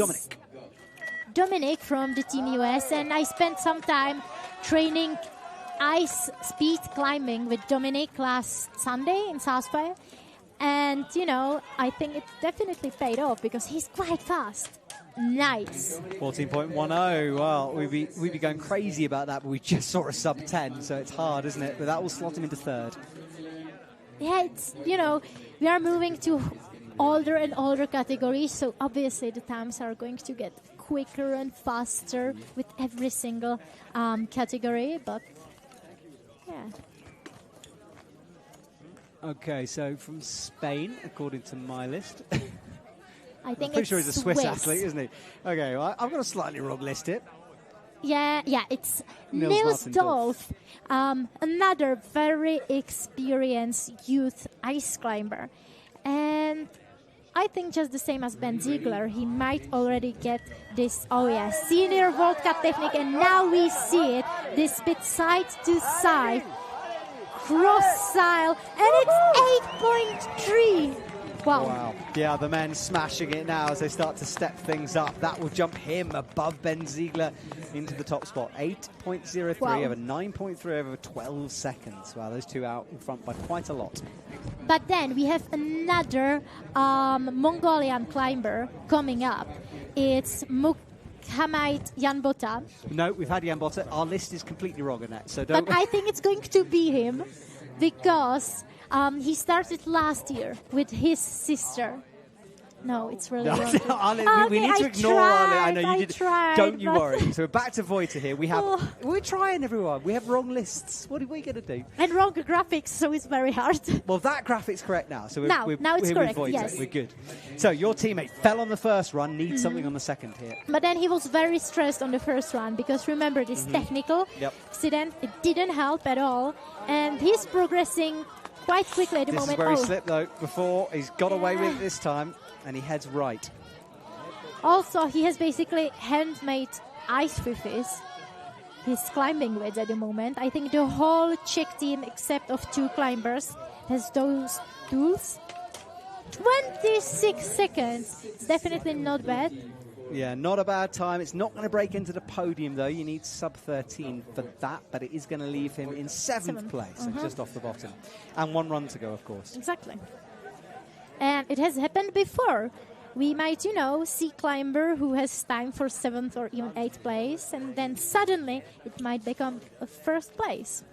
Speaker 1: Dominic.
Speaker 2: from the Team US, and I spent some time training ice speed climbing with Dominic last Sunday in South Bay. And, you know, I think it definitely paid off because he's quite fast. Nice.
Speaker 1: 14.10. Well, we'd be going crazy about that, but we just saw a sub 10, so it's hard, isn't it? But that will slot him into third.
Speaker 2: Yeah, it's, you know, we are moving to older and older categories, so obviously the times are going to get quicker and faster with every single category, but yeah.
Speaker 1: Okay, so from Spain, according to my list.
Speaker 2: I think
Speaker 1: I'm pretty
Speaker 2: it's
Speaker 1: sure he's a Swiss athlete, isn't he? Okay, well, I've got a slightly wrong list here.
Speaker 2: Yeah, it's
Speaker 1: Nils
Speaker 2: Nils Dolph, another very experienced youth ice climber. And I think just the same as Ben Ziegler, he might already get this, senior World Cup technique, and now we see it, this bit side to side, cross style, and it's 8.3. Wow.
Speaker 1: Yeah, the men smashing it now as they start to step things up. That will jump him above Ben Ziegler into the top spot. 8.03 over 9.3 over 12 seconds. Wow, those two out in front by quite a lot.
Speaker 2: But then we have another Mongolian climber coming up. It's Muhammad Yanbota.
Speaker 1: No, we've had Yanbota. Our list is completely wrong on that, so don't...
Speaker 2: But I think it's going to be him because he started last year with his sister. No, it's really wrong.
Speaker 1: We need to ignore
Speaker 2: tried,
Speaker 1: I know you did.
Speaker 2: tried,
Speaker 1: Don't you
Speaker 2: but-
Speaker 1: worry. So we're back to Voita here. We have. We're trying, everyone. We have wrong lists. What are we going to do?
Speaker 2: And wrong graphics, so it's very hard.
Speaker 1: Well, that graphic's correct now. So
Speaker 2: Now it's
Speaker 1: we're
Speaker 2: correct,
Speaker 1: with Voita.
Speaker 2: yes.
Speaker 1: We're good. So your teammate fell on the first run. Needs something on the second here.
Speaker 2: But then he was very stressed on the first run because remember this technical accident, it didn't help at all. And he's progressing quite quickly at the
Speaker 1: This
Speaker 2: moment.
Speaker 1: is where he slipped though. Before he's got away with it this time, and he heads right.
Speaker 2: Also, he has basically handmade ice fifes he's climbing with at the moment. I think the whole Czech team, except of 2 climbers, has those tools. 26 seconds. It's definitely not bad.
Speaker 1: Yeah, not a bad time. It's not going to break into the podium, though. You need sub 13 for that, but it is going to leave him in 7th place, so just off the bottom. And 1 run to go, of course.
Speaker 2: Exactly. And it has happened before. We might, see climber who has time for 7th or even 8th place, and then suddenly it might become a 1st place.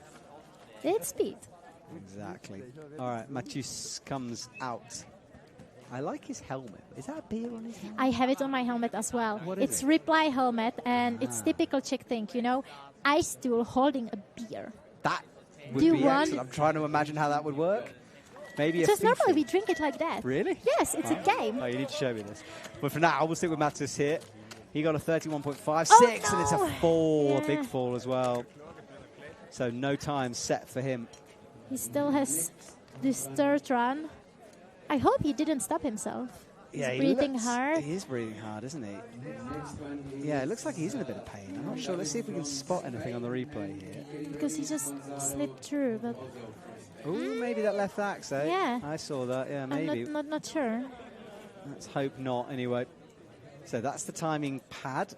Speaker 2: It's speed.
Speaker 1: Exactly. All right, Mathius comes out. I like his helmet. Is that a beer on his helmet?
Speaker 2: I have it on my helmet as well.
Speaker 1: What is
Speaker 2: It's
Speaker 1: it?
Speaker 2: Reply helmet, and it's typical Czech thing, ice tool holding a beer.
Speaker 1: That would
Speaker 2: Do you
Speaker 1: be
Speaker 2: want-
Speaker 1: excellent. I'm trying to imagine how that would work. Maybe
Speaker 2: Just
Speaker 1: a
Speaker 2: normally
Speaker 1: FIFA.
Speaker 2: we drink it like that.
Speaker 1: Really?
Speaker 2: Yes, it's a game.
Speaker 1: Oh, you need to show me this. But for now, we'll stick with Mathias here. He got a 31.56, and it's a fall, a big fall as well. So no time set for him.
Speaker 2: He still has this 3rd run. I hope he didn't stop himself. He's breathing hard.
Speaker 1: He is breathing hard, isn't he? Yeah, it looks like he's in a bit of pain. I'm not sure. Let's see if we can spot anything on the replay here.
Speaker 2: Because he just slipped through, but
Speaker 1: Ooh, maybe that left axe, eh?
Speaker 2: Yeah.
Speaker 1: I saw that, yeah, maybe.
Speaker 2: I'm not sure.
Speaker 1: Let's hope not, anyway. So that's the timing pad.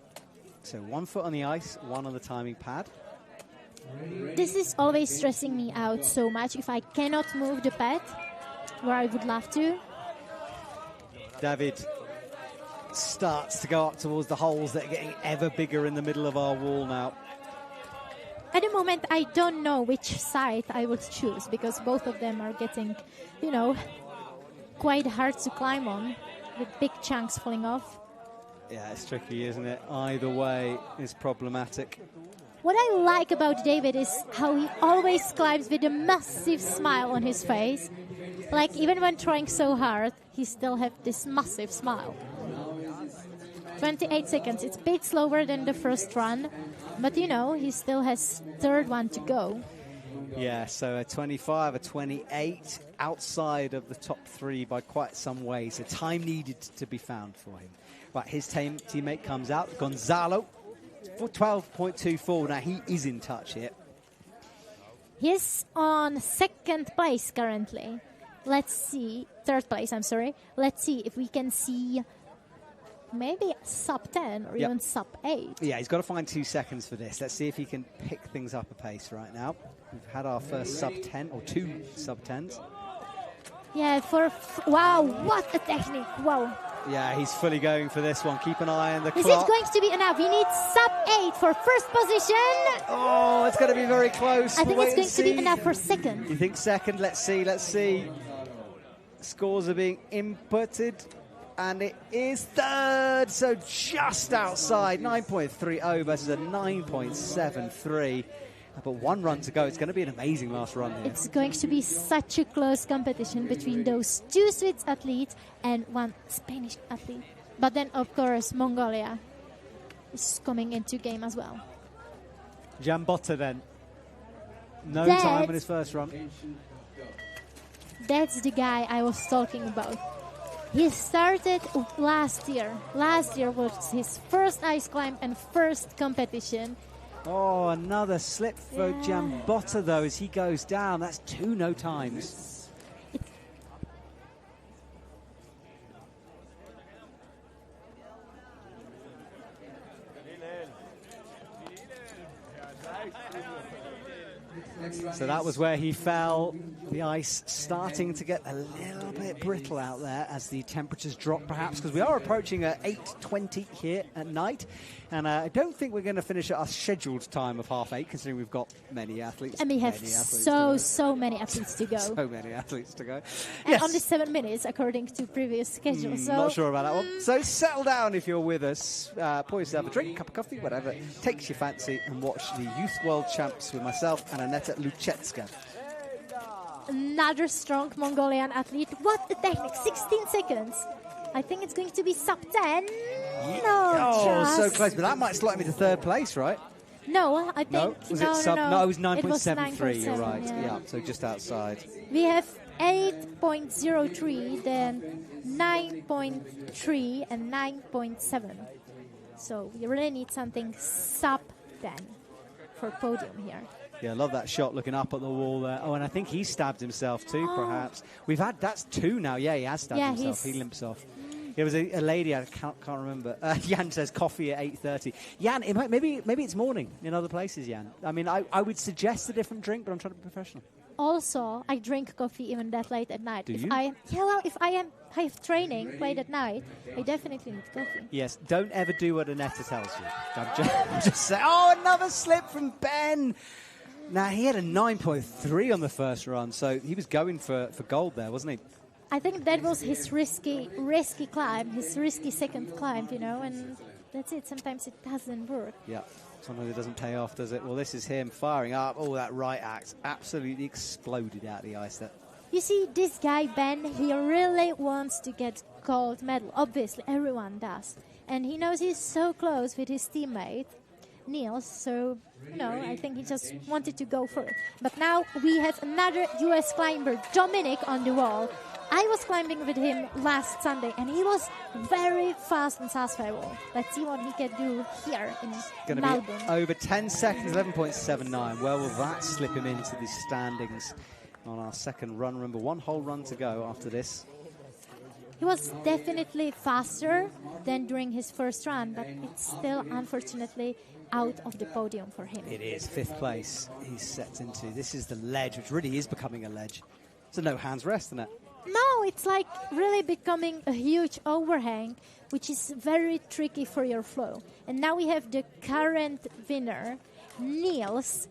Speaker 1: So 1 foot on the ice, 1 on the timing pad.
Speaker 2: This is always stressing me out so much if I cannot move the pad where I would love to.
Speaker 1: David starts to go up towards the holes that are getting ever bigger in the middle of our wall now.
Speaker 2: At the moment, I don't know which side I would choose because both of them are getting, quite hard to climb on with big chunks falling off.
Speaker 1: Yeah, it's tricky, isn't it? Either way is problematic.
Speaker 2: What I like about David is how he always climbs with a massive smile on his face. Like, even when trying so hard, he still have this massive smile. 28 seconds. It's a bit slower than the first run, but you know, he still has third one to go.
Speaker 1: Yeah, so a 25, a 28, outside of the top three by quite some way. So time needed to be found for him. Right, his teammate comes out, Gonzalo, for 12.24. Now, he is in touch here.
Speaker 2: He's on second place currently. Let's see, third place, I'm sorry. Let's see if we can see maybe sub 10 or even sub 8.
Speaker 1: Yeah, he's got to find 2 seconds for this. Let's see if he can pick things up a pace right now. We've had our first sub 10, or 2 sub 10s.
Speaker 2: Yeah, wow, what a technique, wow.
Speaker 1: Yeah, he's fully going for this one. Keep an eye on the
Speaker 2: Is
Speaker 1: clock.
Speaker 2: it going to be enough? We need sub 8 for first position.
Speaker 1: Oh, it's going to be very close.
Speaker 2: I think
Speaker 1: We'll
Speaker 2: it's going to be enough for second.
Speaker 1: You think second? Let's see. Scores are being inputted, and it is third, so just outside. 9.30 versus a 9.73. But 1 run to go. It's going to be an amazing last run here.
Speaker 2: It's going to be such a close competition between those 2 Swiss athletes and 1 Spanish athlete. But then, of course, Mongolia is coming into game as well.
Speaker 1: Jan Botta then. No time on his first run.
Speaker 2: That's the guy I was talking about. He started last year. Last year was his first ice climb and first competition.
Speaker 1: Oh, another slip for Jan Botta, though, as he goes down. That's 2 no times. So that was where he fell. The ice starting to get a little bit brittle out there as the temperatures drop, perhaps, because we are approaching 8:20 here at night. And I don't think we're going to finish at our scheduled time of 8:30, considering we've got many athletes.
Speaker 2: And we have so many athletes to go.
Speaker 1: So many athletes to go.
Speaker 2: And only 7 minutes, according to previous schedule. So
Speaker 1: not sure about that one. So settle down if you're with us. Pour yourself a drink, cup of coffee, whatever takes your fancy, and watch the Youth World Champs with myself and Aneta Luchetska.
Speaker 2: Another strong Mongolian athlete. What a technique. 16 seconds. I think it's going to be sub 10. No,
Speaker 1: so close. But that might slot him into third place, right?
Speaker 2: No, I think...
Speaker 1: No? Was it sub? No, it was 9.73.
Speaker 2: 9.7,
Speaker 1: You're right.
Speaker 2: yeah.
Speaker 1: So just outside.
Speaker 2: We have 8.03, then 9.3 and 9.7. So we really need something sub 10 for podium here.
Speaker 1: Yeah, I love that shot looking up at the wall there. Oh, and I think he stabbed himself too, perhaps. We've had, that's 2 now. Yeah, he has stabbed himself. He limps off. There was a lady, I can't remember. Jan says coffee at 8:30. Jan, maybe it's morning in other places, Jan. I mean, I would suggest a different drink, but I'm trying to be professional.
Speaker 2: Also, I drink coffee even that late at night.
Speaker 1: Do you?
Speaker 2: If I have training late at night, I definitely need coffee.
Speaker 1: Yes, don't ever do what Aneta tells you. I'm just saying. Oh, another slip from Ben. Now, he had a 9.3 on the first run, so he was going for gold there, wasn't he?
Speaker 2: I think that was his risky climb, his risky second climb, you know, and that's it. Sometimes it doesn't work.
Speaker 1: Yeah, sometimes it doesn't pay off, does it? Well, this is him firing up. Oh, that right axe absolutely exploded out of the ice there.
Speaker 2: You see, this guy, Ben, he really wants to get gold medal. Obviously, everyone does. And he knows he's so close with his teammate, Niels, so, you know, I think he just wanted to go for it. But now we have another US climber, Dominic, on the wall. I was climbing with him last Sunday, and he was very fast in Saasvijwal. Let's see what he can do here in Malbun.
Speaker 1: Going to be over 10 seconds, 11.79. Where will that slip him into the standings on our second run? Remember, 1 whole run to go after this.
Speaker 2: He was definitely faster than during his first run, but it's still, unfortunately, out of the podium for him.
Speaker 1: It is 5th place he's set into. This is the ledge, which really is becoming a ledge. It's a no hands rest, isn't it?
Speaker 2: No, it's like really becoming a huge overhang, which is very tricky for your flow. And now we have the current winner, Niels.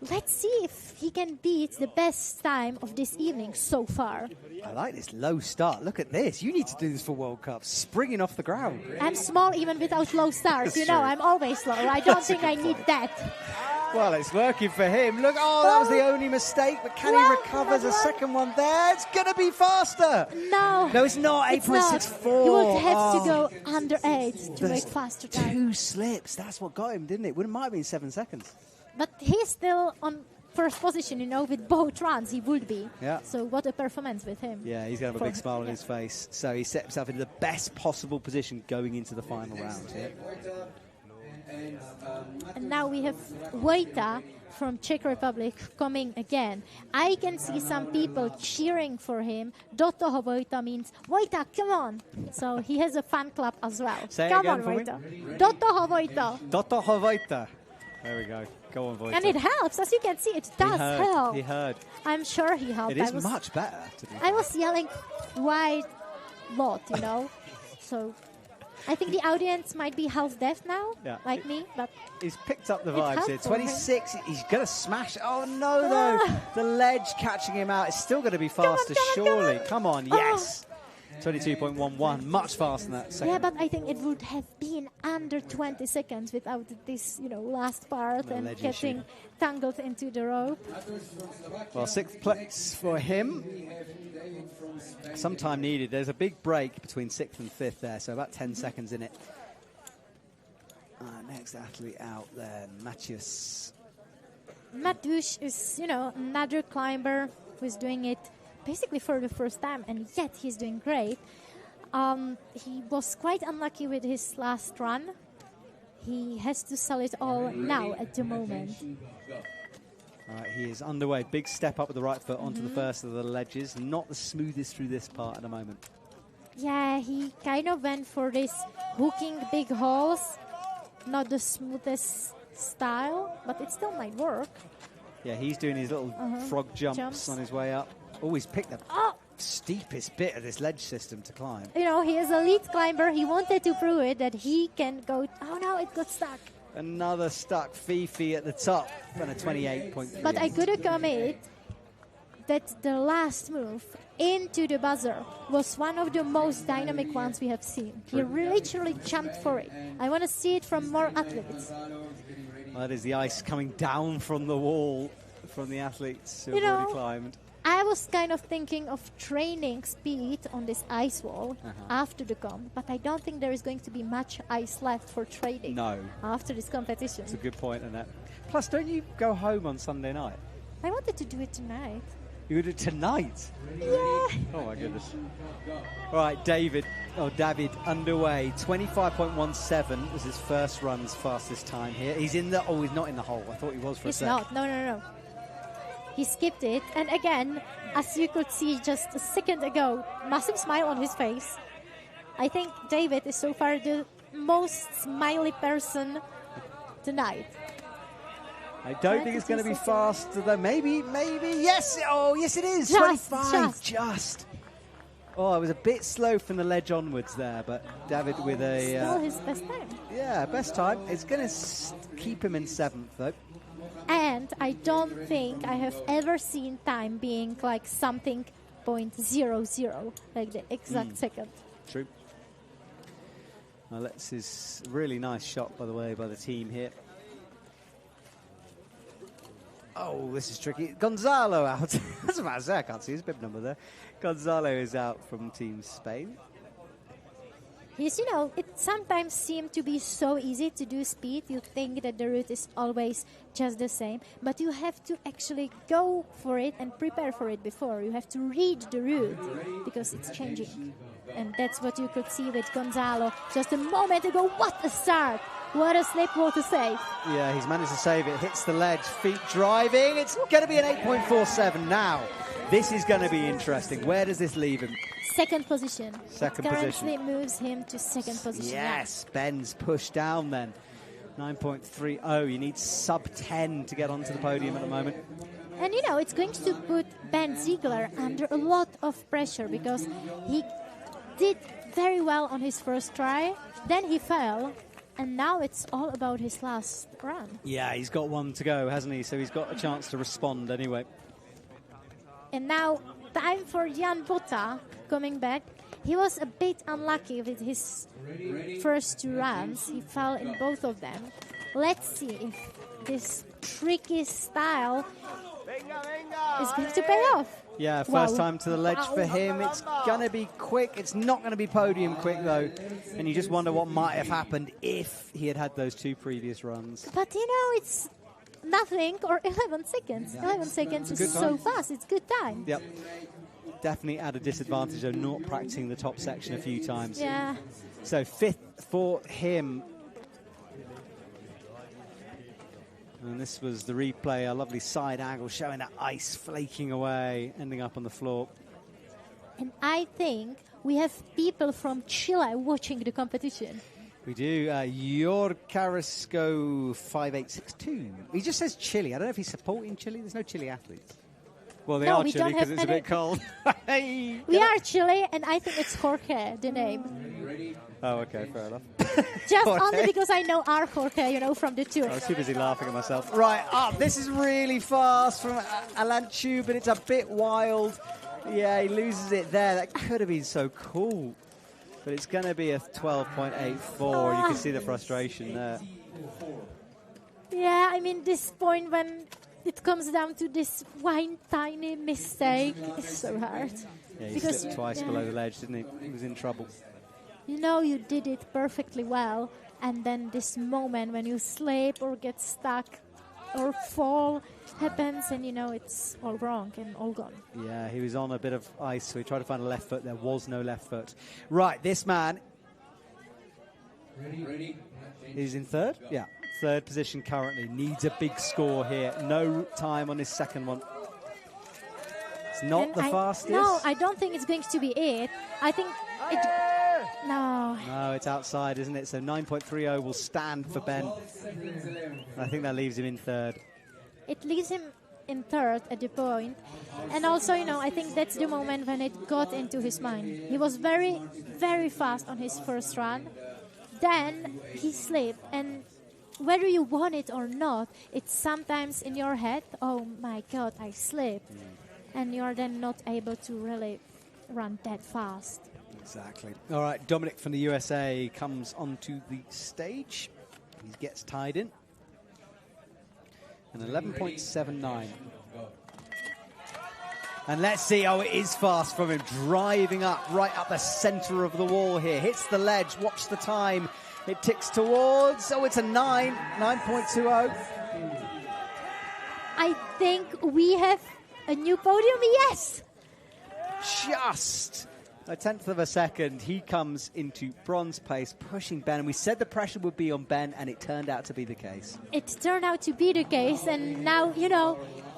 Speaker 2: let's see if he can beat the best time of this evening so far.
Speaker 1: I like this low start. Look at this. You need to do this for World Cup. Springing off the ground.
Speaker 2: I'm small even without low starts. You know,
Speaker 1: true.
Speaker 2: I'm always low. I don't think I need that.
Speaker 1: Well, it's working for him. Look, that was the only mistake, but can he recover the second one there? It's going to be faster.
Speaker 2: No.
Speaker 1: No, it's not.
Speaker 2: It's not.
Speaker 1: 8.64.
Speaker 2: You would have to go under 8 to make faster time.
Speaker 1: 2 slips. That's what got him, didn't it? It might have been 7 seconds.
Speaker 2: But he's still on first position, you know, with both runs. He would be.
Speaker 1: Yeah.
Speaker 2: So what a performance with him.
Speaker 1: Yeah, he's going to have a big smile on his face. So he set himself into the best possible position going into the final round. Yeah.
Speaker 2: And now we have Vojta from Czech Republic coming again. I can see some people cheering for him. Do toho Vojta means, Vojta, come on. So he has a fan club as well.
Speaker 1: Say it
Speaker 2: come
Speaker 1: again
Speaker 2: on,
Speaker 1: for me.
Speaker 2: Vojta. Do toho Vojta.
Speaker 1: Do toho Vojta. There we go. Go on, Vojta.
Speaker 2: And it helps, as you can see, it does help.
Speaker 1: He heard.
Speaker 2: I'm sure he helped.
Speaker 1: It is much better.
Speaker 2: I was yelling quite a lot, you know. So I think the audience might be half deaf now, like me. But
Speaker 1: he's picked up the vibes here.
Speaker 2: helpful,
Speaker 1: 26, he's going to smash. Oh, no, though. The ledge catching him out. It's still going to be faster, surely. Come on, yes. 22.11, much faster than that second.
Speaker 2: Yeah, but I think it would have been under 20 seconds without this, you know, last part
Speaker 1: The
Speaker 2: and
Speaker 1: ledge
Speaker 2: getting
Speaker 1: issue.
Speaker 2: tangled into the rope.
Speaker 1: Well, 6th place for him. Some time needed. There's a big break between 6th and 5th there, so about 10 seconds in it. Next athlete out there, Matthias.
Speaker 2: Mateusz is, you know, another climber who's doing it basically for the first time, and yet he's doing great. He was quite unlucky with his last run. He has to sell it all now at the moment.
Speaker 1: All right, he is underway. Big step up with the right foot onto the first of the ledges. Not the smoothest through this part at the moment.
Speaker 2: Yeah, he kind of went for this hooking big holes. Not the smoothest style, but it still might work.
Speaker 1: Yeah, he's doing his little frog jumps on his way up. Oh, he's picked the steepest bit of this ledge system to climb.
Speaker 2: You know, he is a lead climber. He wanted to prove it that he can go. Oh no, it got stuck.
Speaker 1: Another stuck Fifi at the top and a 28.3.
Speaker 2: But I could commit that the last move into the buzzer was one of the most dynamic ones we have seen. He literally jumped for it. I want to see it from more athletes.
Speaker 1: That is the ice coming down from the wall from the athletes who have already climbed.
Speaker 2: I was kind of thinking of training speed on this ice wall after the comp, but I don't think there is going to be much ice left for training after this competition.
Speaker 1: That's a good point, Annette. Plus, don't you go home on Sunday night?
Speaker 2: I wanted to do it tonight.
Speaker 1: You would do it tonight?
Speaker 2: Yeah.
Speaker 1: Oh, my goodness. All right, David underway. 25.17 was his first run's fastest time here. He's in the... Oh, he's not in the hole. I thought he was for a sec.
Speaker 2: He's not. No. He skipped it. And again, as you could see just a second ago, massive smile on his face. I think David is so far the most smiley person tonight.
Speaker 1: I don't think it's going to be faster, though. Maybe. Yes. Oh, yes, it is. 25. Just. Oh, it was a bit slow from the ledge onwards there, but David with a...
Speaker 2: Still his best time.
Speaker 1: Yeah, best time. It's going to keep him in 7th, though.
Speaker 2: And I don't think I have ever seen time being like something .00, like the exact second.
Speaker 1: True. Well, that's his really nice shot, by the way, by the team here. Oh, this is tricky. Gonzalo out. Doesn't matter, I can't see his bib number there. Gonzalo is out from Team Spain.
Speaker 2: Yes, you know, it sometimes seems to be so easy to do speed. You think that the route is always just the same, but you have to actually go for it and prepare for it before. You have to read the route because it's changing. And that's what you could see with Gonzalo just a moment ago. What a start! What a slip, what a save.
Speaker 1: Yeah, he's managed to save it. Hits the ledge, feet driving. It's going to be an 8.47 now. This is going to be interesting. Where does this leave him?
Speaker 2: Second position.
Speaker 1: Second
Speaker 2: currently moves him to second position.
Speaker 1: Yes, Ben's pushed down then. 9.30. You need sub 10 to get onto the podium at the moment.
Speaker 2: And you know, it's going to put Ben Ziegler under a lot of pressure because he did very well on his first try. Then he fell. And now it's all about his last run.
Speaker 1: Yeah, he's got one to go, hasn't he? So he's got a chance to respond anyway.
Speaker 2: And now time for Jan Botta coming back. He was a bit unlucky with his first 2 runs. He fell in both of them. Let's see if this tricky style is going to pay off.
Speaker 1: Yeah, first time to the ledge for him. It's going to be quick. It's not going to be podium quick, though. And you just wonder what might have happened if he had had those 2 previous runs.
Speaker 2: But, it's nothing or 11 seconds. 11 seconds is so fast. It's good time.
Speaker 1: Yep. Definitely at a disadvantage of not practicing the top section a few times.
Speaker 2: Yeah.
Speaker 1: So 5th for him. And this was the replay, a lovely side angle showing that ice flaking away, ending up on the floor.
Speaker 2: And I think we have people from Chile watching the competition.
Speaker 1: We do. Your Carrasco 5862. He just says Chile. I don't know if he's supporting Chile. There's no Chile athletes. Well, they are Chile because it's a bit cold.
Speaker 2: We are Chile, and I think it's Jorge, the name.
Speaker 1: Oh, okay, fair enough.
Speaker 2: Just only because I know our Jorge, from the tour.
Speaker 1: I was too busy laughing at myself. Right, up. This is really fast from Alanchu, but it's a bit wild. Yeah, he loses it there. That could have been so cool. But it's going to be a 12.84. You can see the frustration there.
Speaker 2: Yeah, this point when it comes down to this one tiny mistake, it's so hard.
Speaker 1: Yeah, he slipped twice below the ledge, didn't he? He was in trouble.
Speaker 2: You did it perfectly well, and then this moment when you slip or get stuck or fall happens, and it's all wrong and all gone.
Speaker 1: Yeah, he was on a bit of ice, so he tried to find a left foot. There was no left foot. Right, this man is in 3rd. Yeah, 3rd position currently. Needs a big score here. No time on his second one. It's not the fastest.
Speaker 2: No, I don't think it's going to be it. I think it... No.
Speaker 1: No, it's outside, isn't it? So 9.30 will stand for Ben. I think that leaves him in 3rd.
Speaker 2: It leaves him in 3rd at the point. And also, I think that's the moment when it got into his mind. He was very, very fast on his first run. Then he slipped. And whether you want it or not, it's sometimes in your head, oh my God, I slipped. And you're then not able to really run that fast.
Speaker 1: Exactly. All right, Dominic from the USA comes onto the stage. He gets tied in. An 11.79. And let's see, it is fast from him, driving up, right up the center of the wall here. Hits the ledge, watch the time. It ticks towards, it's a 9.20.
Speaker 2: I think we have a new podium, yes!
Speaker 1: Just a 1/10 of a second, he comes into bronze pace, pushing Ben. And we said the pressure would be on Ben, and it turned out to be the case.
Speaker 2: It turned out to be the case, and now,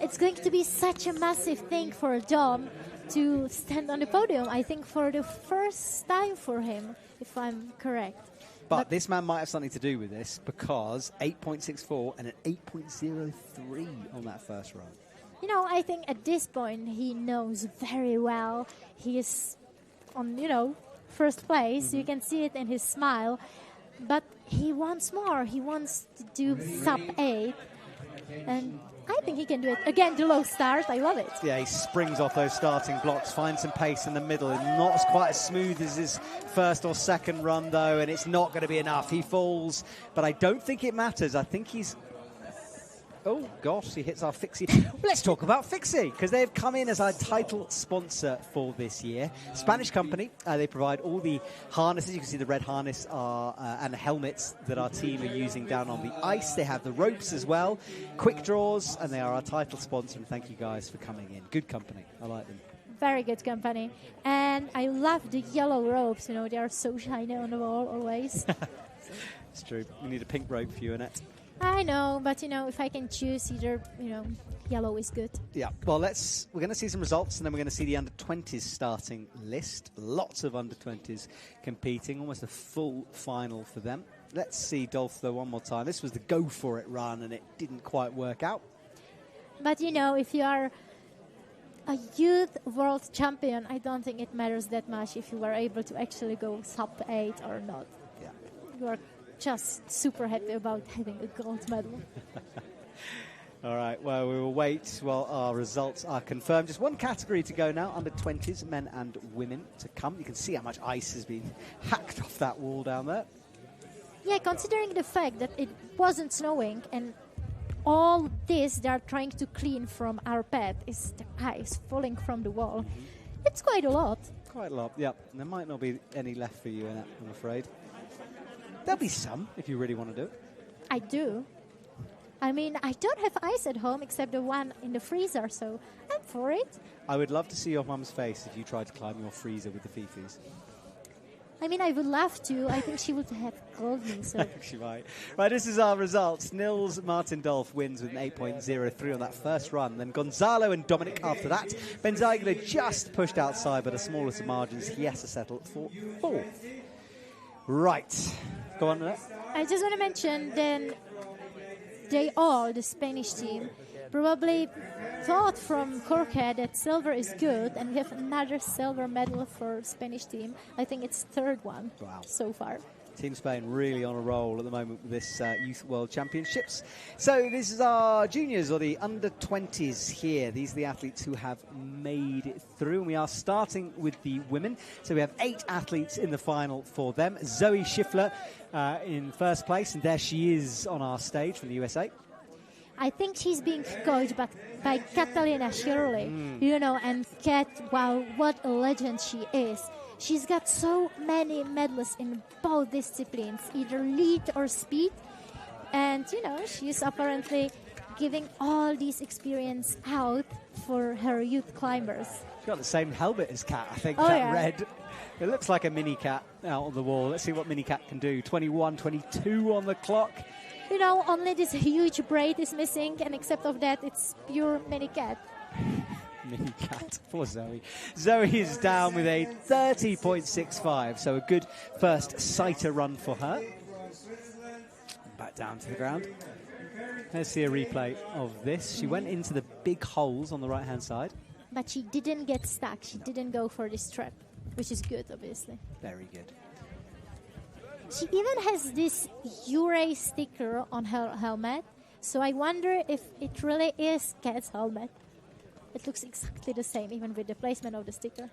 Speaker 2: it's going to be such a massive thing for Dom to stand on the podium. I think for the first time for him, if I'm correct.
Speaker 1: But this man might have something to do with this, because 8.64 and an 8.03 on that first run.
Speaker 2: I think at this point he knows very well he is on, first place. Mm-hmm. You can see it in his smile. But he wants more. He wants to do sub-8. And I think he can do it. Again, the low start. I love it.
Speaker 1: Yeah, he springs off those starting blocks, finds some pace in the middle. It's not quite as smooth as his first or second run, though, and it's not going to be enough. He falls, but I don't think it matters. I think he's... Oh, gosh, he hits our Fixe. Let's talk about Fixe, because they've come in as our title sponsor for this year. Spanish company. They provide all the harnesses. You can see the red harness and the helmets that our team are using down on the ice. They have the ropes as well. Quick draws, and they are our title sponsor. And thank you guys for coming in. Good company. I like them.
Speaker 2: Very good company. And I love the yellow ropes. They are so shiny on the wall always.
Speaker 1: It's true. We need a pink rope for you, Annette.
Speaker 2: I know, but, if I can choose either, yellow is good.
Speaker 1: Yeah, well, we're going to see some results, and then we're going to see the under-20s starting list. Lots of under-20s competing, almost a full final for them. Let's see Dolph, though, one more time. This was the go-for-it run, and it didn't quite work out.
Speaker 2: But, if you are a youth world champion, I don't think it matters that much if you were able to actually go sub-8 or not.
Speaker 1: Yeah.
Speaker 2: You are just super happy about having a gold medal.
Speaker 1: All right, well, we will wait while our results are confirmed. Just one category to go now, under 20s, men and women to come. You can see how much ice has been hacked off that wall down there.
Speaker 2: Yeah, considering the fact that it wasn't snowing and all this they are trying to clean from our pad is the ice falling from the wall. It's quite a lot.
Speaker 1: Quite a lot, yeah. There might not be any left for you in it, I'm afraid. There'll be some if you really want to do it.
Speaker 2: I do. I mean, I don't have ice at home except the one in the freezer, so I'm for it.
Speaker 1: I would love to see your mum's face if you tried to climb your freezer with the Fifis.
Speaker 2: I mean, I would love to. I think she would have called me. So.
Speaker 1: She might. Right, this is our results. Nils Martin Dolph wins with an 8.03 on that first run. Then Gonzalo and Dominic after that. Benzaigler just pushed outside, but a smaller to margins. He has to settle for fourth. Right. Go on, Annette.
Speaker 2: I just want to mention then the Spanish team, probably thought from Corca that silver is good, and we have another silver medal for Spanish team. I think it's third one so far.
Speaker 1: Team Spain really on a roll at the moment with this Youth World Championships. So this is our juniors, or the under-20s here. These are the athletes who have made it through. And we are starting with the women. So we have 8 athletes in the final for them. Zoe Schiffler in first place, and there she is on our stage from the USA.
Speaker 2: I think she's being coached by Catalina Shirley, and Kat, wow, what a legend she is. She's got so many medals in both disciplines, either lead or speed. And, she's apparently giving all this experience out for her youth climbers.
Speaker 1: She's got the same helmet as Kat, I think, red. It looks like a mini Kat out on the wall. Let's see what mini Kat can do. 21, 22 on the clock.
Speaker 2: Only this huge braid is missing, and except of that, it's pure mini Kat.
Speaker 1: Mini Kat for Zoe. Zoe is down with a 30.65, so a good first sighter run for her. Back down to the ground. Let's see a replay of this. She went into the big holes on the right-hand side.
Speaker 2: But she didn't get stuck. She didn't go for this trap, which is good, obviously.
Speaker 1: Very good.
Speaker 2: She even has this UIAA sticker on her helmet, so I wonder if it really is Kat's helmet. It looks exactly the same, even with the placement of the sticker.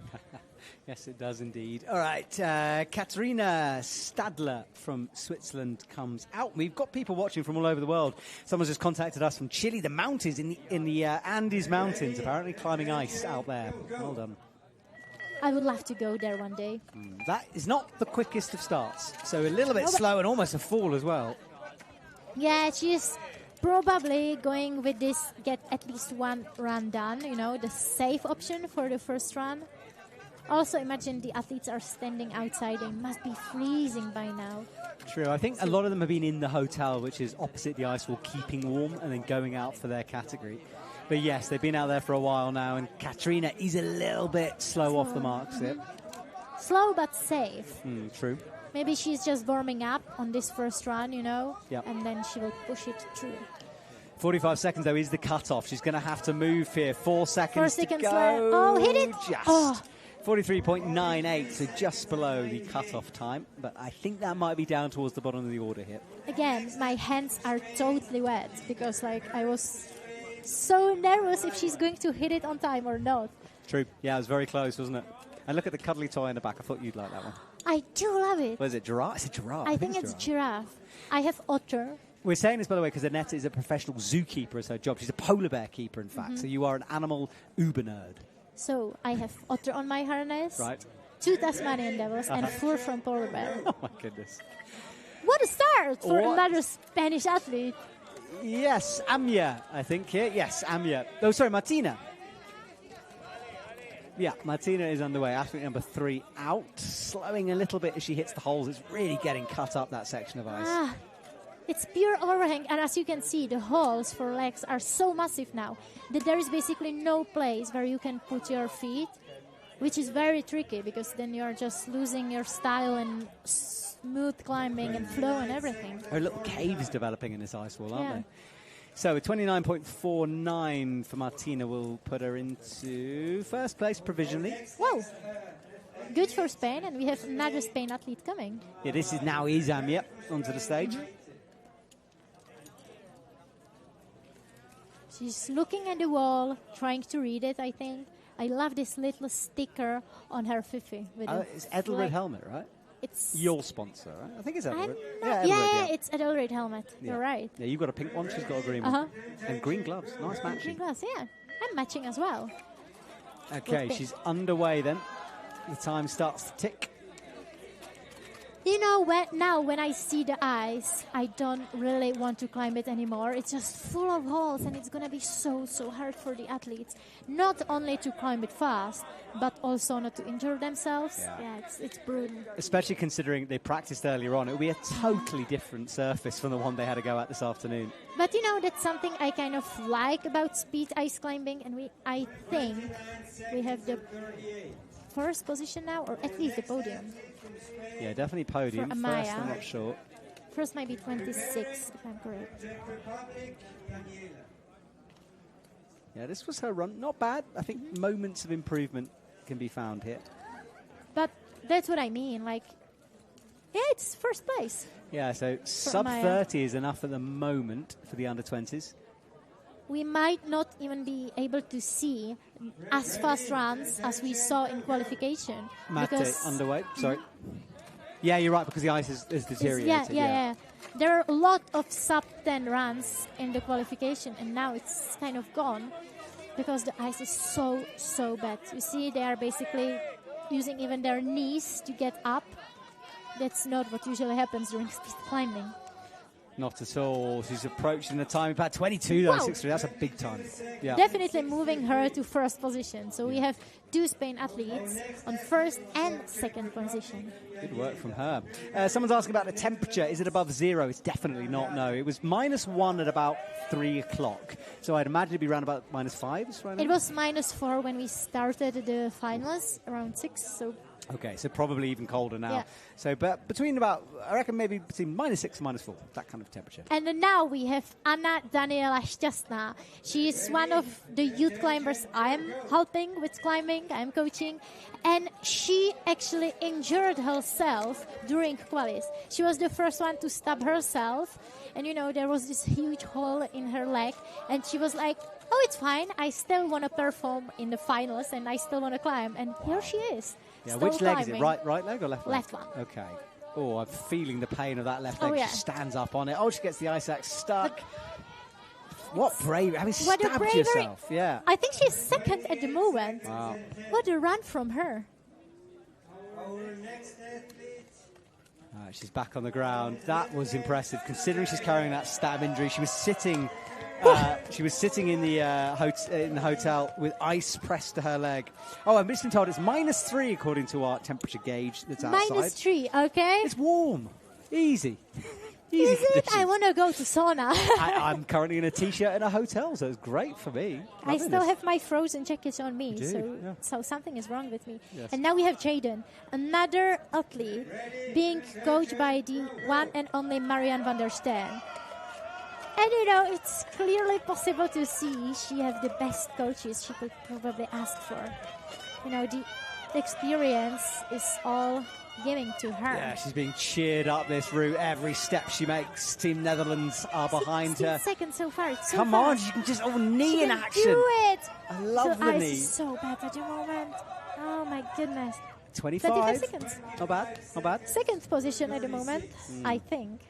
Speaker 1: Yes, it does indeed. All right, Katharina Stadler from Switzerland comes out. We've got people watching from all over the world. Someone's just contacted us from Chile, the mountains, in the Andes Mountains, apparently climbing ice out there. Well done.
Speaker 2: I would love to go there one day.
Speaker 1: That is not the quickest of starts, so a little bit slow and almost a fall as well.
Speaker 2: Yeah, she's probably going with this, get at least one run done, the safe option for the first run. Also, imagine the athletes are standing outside. They must be freezing by now.
Speaker 1: True. I think a lot of them have been in the hotel, which is opposite the ice wall, keeping warm and then going out for their category. But yes, they've been out there for a while now, and Katrina is a little bit slow off the marks here.
Speaker 2: Slow but safe.
Speaker 1: True.
Speaker 2: Maybe she's just warming up on this first run,
Speaker 1: Yep.
Speaker 2: and then she will push it through.
Speaker 1: 45 seconds, though, is the cut-off. She's going to have to move here. 4 seconds to go.
Speaker 2: Oh, hit it!
Speaker 1: Just. 43.98, so just below the cut-off time. But I think that might be down towards the bottom of the order here.
Speaker 2: Again, my hands are totally wet because, I was so nervous if she's going to hit it on time or not.
Speaker 1: True. Yeah, it was very close, wasn't it? And look at the cuddly toy in the back. I thought you'd like that one.
Speaker 2: I do love it.
Speaker 1: What is it, giraffe? It's a giraffe.
Speaker 2: I think it's giraffe. I have otter.
Speaker 1: We're saying this, by the way, because Annette is a professional zookeeper as her job. She's a polar bear keeper, in fact. So you are an animal uber nerd.
Speaker 2: So I have otter on my harness.
Speaker 1: Right.
Speaker 2: 2 Tasmanian devils and 4 from polar bear.
Speaker 1: Oh, my goodness.
Speaker 2: What a start for another Spanish athlete.
Speaker 1: Yes, Amia, I think here. Yes, Amia. Oh, sorry, Martina. Yeah, Martina is underway. Athlete number 3 out. Slowing a little bit as she hits the holes. It's really getting cut up, that section of ice.
Speaker 2: It's pure overhang. And as you can see, the holes for legs are so massive now that there is basically no place where you can put your feet, which is very tricky because then you're just losing your style and smooth climbing and flow and everything.
Speaker 1: There are little caves developing in this ice wall, aren't they? So a 29.49 for Martina will put her into first place provisionally.
Speaker 2: Whoa! good for Spain, and we have another Spain athlete coming.
Speaker 1: Yeah, this is now Izam, yep, onto the stage.
Speaker 2: She's looking at the wall, trying to read it, I think. I love this little sticker on her Fife.
Speaker 1: It's Edelred helmet, right?
Speaker 2: It's
Speaker 1: your sponsor, right? I think it's Edelred.
Speaker 2: Yeah, it's Edelred helmet.
Speaker 1: Yeah.
Speaker 2: You're right.
Speaker 1: Yeah, you've got a pink one, she's got a green one. And green gloves, nice matching.
Speaker 2: Green gloves, yeah. I'm matching as well.
Speaker 1: Okay, she's underway then. The time starts to tick.
Speaker 2: You know, when I see the ice, I don't really want to climb it anymore. It's just full of holes, and it's going to be so hard for the athletes. Not only to climb it fast, but also not to injure themselves. Yeah, it's brutal.
Speaker 1: Especially considering they practiced earlier on. It will be a totally different surface from the one they had to go at this afternoon.
Speaker 2: But, you know, that's something I kind of like about speed ice climbing, and I think we have the first position now, or at least the podium.
Speaker 1: Yeah, definitely podium. First, I'm not sure.
Speaker 2: First might be 26, if I'm correct.
Speaker 1: Yeah, this was her run. Not bad. I think moments of improvement can be found here.
Speaker 2: But that's what I mean. Like, yeah, it's first place.
Speaker 1: Yeah, so sub 30 is enough at the moment for the under-20s.
Speaker 2: We might not even be able to see as fast runs as we saw in qualification.
Speaker 1: Mate, underway. Sorry. Yeah, you're right, because the ice is deteriorated.
Speaker 2: Yeah. There are a lot of sub-10 runs in the qualification, and now it's kind of gone because the ice is so bad. You see, they are basically using even their knees to get up. That's not what usually happens during speed climbing.
Speaker 1: Not at all. She's approaching the time. About 22, though, 6'3". That's a big time. Yeah.
Speaker 2: Definitely moving her to first position. So we have two Spain athletes on first and second position.
Speaker 1: Good work from her. Someone's asking about the temperature. Is it above 0? It's definitely not, no. It was -1 at about 3 o'clock. So I'd imagine it'd be around about -5 right now.
Speaker 2: It was -4 when we started the finals, around 6. So.
Speaker 1: Okay, so probably even colder now.
Speaker 2: Yeah.
Speaker 1: So, but between about, I reckon maybe between -6 and -4, that kind of temperature.
Speaker 2: And now we have Anna Daniela Šťastná. She is one of the youth climbers I'm helping with climbing, I'm coaching. And she actually injured herself during qualis. She was the first one to stab herself. And, you know, there was this huge hole in her leg. And she was like, oh, it's fine. I still want to perform in the finals and I still want to climb. And here she is.
Speaker 1: Yeah, which leg is it? Right leg or left leg?
Speaker 2: Left one.
Speaker 1: Okay. Oh, I'm feeling the pain of that left leg.
Speaker 2: Yeah.
Speaker 1: She stands up on it. Oh, she gets the ice axe stuck. What bravery. Having
Speaker 2: what
Speaker 1: stabbed yourself. Yeah.
Speaker 2: I think she's second at the moment.
Speaker 1: Wow.
Speaker 2: What a run from her.
Speaker 1: She's back on the ground. That was impressive, considering she's carrying that stab injury. She was sitting. She was sitting in the hotel with ice pressed to her leg. Oh, I'm just been told it's -3 according to our temperature gauge that's outside.
Speaker 2: -3, okay.
Speaker 1: It's warm. Easy.
Speaker 2: Is it? I want to go to sauna.
Speaker 1: I'm currently in a T-shirt in a hotel, so it's great for me.
Speaker 2: I still have my frozen jackets on me, so something is wrong with me. Yes. And now we have Jaden, another athlete, being coached by the one and only Marianne van der Steen. And, you know, it's clearly possible to see she has the best coaches she could probably ask for. You know, the experience is all giving to her.
Speaker 1: Yeah, she's being cheered up this route. Every step she makes, Team Netherlands are behind her.
Speaker 2: 16 seconds so far. It's so
Speaker 1: Come
Speaker 2: fast.
Speaker 1: on, she can just, knee in action.
Speaker 2: Do it.
Speaker 1: I love the knee.
Speaker 2: Ice is so bad at the moment. Oh, my goodness.
Speaker 1: 25
Speaker 2: seconds.
Speaker 1: Not bad.
Speaker 2: Second position at the moment, I think.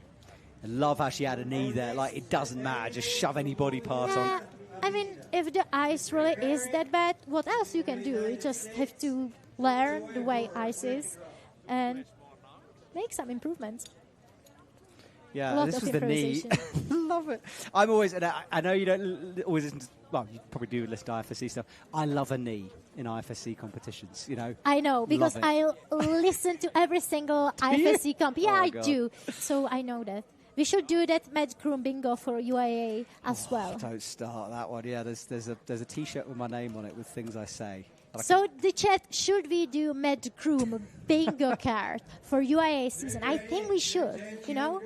Speaker 1: I love how she had a knee there. Like, it doesn't matter. Just shove any body part on.
Speaker 2: I mean, if the ice really is that bad, what else you can do? You just have to learn the way ice is and make some improvements.
Speaker 1: Yeah, this was the knee. Love it. I'm always, and I know you don't always listen to, well, you probably do listen to IFSC stuff. I love a knee in IFSC competitions, you know.
Speaker 2: I know, because I listen to every single IFSC comp. Yeah, I do. So I know that. We should do that Med Crew bingo for UIAA as well.
Speaker 1: Don't start that one. Yeah, there's a T-shirt with my name on it with things I say.
Speaker 2: So the chat, should we do Med Crew bingo card for UIAA season? I think we should, you know.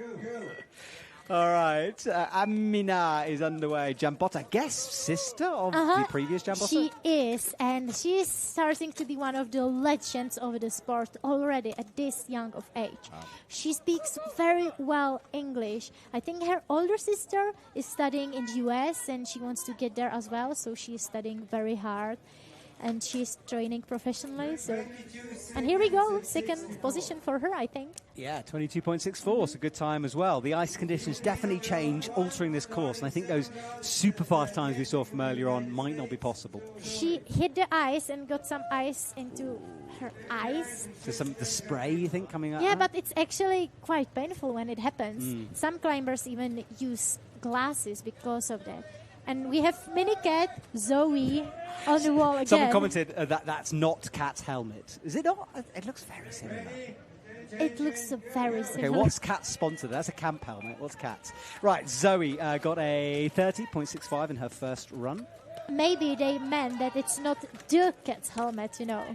Speaker 1: All right. Amina is underway. Jambota, guess sister of the previous Jambota?
Speaker 2: She is, and she is starting to be one of the legends of the sport already at this young of age.
Speaker 1: Wow.
Speaker 2: She speaks very well English. I think her older sister is studying in the US, and she wants to get there as well, so she is studying very hard. And she's training professionally. So, and here we go, second position for her, I think.
Speaker 1: Yeah, 22.64, so good time as well. The ice conditions definitely change, altering this course, and I think those super fast times we saw from earlier on might not be possible.
Speaker 2: She hit the ice and got some ice into her eyes.
Speaker 1: So the spray, you think, coming out?
Speaker 2: Yeah, but it's actually quite painful when it happens. Some climbers even use glasses because of that. And we have mini cat Zoe on the wall again.
Speaker 1: Someone commented that that's not Kat's helmet. Is it not? It looks very similar.
Speaker 2: It looks very similar.
Speaker 1: Okay, what's Kat's sponsor? That's a camp helmet. What's Kat's? Right, Zoe got a 30.65 in her first run.
Speaker 2: Maybe they meant that it's not the cat's helmet, you know.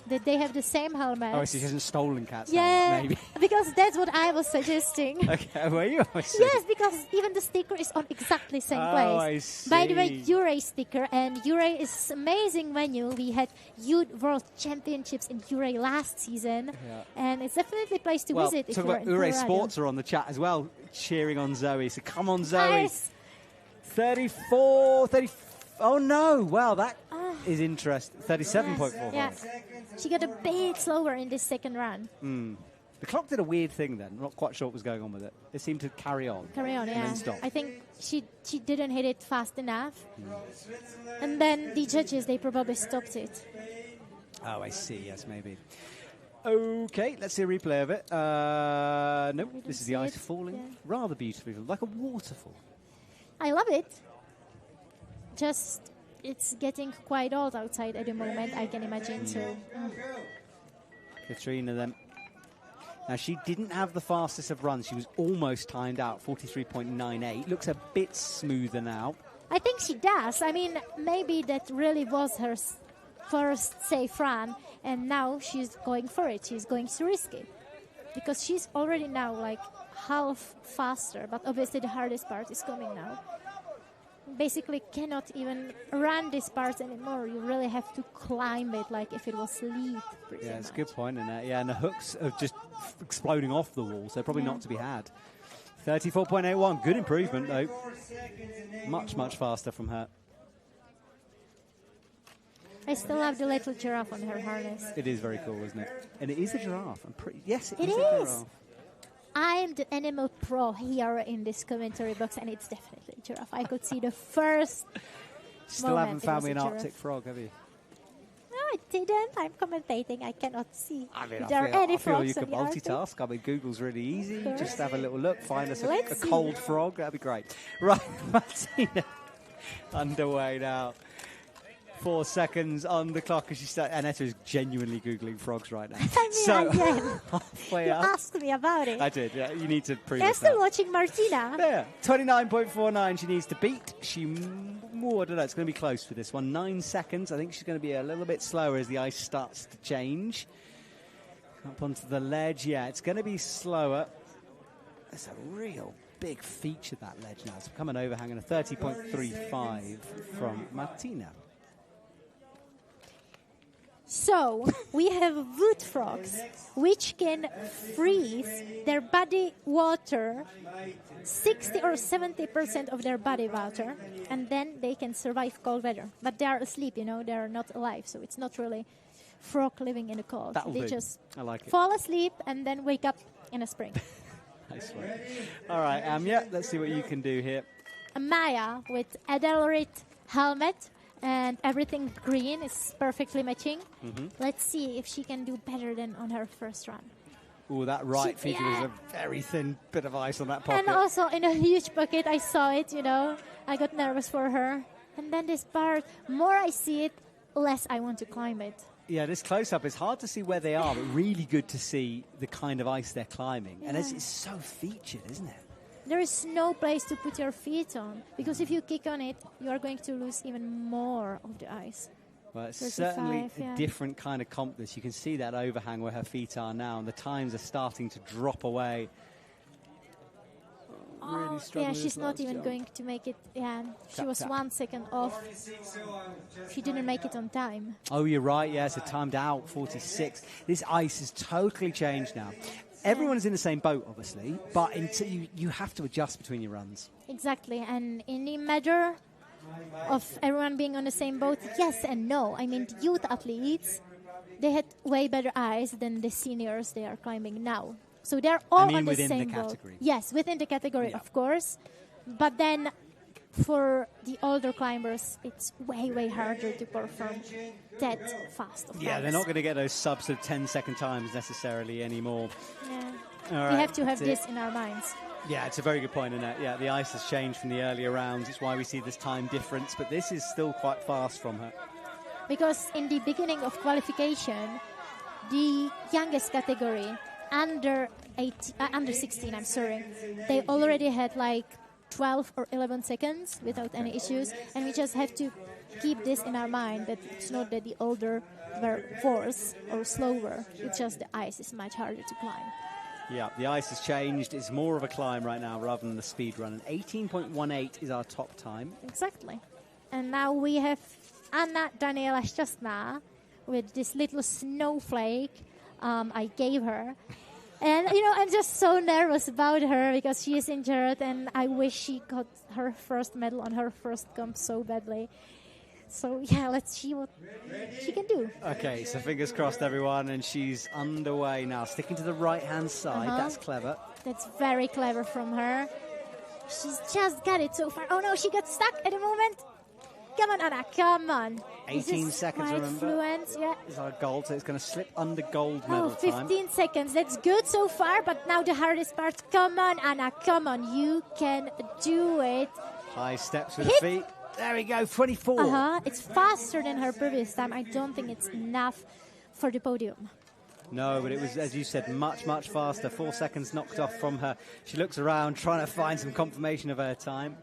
Speaker 2: That they have the same helmet.
Speaker 1: Oh, so she hasn't stolen Kat's helmet, maybe.
Speaker 2: Because that's what I was suggesting.
Speaker 1: Okay, were you?
Speaker 2: Yes, because even the sticker is on exactly the same place.
Speaker 1: I see.
Speaker 2: By the way, UIAA sticker, and UIAA is amazing venue. We had Youth World Championships in UIAA last season, and it's definitely a place to visit.
Speaker 1: Talk about UIAA Sports are on the chat as well, cheering on Zoe. So come on, Zoe.
Speaker 2: Nice.
Speaker 1: 34. Oh no! Wow, that is interesting. 37.45.
Speaker 2: Yeah. She got a bit slower in this second run.
Speaker 1: The clock did a weird thing then. I'm not quite sure what was going on with it. It seemed to carry on.
Speaker 2: Yeah.
Speaker 1: And then stop.
Speaker 2: I think she didn't hit it fast enough. And then the judges, they probably stopped it.
Speaker 1: Oh, I see. Yes, maybe. Okay, let's see a replay of it. Nope, this is the ice falling rather beautifully, like a waterfall.
Speaker 2: I love it. Just, it's getting quite old outside at the moment, I can imagine. So,
Speaker 1: Katrina then. Now, she didn't have the fastest of runs. She was almost timed out, 43.98. Looks a bit smoother now.
Speaker 2: I think she does. I mean, maybe that really was her first safe run, and now she's going for it. She's going to risk it. Because she's already now like half faster, but obviously the hardest part is coming now. Basically cannot even run this part anymore. You really have to climb it like if it was lead.
Speaker 1: Yeah, it's a good point in that. Yeah, and the hooks are just exploding off the wall, so probably not to be had. 34.81, good improvement though. Much, much faster from her.
Speaker 2: I still have the little giraffe on her harness.
Speaker 1: It is very cool, isn't it? And it is a giraffe. Yes, it is a giraffe.
Speaker 2: I'm the animal pro here in this commentary box, and it's definitely a giraffe. I could see the first
Speaker 1: Still haven't found me an Arctic frog, have you?
Speaker 2: No, I didn't. I'm commentating. I cannot see
Speaker 1: if
Speaker 2: there are any frogs
Speaker 1: you could
Speaker 2: in the Arctic.
Speaker 1: multitask. I mean, Google's really easy.
Speaker 2: Sure.
Speaker 1: Just have a little look, find us a
Speaker 2: See.
Speaker 1: cold frog. That'd be great. Right, Martina, underway now. 4 seconds on the clock as she starts. Annetta is genuinely Googling frogs right now.
Speaker 2: I mean,
Speaker 1: halfway
Speaker 2: you
Speaker 1: up.
Speaker 2: asked me about it.
Speaker 1: I did, yeah. You need to prove
Speaker 2: I'm
Speaker 1: us
Speaker 2: still
Speaker 1: that.
Speaker 2: watching Martina.
Speaker 1: Yeah, 29.49 she needs to beat. I don't know, it's going to be close for this one. 9 seconds. I think she's going to be a little bit slower as the ice starts to change. Up onto the ledge. Yeah, it's going to be slower. It's a real big feature, that ledge now. It's become an overhang and a 30.35 from Martina.
Speaker 2: So, we have wood frogs, which can freeze their body water, 60 or 70% of their body water, and then they can survive cold weather. But they are asleep, you know, they are not alive, so it's not really frog living in the cold. They just fall asleep and then wake up in the spring.
Speaker 1: Nice one. All right, yeah, let's see what you can do here.
Speaker 2: Maya with Edelrit helmet. And everything green is perfectly matching. Let's see if she can do better than on her first run.
Speaker 1: Oh, that right feature was a very thin bit of ice on that pocket.
Speaker 2: And also in a huge bucket, I saw it, you know. I got nervous for her. And then this part, more I see it, less I want to climb it.
Speaker 1: Yeah, this close-up is hard to see where they are, but really good to see the kind of ice they're climbing.
Speaker 2: Yeah.
Speaker 1: And it's so featured, isn't it?
Speaker 2: There is no place to put your feet on, because if you kick on it, you are going to lose even more of the ice.
Speaker 1: Well, it's certainly a different kind of comp this. You can see that overhang where her feet are now, and the times are starting to drop away. really struggling.
Speaker 2: Yeah, she's not even going to make it. Yeah, she was 1 second off. She didn't make it on time.
Speaker 1: Oh, you're right. Yeah, so timed out 46. This ice has totally changed now. Everyone's in the same boat, obviously, but you have to adjust between your runs.
Speaker 2: Exactly, and in the matter of everyone being on the same boat, yes and no. I mean, the youth athletes, they had way better ice than the seniors they are climbing now. So they're all on the same boat.
Speaker 1: Category.
Speaker 2: Yes, within the category, of course. But then for the older climbers, it's way, way harder to perform that fast.
Speaker 1: Yeah, they're not going to get those subs of 10-second times necessarily anymore.
Speaker 2: Yeah.
Speaker 1: All
Speaker 2: We
Speaker 1: right,
Speaker 2: have to have
Speaker 1: that's
Speaker 2: this in our minds.
Speaker 1: Yeah, it's a very good point, Annette. Yeah, the ice has changed from the earlier rounds. It's why we see this time difference, but this is still quite fast from her.
Speaker 2: Because in the beginning of qualification, the youngest category, under 16, I'm sorry, they already had like 12 or 11 seconds without any issues, and we just have to keep this in our mind that it's not that the older were worse or slower, it's just the ice is much harder to climb.
Speaker 1: Yeah, the ice has changed. It's more of a climb right now rather than the speed run. And 18.18 is our top time.
Speaker 2: Exactly. And now we have Anna Daniela Szczesna with this little snowflake I gave her. And, you know, I'm just so nervous about her because she is injured and I wish she got her first medal on her first comp so badly. So, yeah, let's see what she can do.
Speaker 1: Okay, so fingers crossed, everyone, and she's underway now. Sticking to the right-hand side. That's clever.
Speaker 2: That's very clever from her. She's just got it so far. Oh, no, she got stuck at the moment. Come on, Anna, come on.
Speaker 1: 18 seconds, remember?
Speaker 2: Fluent, yeah.
Speaker 1: Is our gold, so it's going to slip under gold
Speaker 2: Oh,
Speaker 1: medal
Speaker 2: 15
Speaker 1: time.
Speaker 2: seconds. That's good so far, but now the hardest part. Come on, Anna, come on. You can do it.
Speaker 1: High steps with the feet. There we go, 24.
Speaker 2: It's faster than her previous time. I don't think it's enough for the podium.
Speaker 1: No, but it was, as you said, much, much faster. 4 seconds knocked off from her. She looks around, trying to find some confirmation of her time.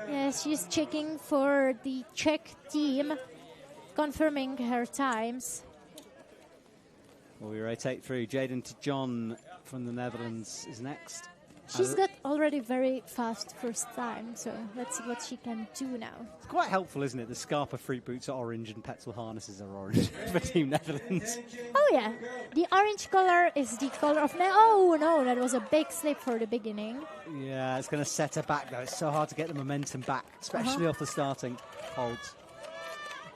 Speaker 2: Yes, she's checking for the Czech team, confirming her times.
Speaker 1: Well, we rotate through. Jaden John from the Netherlands is next.
Speaker 2: She's got already very fast first time, so let's see what she can do now.
Speaker 1: It's quite helpful, isn't it? The Scarpa fruit boots are orange and Petzl harnesses are orange for Team Netherlands.
Speaker 2: Oh, yeah. The orange color is the color of... Oh, no, that was a big slip for the beginning.
Speaker 1: Yeah, it's going to set her back, though. It's so hard to get the momentum back, especially off the starting holds.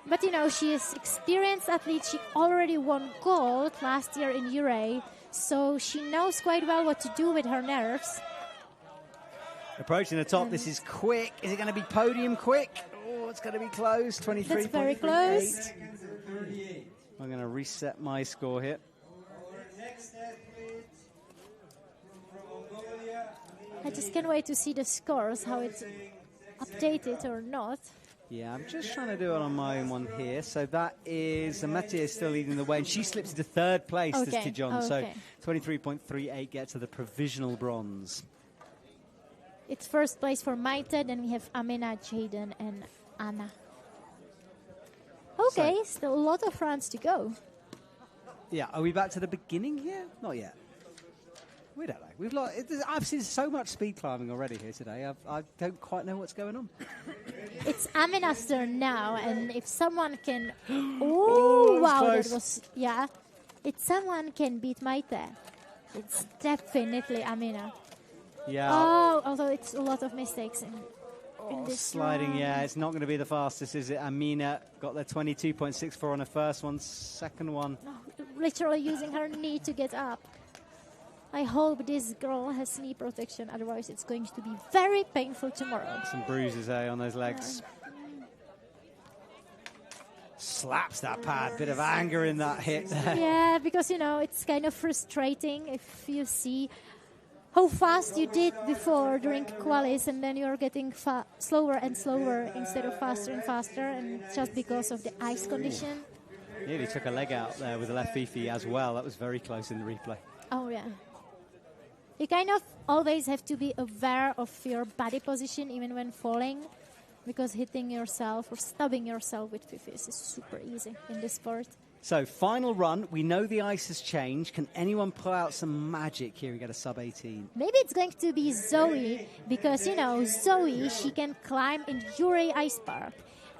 Speaker 2: But, you know, she is experienced athlete. She already won gold last year in UIAA, so she knows quite well what to do with her nerves.
Speaker 1: Approaching the top, this is quick. Is it going to be podium quick? Oh, it's going to be close. 23.
Speaker 2: That's very close.
Speaker 1: I'm going to reset my score here.
Speaker 2: I just can't wait to see the scores, how it's updated or not.
Speaker 1: Yeah, I'm just trying to do it on my own one here. So that is, Mattia is still leading the way, and she slips into third place,
Speaker 2: Okay.
Speaker 1: this Tijon.
Speaker 2: Okay.
Speaker 1: So 23.38 gets to the provisional bronze.
Speaker 2: It's first place for Maite, then we have Amina, Jaden, and Anna. Okay, still a lot of rounds to go.
Speaker 1: Yeah, are we back to the beginning here? Not yet. We don't know. I've seen so much speed climbing already here today. I don't quite know what's going on.
Speaker 2: It's Amina's turn now, and if someone can... Oh, wow,
Speaker 1: close.
Speaker 2: that was... Yeah. If someone can beat Maite, it's definitely Amina.
Speaker 1: Yeah.
Speaker 2: Oh, although it's a lot of mistakes in this
Speaker 1: Sliding,
Speaker 2: round.
Speaker 1: yeah, it's not going to be the fastest, is it? Amina got their 22.64 on her first one, second one.
Speaker 2: Oh, literally using her knee to get up. I hope this girl has knee protection, otherwise it's going to be very painful tomorrow.
Speaker 1: Some bruises on those legs. Slaps that pad, bit of anger in that hit there.
Speaker 2: Yeah, because, you know, it's kind of frustrating if you see how fast you did before during qualis and then you're getting slower and slower instead of faster and faster, and just because of the ice condition.
Speaker 1: Nearly took a leg out there with the left fifi as well. That was very close in the replay.
Speaker 2: Oh, yeah. You kind of always have to be aware of your body position even when falling, because hitting yourself or stabbing yourself with fifis is super easy in this sport.
Speaker 1: So, final run. We know the ice has changed. Can anyone pull out some magic here and get a sub-18?
Speaker 2: Maybe it's going to be Zoe, because, you know, Zoe, she can climb in UIAA Ice Park.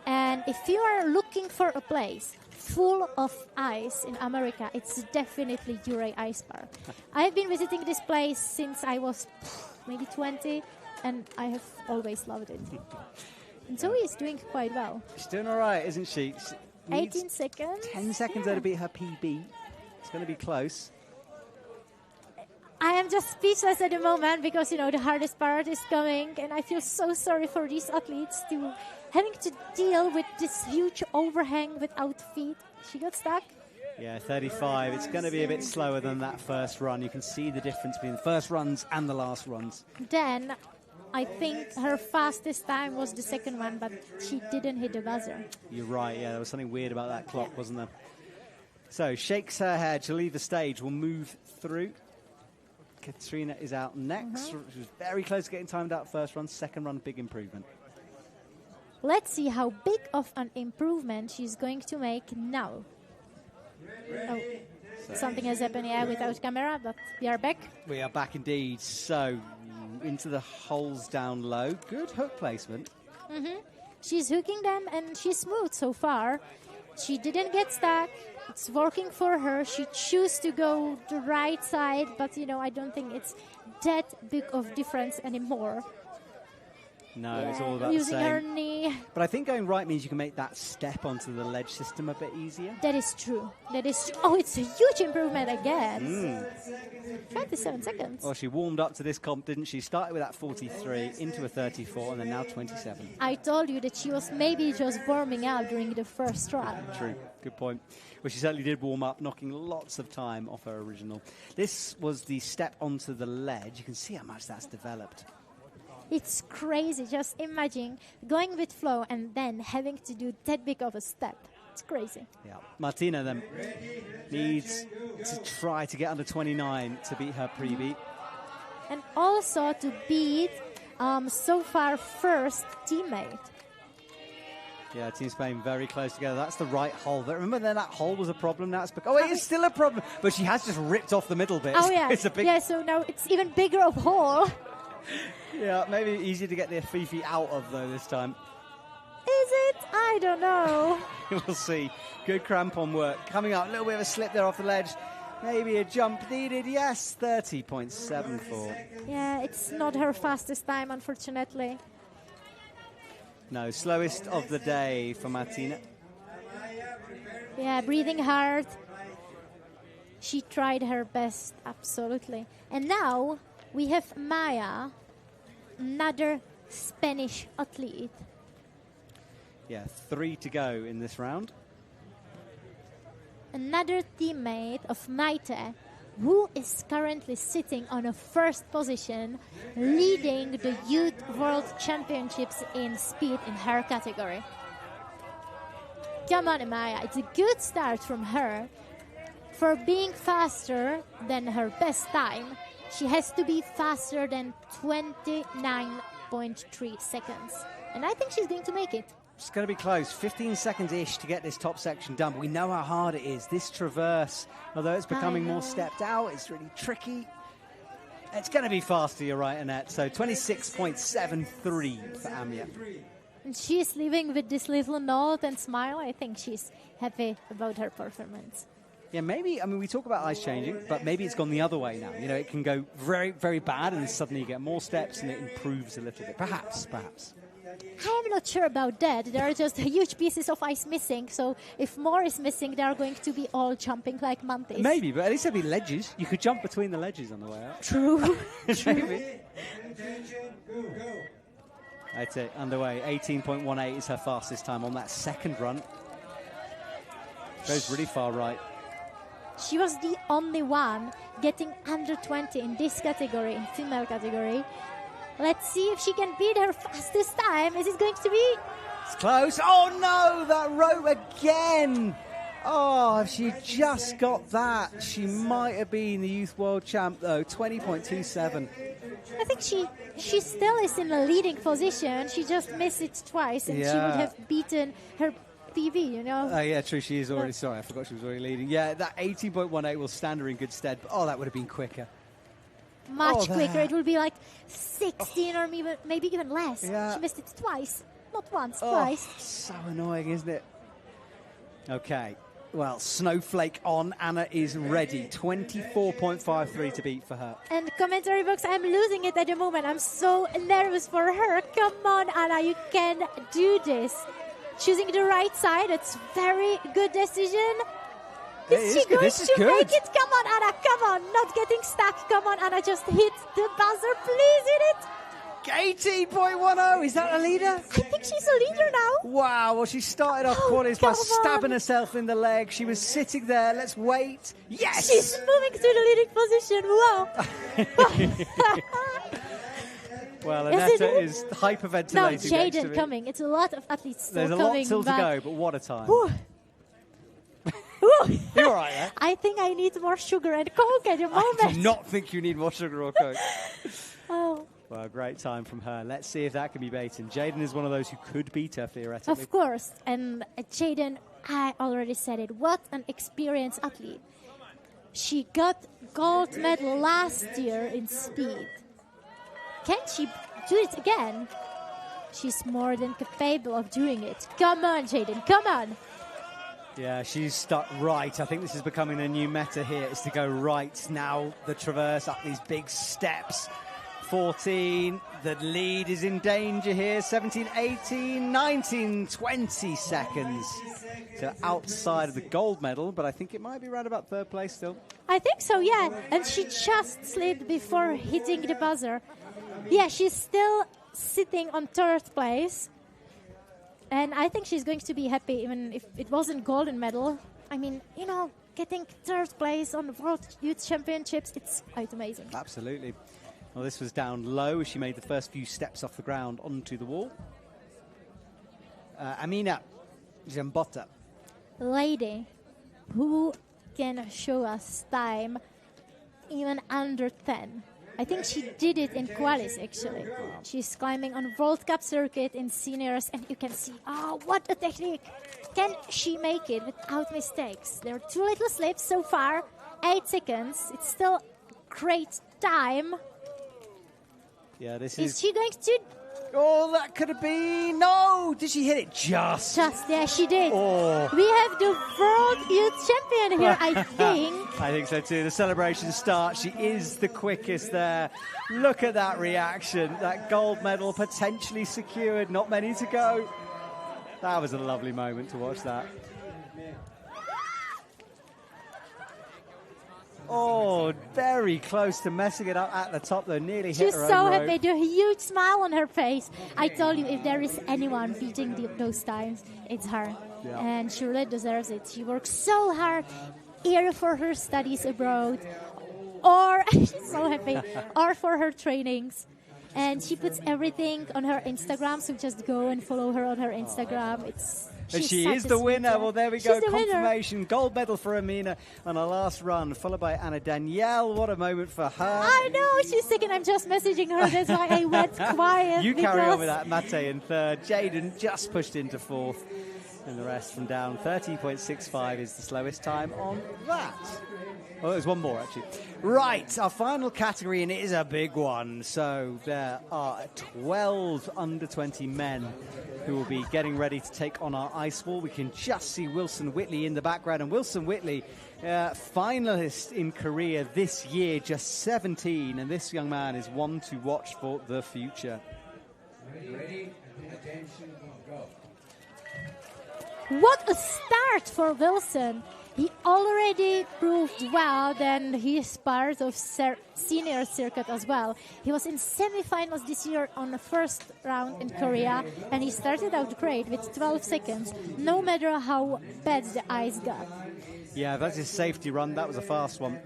Speaker 2: And if you are looking for a place full of ice in America, it's definitely UIAA Ice Park. I have been visiting this place since I was maybe 20, and I have always loved it. And Zoe is doing quite well.
Speaker 1: She's doing all right, isn't she?
Speaker 2: 18 seconds.
Speaker 1: 10 seconds there to beat her PB. It's going to be close.
Speaker 2: I am just speechless at the moment because, you know, the hardest part is coming, and I feel so sorry for these athletes to having to deal with this huge overhang without feet. She got stuck.
Speaker 1: Yeah, 35. It's going to be a bit slower than that first run. You can see the difference between the first runs and the last runs.
Speaker 2: Then I think her fastest time was the second one, but she didn't hit the buzzer.
Speaker 1: You're right, yeah, there was something weird about that clock, wasn't there? So, shakes her head. She'll leave the stage. We'll move through. Katrina is out next. She was very close to getting timed out first run. Second run, big improvement.
Speaker 2: Let's see how big of an improvement she's going to make now. Oh, something has happened here without camera, but we are back.
Speaker 1: We are back indeed. So, into the holes down low. Good hook placement.
Speaker 2: She's hooking them, and she's smooth so far. She didn't get stuck. It's working for her. She chose to go the right side, but, you know, I don't think it's that big of difference anymore.
Speaker 1: No, it's all about
Speaker 2: using
Speaker 1: the
Speaker 2: her
Speaker 1: same.
Speaker 2: knee.
Speaker 1: But I think going right means you can make that step onto the ledge system a bit easier.
Speaker 2: That is true. That is true. Oh, it's a huge improvement again. 27 seconds.
Speaker 1: Well, she warmed up to this comp, didn't she? Started with that 43 into a 34 and then now 27.
Speaker 2: I told you that she was maybe just warming up during the first run.
Speaker 1: True. Good point. Well, she certainly did warm up, knocking lots of time off her original. This was the step onto the ledge. You can see how much that's developed.
Speaker 2: It's crazy. Just imagine going with flow and then having to do that big of a step. It's crazy.
Speaker 1: Yeah. Martina then needs to try to get under 29 to beat her pre-beat.
Speaker 2: And also to beat so far first teammate.
Speaker 1: Yeah, Team Spain very close together. That's the right hole. But remember then that hole was a problem. Now it's it's still a problem. But she has just ripped off the middle bit.
Speaker 2: Oh, yeah.
Speaker 1: It's a big...
Speaker 2: Yeah, so now it's even bigger of hole.
Speaker 1: Yeah, maybe easier to get the Fife out of, though, this time.
Speaker 2: Is it? I don't know.
Speaker 1: We'll see. Good crampon work. Coming up, a little bit of a slip there off the ledge. Maybe a jump needed. Yes, 30.74.
Speaker 2: Yeah, it's not her fastest time, unfortunately.
Speaker 1: No, slowest of the day for Martina.
Speaker 2: Yeah, breathing hard. She tried her best, absolutely. And now we have Maya, another Spanish athlete.
Speaker 1: Yeah, 3 to go in this round.
Speaker 2: Another teammate of Maite, who is currently sitting on a first position, leading the Youth World Championships in speed in her category. Come on, Maya, it's a good start from her. For being faster than her best time, she has to be faster than 29.3 seconds. And I think she's going to make it.
Speaker 1: It's going to be close. 15 seconds-ish to get this top section done. But we know how hard it is. This traverse, although it's becoming more stepped out, it's really tricky. It's going to be faster, you're right, Annette. So 26.73 for Amia.
Speaker 2: And she's leaving with this little nod and smile. I think she's happy about her performance.
Speaker 1: Yeah, maybe, I mean, we talk about ice changing, but maybe it's gone the other way now. You know, it can go very, very bad, and then suddenly you get more steps, and it improves a little bit. Perhaps.
Speaker 2: I'm not sure about that. There are just huge pieces of ice missing, so if more is missing, they are going to be all jumping like monkeys.
Speaker 1: Maybe, but at least there'll be ledges. You could jump between the ledges on the way out.
Speaker 2: True.
Speaker 1: Maybe. That's it, underway. 18.18 is her fastest time on that second run. Goes really far right.
Speaker 2: She was the only one getting under 20 in this category, in female category. Let's see if she can beat her fastest time. Is it going to be?
Speaker 1: It's close. Oh, no, that rope again. Oh, if she just got that, she might have been the Youth World Champ, though. 20.27.
Speaker 2: I think she still is in a leading position. She just missed it twice, and she would have beaten her TV, you know.
Speaker 1: Yeah, true. She is already. Sorry, I forgot she was already leading. Yeah, that 18.18 will stand her in good stead. But, that would have been quicker.
Speaker 2: Much quicker. It will be like 16 or maybe even less.
Speaker 1: Yeah.
Speaker 2: She missed it twice. Not once, twice.
Speaker 1: So annoying, isn't it? Okay. Well, Snowflake on. Anna is ready. 24.53 to beat for her.
Speaker 2: And commentary box, I'm losing it at the moment. I'm so nervous for her. Come on, Anna, you can do this. Choosing the right side, it's very good decision. Is she going to make it? Come on, Anna, come on. Not getting stuck. Come on, Anna, just hit the buzzer. Please hit it.
Speaker 1: 18.10, is that a leader?
Speaker 2: I think she's a leader now.
Speaker 1: Wow, well, she started off qualies by stabbing herself in the leg. She was sitting there. Let's wait. Yes!
Speaker 2: She's moving to the leading position. Wow.
Speaker 1: Well, Annetta is hyperventilating.
Speaker 2: No,
Speaker 1: next to
Speaker 2: Jaden
Speaker 1: me.
Speaker 2: coming. It's a lot of athletes still
Speaker 1: There's a
Speaker 2: coming.
Speaker 1: lot still to
Speaker 2: back.
Speaker 1: go, but what a time.
Speaker 2: Whew.
Speaker 1: You're all right, yeah?
Speaker 2: I think I need more sugar and Coke at the moment.
Speaker 1: I do not think you need more sugar or Coke.
Speaker 2: Oh.
Speaker 1: Well, great time from her. Let's see if that can be beaten. Jaden is one of those who could beat her, theoretically.
Speaker 2: Of course. And Jaden, I already said it. What an experienced athlete. She got gold medal last year in speed. Can she do it again? She's more than capable of doing it. Come on, Jaden, come on.
Speaker 1: Yeah, she's stuck right. I think this is becoming a new meta here, is to go right now. The traverse up these big steps. 14, the lead is in danger here. 17, 18, 19, 20 seconds. So outside of the gold medal, but I think it might be right about third place still.
Speaker 2: I think so, yeah. And she just slipped before hitting the buzzer. Yeah, she's still sitting on third place. And I think she's going to be happy even if it wasn't golden medal. I mean, you know, getting third place on the World Youth Championships, it's quite amazing.
Speaker 1: Absolutely. Well, this was down low as she made the first few steps off the ground onto the wall. Amina Zambota.
Speaker 2: Lady, who can show us time even under 10? I think she did it in qualis, actually. She's climbing on World Cup circuit in seniors, and you can see, what a technique. Can she make it without mistakes? There are 2 little slips so far, 8 seconds. It's still great time.
Speaker 1: Yeah, this
Speaker 2: Is she going to?
Speaker 1: Oh, that could have been. No! Did she hit it just?
Speaker 2: Yeah, she did.
Speaker 1: Oh.
Speaker 2: We have the World Youth Champion here, I think.
Speaker 1: I think so too. The celebration starts. She is the quickest there. Look at that reaction. That gold medal potentially secured. Not many to go. That was a lovely moment to watch that. Oh, very close to messing it up at the top, though. Nearly hit
Speaker 2: She's
Speaker 1: her
Speaker 2: so
Speaker 1: own rope.
Speaker 2: happy, a huge smile on her face. I told you, if there is anyone beating those times, it's her.
Speaker 1: Yeah.
Speaker 2: And she really deserves it. She works so hard, either for her studies abroad, or she's so happy, or for her trainings. And she puts everything on her Instagram, so just go and follow her on her Instagram.
Speaker 1: And she is the winner. Well, there we go. Confirmation. Gold medal for Amina on her last run, followed by Anna Danielle. What a moment for her.
Speaker 2: I know. She's second. I'm just messaging her. That's why I went quiet.
Speaker 1: You carry on with that. Mate in third. Jaden just pushed into fourth. And the rest from down. 13.65 is the slowest time on that. Oh, there's one more, actually. Right, our final category, and it is a big one. So there are 12 under 20 men who will be getting ready to take on our ice wall. We can just see Wilson Whitley in the background. And Wilson Whitley, finalist in Korea this year, just 17. And this young man is one to watch for the future.
Speaker 4: Ready? Attention, go.
Speaker 2: What a start for Wilson. He already proved well that he is part of senior circuit as well. He was in semifinals this year on the first round in Korea, and he started out great with 12 seconds, no matter how bad the ice got.
Speaker 1: Yeah, that's his safety run. That was a fast one.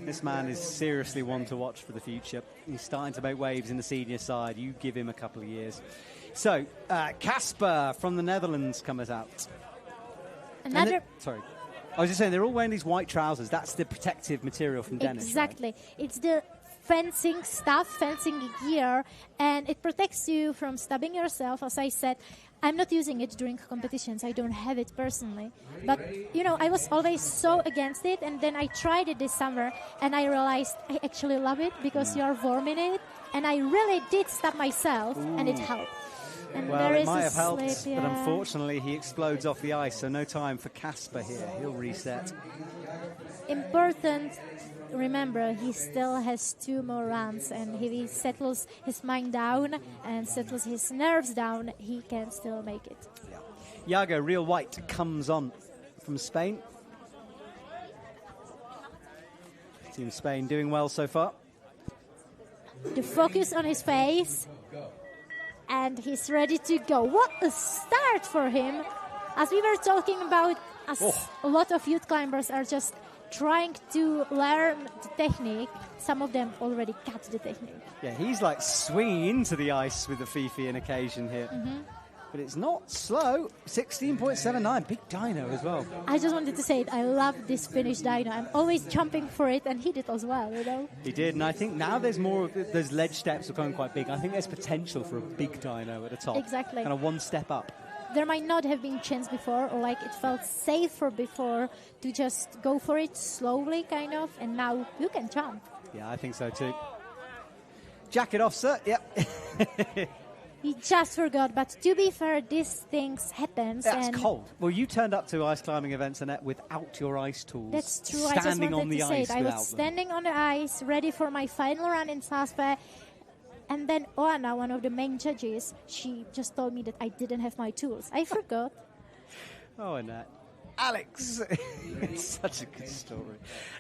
Speaker 1: This man is seriously one to watch for the future. He's starting to make waves in the senior side. You give him a couple of years. So, Casper from the Netherlands comes out. Sorry. I was just saying, they're all wearing these white trousers. That's the protective material from Dennis.
Speaker 2: Exactly.
Speaker 1: Right?
Speaker 2: It's the fencing stuff, fencing gear, and it protects you from stabbing yourself. As I said, I'm not using it during competitions. I don't have it personally. But, I was always so against it, and then I tried it this summer, and I realized I actually love it because you're warm in it, and I really did stab myself, and it helped. And
Speaker 1: Well,
Speaker 2: there
Speaker 1: it
Speaker 2: is
Speaker 1: might
Speaker 2: a
Speaker 1: have helped,
Speaker 2: slip,
Speaker 1: but
Speaker 2: yeah.
Speaker 1: unfortunately he explodes off the ice, so no time for Casper here. He'll reset.
Speaker 2: Important, remember, he still has 2 more runs, and if he settles his mind down and settles his nerves down, he can still make it.
Speaker 1: Iago, real white, comes on from Spain. Team Spain doing well so far.
Speaker 2: The focus on his face, and he's ready to go. What a start for him. As we were talking about, a lot of youth climbers are just trying to learn the technique. Some of them already got the technique.
Speaker 1: Yeah, he's like swinging into the ice with the Fife on occasion here. But it's not slow. 16.79, big dyno as well.
Speaker 2: I just wanted to say it. I love this Finnish dyno. I'm always jumping for it, and he did as well,
Speaker 1: He did, and I think now there's more of those ledge steps are going quite big. I think there's potential for a big dyno at the top.
Speaker 2: Exactly.
Speaker 1: Kind of one step up.
Speaker 2: There might not have been chance before, or like it felt safer before to just go for it slowly, kind of, and now you can jump.
Speaker 1: Yeah, I think so too. Jacket off, sir. Yep.
Speaker 2: He just forgot, but to be fair, these things happens.
Speaker 1: That's
Speaker 2: and
Speaker 1: cold. Well, you turned up to ice climbing events, Annette, without your ice tools.
Speaker 2: That's true.
Speaker 1: Standing
Speaker 2: I just wanted
Speaker 1: on the
Speaker 2: to say
Speaker 1: ice
Speaker 2: it. I
Speaker 1: without
Speaker 2: was
Speaker 1: them.
Speaker 2: standing on the ice, ready for my final run in Saspe. And then Oana, one of the main judges, she just told me that I didn't have my tools. I forgot.
Speaker 1: Oh, Annette. Alex! It's such a good story.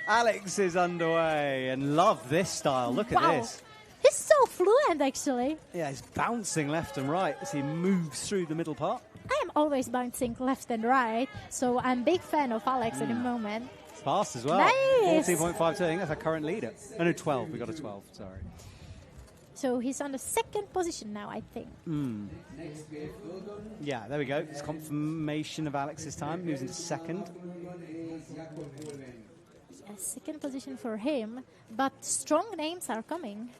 Speaker 1: Alex is underway and love this style. Look
Speaker 2: Wow.
Speaker 1: at this.
Speaker 2: He's so fluent, actually.
Speaker 1: Yeah, he's bouncing left and right as he moves through the middle part.
Speaker 2: I am always bouncing left and right, so I'm a big fan of Alex at the moment.
Speaker 1: Fast as well.
Speaker 2: Nice.
Speaker 1: 14.52, I think that's our current leader. Oh, no, 12. We got a 12, sorry.
Speaker 2: So he's on the 2nd position now, I think.
Speaker 1: Yeah, there we go. It's confirmation of Alex's time. Moves into 2nd.
Speaker 2: A 2nd position for him, but strong names are coming.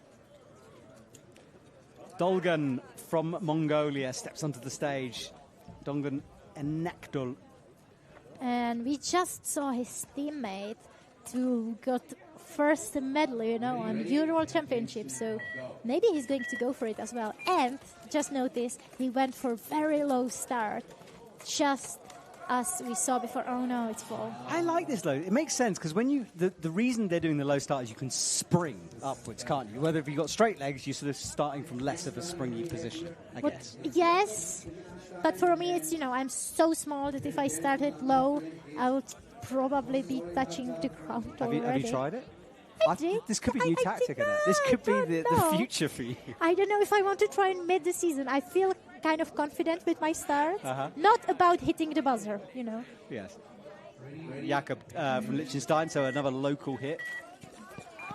Speaker 1: Dolgan from Mongolia steps onto the stage. Dolgan Enekdul.
Speaker 2: And we just saw his teammate who got first medal, on Junior World Championship. So maybe he's going to go for it as well. And just notice he went for very low start, just as we saw before. Oh no, it's full.
Speaker 1: I like this low. It makes sense because when the reason they're doing the low start is you can spring upwards, can't you? Whether if you've got straight legs, you're sort of starting from less of a springy position, I guess.
Speaker 2: Yes, but for me, it's, I'm so small that if I started low, I would probably be touching the ground already.
Speaker 1: Have you tried it?
Speaker 2: I did.
Speaker 1: This could be a new
Speaker 2: I
Speaker 1: tactic,
Speaker 2: did
Speaker 1: Annette. This could be
Speaker 2: not
Speaker 1: the
Speaker 2: know.
Speaker 1: future for you.
Speaker 2: I don't know if I want to try and mid the season. I feel kind of confident with my start.
Speaker 1: Uh-huh.
Speaker 2: Not about hitting the buzzer,
Speaker 1: Yes. Jakob from Liechtenstein, so another local hit.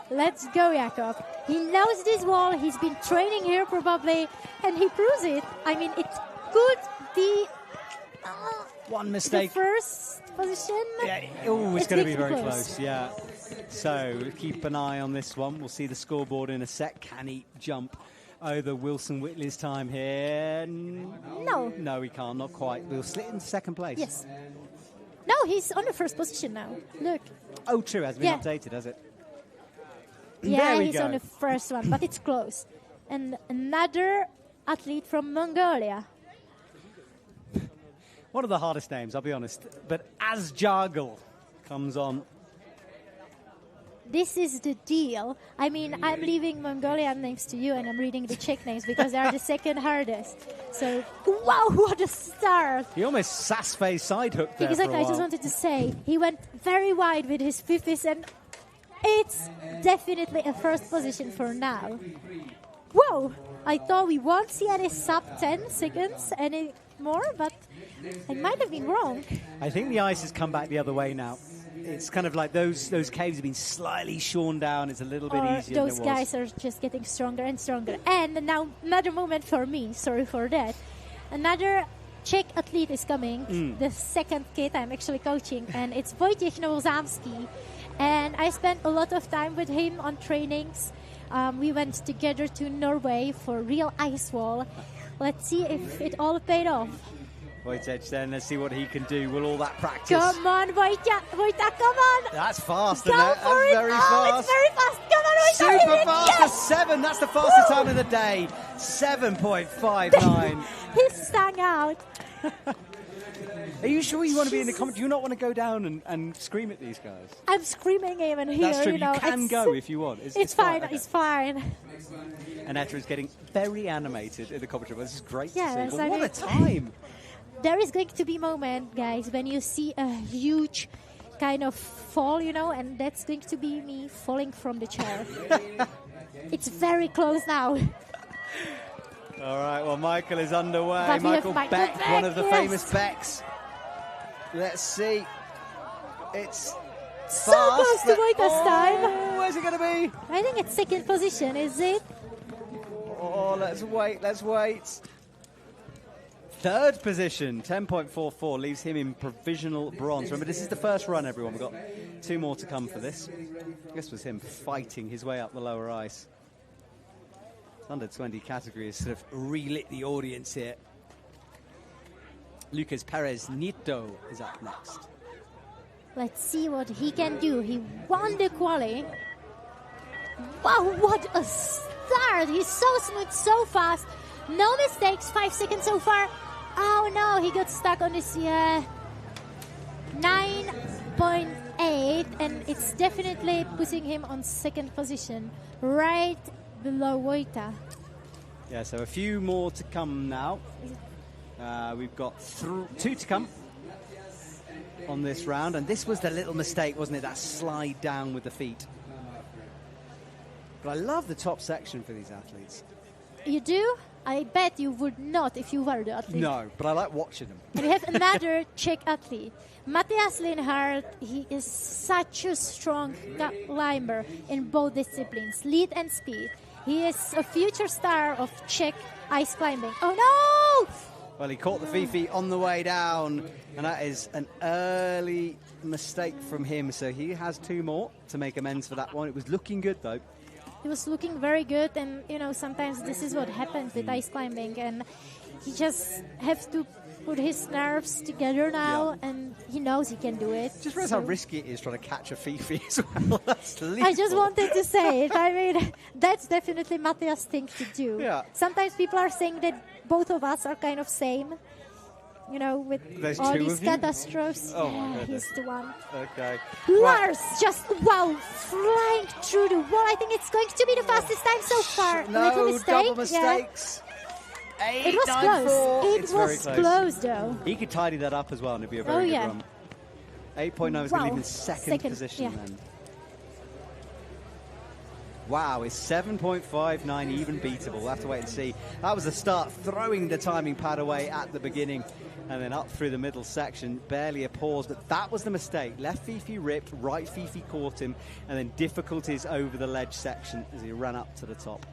Speaker 2: Let's go, Jakob. He knows this wall. He's been training here probably, and he proves it. I mean, it could be
Speaker 1: One
Speaker 2: the
Speaker 1: mistake.
Speaker 2: first position.
Speaker 1: Yeah, it's going to be
Speaker 2: getting
Speaker 1: very close, yeah. So keep an eye on this one. We'll see the scoreboard in a sec. Can he jump over Wilson Whitley's time here?
Speaker 2: No.
Speaker 1: No, he can't, not quite. We'll slip into 2nd place.
Speaker 2: Yes. No, he's on the 1st position now. Look.
Speaker 1: Oh, true, hasn't been
Speaker 2: Yeah.
Speaker 1: updated, has it?
Speaker 2: Yeah,
Speaker 1: There we
Speaker 2: he's
Speaker 1: go.
Speaker 2: on the 1st one, but it's close. And another athlete from Mongolia.
Speaker 1: One of the hardest names, I'll be honest. But Asjargal comes on.
Speaker 2: This is the deal. I mean, I'm leaving Mongolian names to you, and I'm reading the Czech names because they are the 2nd hardest. So, wow, what a start!
Speaker 1: He almost sass-face side hooked there
Speaker 2: Exactly,
Speaker 1: for a
Speaker 2: I
Speaker 1: while.
Speaker 2: just wanted to say, he went very wide with his 50s, and it's definitely a 1st position for now. Whoa! I thought we won't see any sub 10 seconds anymore, but I might have been wrong.
Speaker 1: I think the ice has come back the other way now. It's kind of like those caves have been slightly shorn down. It's a little bit
Speaker 2: Or
Speaker 1: easier
Speaker 2: those
Speaker 1: than it was.
Speaker 2: guys are just getting stronger and stronger. And now another moment for me. Sorry for that. Another Czech athlete is coming. The 2nd kid I'm actually coaching, and it's Wojciech Nowozamski. And I spent a lot of time with him on trainings. We went together to Norway for real ice wall. Let's see if it all paid off.
Speaker 1: Wojtek then, let's see what he can do with all that practice.
Speaker 2: Come on, Wojtek, come on.
Speaker 1: That's fast,
Speaker 2: Go
Speaker 1: isn't it?
Speaker 2: for
Speaker 1: That's
Speaker 2: it.
Speaker 1: very
Speaker 2: Oh,
Speaker 1: fast.
Speaker 2: it's very fast. Come on, Wojtek.
Speaker 1: Super fast,
Speaker 2: Yes.
Speaker 1: a 7. That's the fastest time of the day. 7.59.
Speaker 2: He sang out.
Speaker 1: Are you sure you want to be in the comments? Do you not want to go down and scream at these guys?
Speaker 2: I'm screaming even here.
Speaker 1: That's true.
Speaker 2: You know,
Speaker 1: can go if you want.
Speaker 2: It's fine.
Speaker 1: Okay.
Speaker 2: It's fine.
Speaker 1: And Etta is getting very animated in the commentary. This is great
Speaker 2: Yes,
Speaker 1: to see. But
Speaker 2: I
Speaker 1: what
Speaker 2: mean-
Speaker 1: a time!
Speaker 2: There is going to be a moment, guys, when you see a huge kind of fall, you know, and that's going to be me falling from the chair. It's very close now.
Speaker 1: All right, well, Michael is underway.
Speaker 2: But we have
Speaker 1: Michael
Speaker 2: Michael
Speaker 1: Beck,
Speaker 2: Beck,
Speaker 1: one of the
Speaker 2: yes.
Speaker 1: famous Becks. Let's see. It's
Speaker 2: So
Speaker 1: fast,
Speaker 2: close to
Speaker 1: but-
Speaker 2: Wojtek's time.
Speaker 1: Oh, where's it going to be?
Speaker 2: I think it's second position, is it?
Speaker 1: Oh, let's wait. Third position, 10.44, leaves him in provisional bronze. Remember, this is the first run, everyone. We've got 2 more to come for this. This was him fighting his way up the lower ice. Under 20 category has sort of relit the audience here. Lucas Perez Nieto is up next.
Speaker 2: Let's see what he can do. He won the quali. Wow, what a start! He's so smooth, so fast. No mistakes, 5 seconds so far. Oh no, he got stuck on this 9.8, and it's definitely putting him on second position, right below Wojtek.
Speaker 1: Yeah, so a few more to come now. We've got 2 to come on this round, and this was the little mistake, wasn't it? That slide down with the feet. But I love the top section for these athletes.
Speaker 2: You do? I bet you would not if you were the athlete.
Speaker 1: No, but I like watching them.
Speaker 2: And we have another Czech athlete, Matthias Linhardt. He is such a strong climber in both disciplines, lead and speed. He is a future star of Czech ice climbing. Oh no!
Speaker 1: Well, he caught the Fifi on the way down, and that is an early mistake from him. So he has 2 more to make amends for that one. It was looking good, though.
Speaker 2: He was looking very good, and you know, sometimes this is what happens with ice climbing, and he just has to put his nerves together now, and he knows he can do it.
Speaker 1: Just realize how risky it is trying to catch a Fifi as well. That's lethal.
Speaker 2: I just wanted to say it. I mean, that's definitely Matthias' thing to do.
Speaker 1: Yeah.
Speaker 2: Sometimes people are saying that both of us are kind of same, you know, with
Speaker 1: There's
Speaker 2: all
Speaker 1: 2
Speaker 2: these
Speaker 1: of you?
Speaker 2: catastrophes.
Speaker 1: Oh, my
Speaker 2: Yeah,
Speaker 1: goodness.
Speaker 2: he's the one.
Speaker 1: Okay.
Speaker 2: Lars, just wow, flying through the wall. I think it's going to be the fastest time so far.
Speaker 1: No,
Speaker 2: Little mistake.
Speaker 1: double mistakes.
Speaker 2: Yeah. It was close. It
Speaker 1: It's
Speaker 2: was
Speaker 1: very
Speaker 2: close though.
Speaker 1: He could tidy that up as well, and it'd be a very good
Speaker 2: yeah.
Speaker 1: run. 8.9 is going to leave him in second position
Speaker 2: yeah.
Speaker 1: then. Wow, is 7.59 even beatable? We'll have to wait and see. That was the start, throwing the timing pad away at the beginning, and then up through the middle section, barely a pause, but that was the mistake. Left Fifi ripped, right Fifi caught him, and then difficulties over the ledge section as he ran up to the top.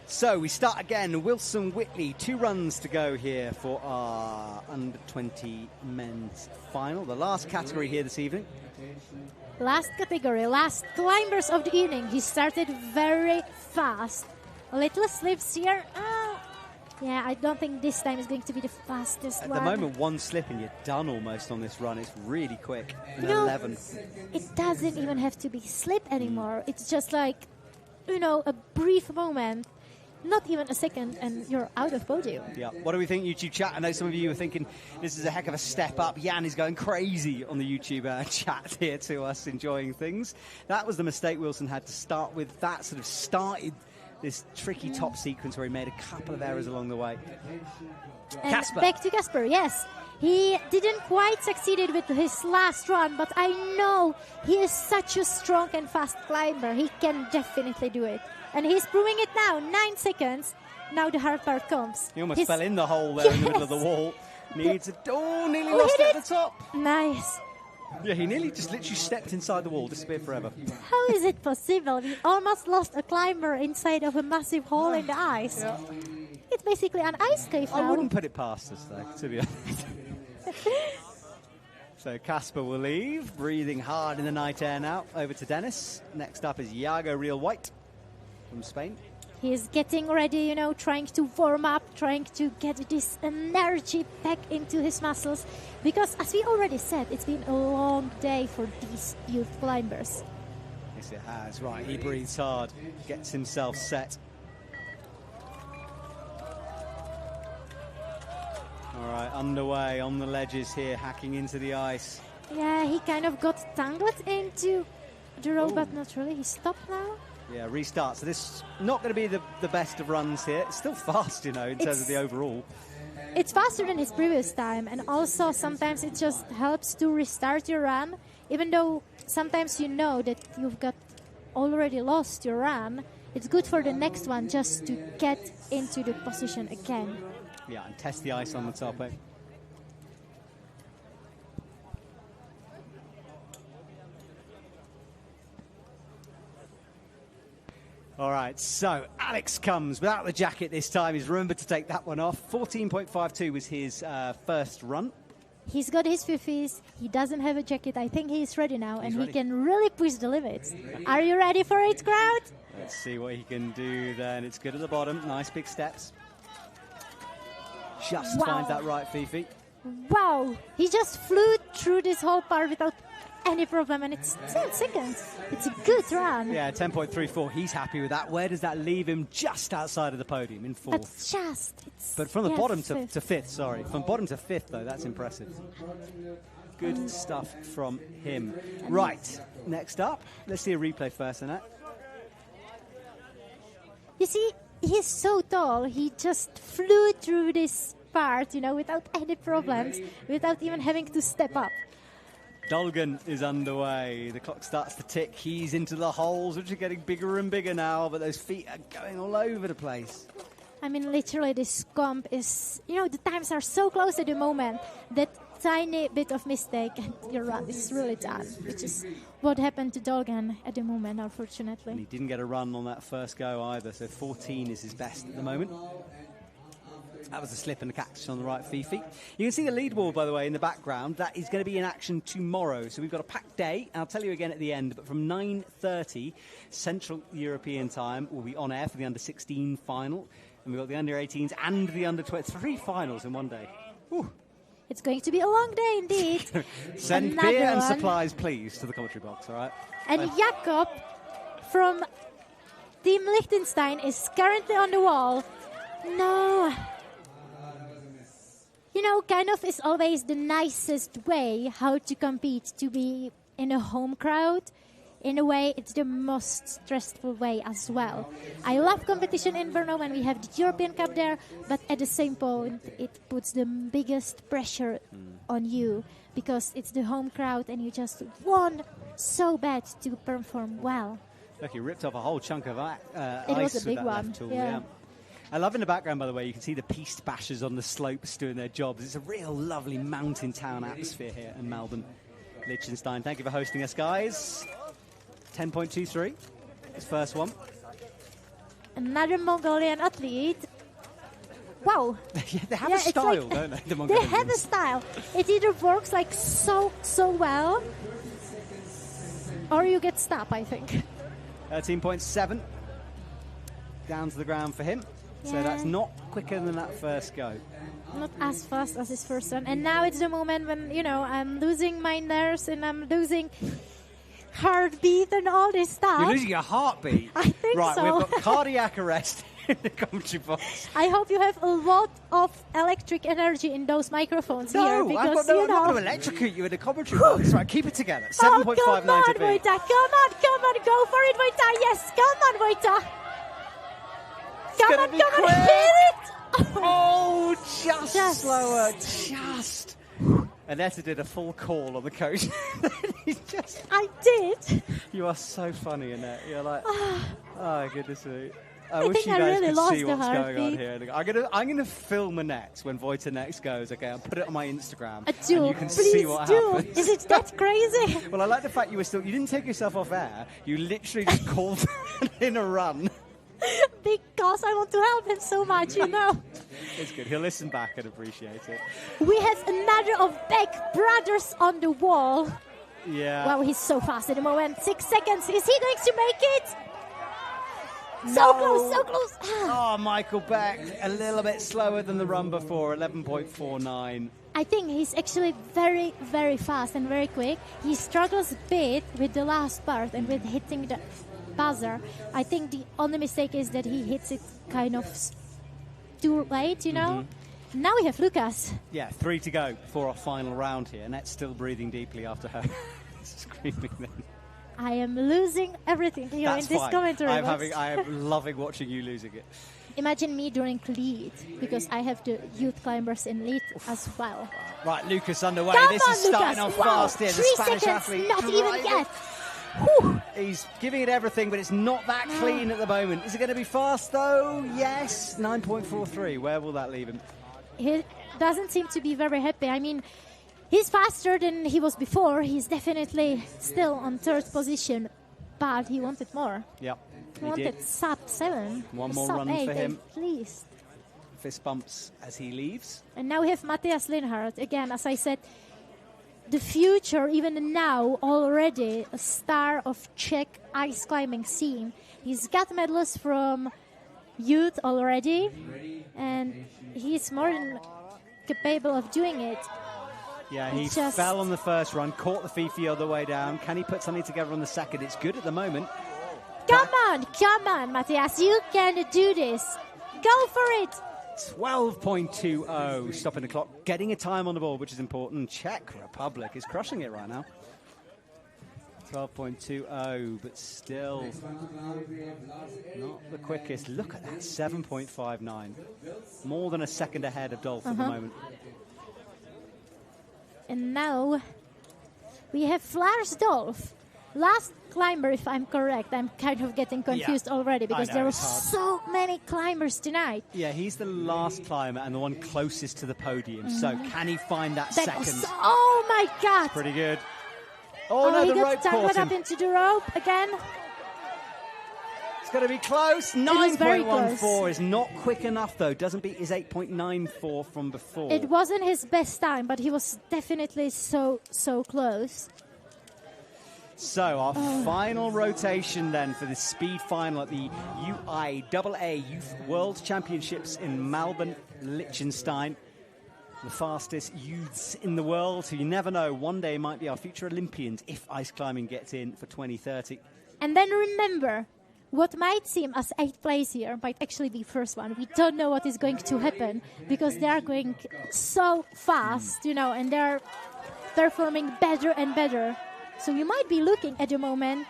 Speaker 1: So we start again. Wilson Whitley, 2 runs to go here for our under-20 men's final. The last category here this evening.
Speaker 2: Last category, last climbers of the evening. He started very fast. Little slips here. Yeah, I don't think this time is going to be the fastest
Speaker 1: At
Speaker 2: one.
Speaker 1: the moment, 1 slip and you're done almost on this run. It's really quick.
Speaker 2: You know,
Speaker 1: 11.
Speaker 2: It doesn't even have to be slip anymore. It's just like, you know, a brief moment. Not even a second, and you're out of podium.
Speaker 1: Yeah. What do we think, YouTube chat? I know some of you are thinking this is a heck of a step up. Jan is going crazy on the YouTube chat here to us, enjoying things. That was the mistake Wilson had to start with. That sort of started this tricky top sequence where he made a couple of errors along the way.
Speaker 2: And
Speaker 1: Casper.
Speaker 2: back to Casper, yes. He didn't quite succeed with his last run, but I know he is such a strong and fast climber. He can definitely do it. And he's proving it now, 9 seconds. Now the hard part comes.
Speaker 1: He almost fell in the hole there in the middle of the wall. Needs a... Oh, nearly lost it at the top.
Speaker 2: Nice.
Speaker 1: Yeah, he nearly just literally stepped inside the wall, disappeared forever.
Speaker 2: How is it possible? We almost lost a climber inside of a massive hole in the ice.
Speaker 1: Yeah.
Speaker 2: It's basically an ice cave now.
Speaker 1: I wouldn't put it past us, though, to be honest. So Casper will leave, breathing hard in the night air now. Over to Dennis. Next up is Iago Real White from Spain.
Speaker 2: He's getting ready, you know, trying to warm up, trying to get this energy back into his muscles. Because, as we already said, it's been a long day for these youth climbers.
Speaker 1: Yes, it has. Right, he breathes hard, gets himself set. All right, underway on the ledges here, hacking into the ice.
Speaker 2: Yeah, he kind of got tangled into the rope, but not really. He stopped now.
Speaker 1: Yeah, restart. So this is not going to be the best of runs here. It's still fast, you know, in terms of the overall.
Speaker 2: It's faster than his previous time, and also sometimes it just helps to restart your run, even though sometimes you know that you've got already lost your run. It's good for the next one just to get into the position again.
Speaker 1: Yeah, and test the ice on the top, eh? All right, so Alex comes without the jacket this time. He's remembered to take that one off. 14.52 was his first run.
Speaker 2: He's got his fifis. He doesn't have a jacket. I think he's ready now, and he can really push the limits. Are you ready for it, crowd?
Speaker 1: Let's see what he can do then. It's good at the bottom. Nice big steps. Just finds that right Fifi.
Speaker 2: Wow, he just flew through this whole part without any problem, and it's 10 seconds. It's a good run.
Speaker 1: Yeah, 10.34. He's happy with that. Where does that leave him? Just outside of the podium in fourth.
Speaker 2: But
Speaker 1: from the bottom to fifth, sorry. From bottom to fifth, though, that's impressive. Good stuff from him. Right, next up, let's see a replay first, Annette.
Speaker 2: You see, he's so tall. He just flew through this part, you know, without any problems, without even having to step up.
Speaker 1: Dolgan is underway. The clock starts to tick. He's into the holes, which are getting bigger and bigger now, but those feet are going all over the place.
Speaker 2: I mean, literally, this comp is, you know, the times are so close at the moment that tiny bit of mistake and your run is really done, which is what happened to Dolgan at the moment, unfortunately.
Speaker 1: And he didn't get a run on that first go either, so 14 is his best at the moment. That was a slip and a catch on the right Fifi. You can see the leaderboard, by the way, in the background. That is going to be in action tomorrow. So we've got a packed day. I'll tell you again at the end, but from 9:30 Central European time, we'll be on air for the under-16 final. And we've got the under-18s and the under-20s. 3 finals in one day. Whew.
Speaker 2: It's going to be a long day indeed.
Speaker 1: Send
Speaker 2: Another
Speaker 1: beer and
Speaker 2: one.
Speaker 1: supplies, please, to the commentary box, all right?
Speaker 2: And Jakob from Team Liechtenstein is currently on the wall. No. You know, kind of is always the nicest way how to compete, to be in a home crowd. In a way, it's the most stressful way as well. I love competition in Brno when we have the European Cup there, but at the same point, it puts the biggest pressure on you because it's the home crowd and you just want so bad to perform well.
Speaker 1: Look, he ripped off a whole chunk of ice
Speaker 2: It was a
Speaker 1: with
Speaker 2: big
Speaker 1: that
Speaker 2: one.
Speaker 1: left tool,
Speaker 2: Yeah.
Speaker 1: I love in the background, by the way, you can see the piste bashers on the slopes doing their jobs. It's a real lovely mountain town atmosphere here in Malbun, Liechtenstein. Thank you for hosting us, guys. 10.23, his first one.
Speaker 2: Another Mongolian athlete. Wow.
Speaker 1: Yeah, they have a style, don't they? The
Speaker 2: They
Speaker 1: Mongolians.
Speaker 2: have a style. It either works like so well, or you get stopped, I think.
Speaker 1: 13.7 down to the ground for him. So
Speaker 2: Yeah.
Speaker 1: that's not quicker than that first go.
Speaker 2: Not as fast as his first one. And now it's the moment when, you know, I'm losing my nerves and I'm losing heartbeat and all this stuff.
Speaker 1: You're losing your heartbeat.
Speaker 2: I think
Speaker 1: right,
Speaker 2: so.
Speaker 1: we've got cardiac arrest in the commentary box.
Speaker 2: I hope you have a lot of electric energy in those microphones here.
Speaker 1: No,
Speaker 2: Because,
Speaker 1: I'm not
Speaker 2: you
Speaker 1: going to
Speaker 2: know,
Speaker 1: electrocute you in the commentary box. Right, keep it together.
Speaker 2: oh,
Speaker 1: 7.59
Speaker 2: come on,
Speaker 1: to beat.
Speaker 2: Wojta. Come on, go for it, Wojta. Yes, come on, Wojta. Come
Speaker 1: gonna
Speaker 2: on,
Speaker 1: be
Speaker 2: come on,
Speaker 1: quick.
Speaker 2: hit it.
Speaker 1: Oh, just
Speaker 2: Just
Speaker 1: slower. Just. Annette did a full call on the coach. He's just,
Speaker 2: I did.
Speaker 1: you are so funny, Annette. You're like, oh, goodness me. I
Speaker 2: I
Speaker 1: wish
Speaker 2: think
Speaker 1: you
Speaker 2: I
Speaker 1: guys
Speaker 2: really
Speaker 1: could
Speaker 2: lost
Speaker 1: see
Speaker 2: the
Speaker 1: what's going on
Speaker 2: heartbeat.
Speaker 1: here. I'm gonna film Annette when Vojta next goes. Okay, I'll put it on my Instagram, and
Speaker 2: Do,
Speaker 1: you can
Speaker 2: please
Speaker 1: see what
Speaker 2: do.
Speaker 1: happens.
Speaker 2: Is it that crazy?
Speaker 1: Well, I like the fact you didn't take yourself off air. You literally just called in a run.
Speaker 2: because I want to help him so much, you know.
Speaker 1: It's good. He'll listen back and appreciate it.
Speaker 2: We have another of Beck brothers on the wall.
Speaker 1: Yeah.
Speaker 2: Wow, he's so fast at the moment. 6 seconds. Is he going to make it? So close, so close.
Speaker 1: Oh, Michael Beck, a little bit slower than the run before, 11.49.
Speaker 2: I think he's actually very, very fast and very quick. He struggles a bit with the last part and with hitting the buzzer. I think the only mistake is that he hits it kind of too late, you know. Now we have Lucas.
Speaker 1: Yeah, 3 to go before our final round here. Annette's still breathing deeply after her screaming then.
Speaker 2: I am losing everything here
Speaker 1: That's
Speaker 2: in this
Speaker 1: fine.
Speaker 2: commentary box.
Speaker 1: I am loving watching you losing it.
Speaker 2: Imagine me during lead, because I have the youth climbers in lead as well.
Speaker 1: Right, Lucas underway.
Speaker 2: Come
Speaker 1: This
Speaker 2: on,
Speaker 1: is starting
Speaker 2: Lucas.
Speaker 1: off
Speaker 2: Wow,
Speaker 1: fast here. The
Speaker 2: 3
Speaker 1: Spanish
Speaker 2: seconds,
Speaker 1: athlete
Speaker 2: not even
Speaker 1: driving.
Speaker 2: yet. Whew.
Speaker 1: He's giving it everything, but it's not that clean at the moment. Is it going to be fast, though? Yes. 9.43. Where will that leave him?
Speaker 2: He doesn't seem to be very happy. I mean, he's faster than he was before. He's definitely still on 3rd position, but he wanted more.
Speaker 1: Yep,
Speaker 2: He wanted
Speaker 1: did.
Speaker 2: sub 7.
Speaker 1: One more
Speaker 2: sub
Speaker 1: run
Speaker 2: 8
Speaker 1: for him.
Speaker 2: At least.
Speaker 1: Fist bumps as he leaves.
Speaker 2: And now we have Matthias Linhardt. Again, as I said, the future, even now, already a star of Czech ice climbing scene. He's got medals from youth already, and he's more than capable of doing it.
Speaker 1: Yeah, he
Speaker 2: It's just-
Speaker 1: fell on the first run, caught the Fifi on the way down. Can he put something together on the second? It's good at the moment.
Speaker 2: Come on, Matthias, you can do this. Go for it.
Speaker 1: 12.20, stopping the clock, getting a time on the board, which is important. Czech Republic is crushing it right now. 12.20, but still not the quickest. Look at that, 7.59. More than a second ahead of Dolph at the moment.
Speaker 2: And now we have Lars Dolph. Last climber, if I'm correct. I'm kind of getting confused already because
Speaker 1: know,
Speaker 2: there were
Speaker 1: it's hard.
Speaker 2: so many climbers tonight.
Speaker 1: Yeah, he's the last climber and the one closest to the podium. So can he find that
Speaker 2: That
Speaker 1: second?
Speaker 2: was, oh my God!
Speaker 1: Pretty good. Oh, no,
Speaker 2: he
Speaker 1: the
Speaker 2: got
Speaker 1: rope
Speaker 2: tangled
Speaker 1: caught
Speaker 2: up
Speaker 1: him.
Speaker 2: into the rope again.
Speaker 1: It's going to be close.
Speaker 2: was very
Speaker 1: 9.14
Speaker 2: close.
Speaker 1: is not quick enough, though. Doesn't beat his 8.94 from before.
Speaker 2: It wasn't his best time, but he was definitely so close.
Speaker 1: So our final rotation then for the speed final at the UIAA Youth World Championships in Malbun, Liechtenstein. The fastest youths in the world who you never know, one day might be our future Olympians if ice climbing gets in for 2030.
Speaker 2: And then remember, what might seem as 8th place here might actually be first one. We don't know what is going to happen because they are going so fast, you know, and they're performing better and better. So you might be looking at the moment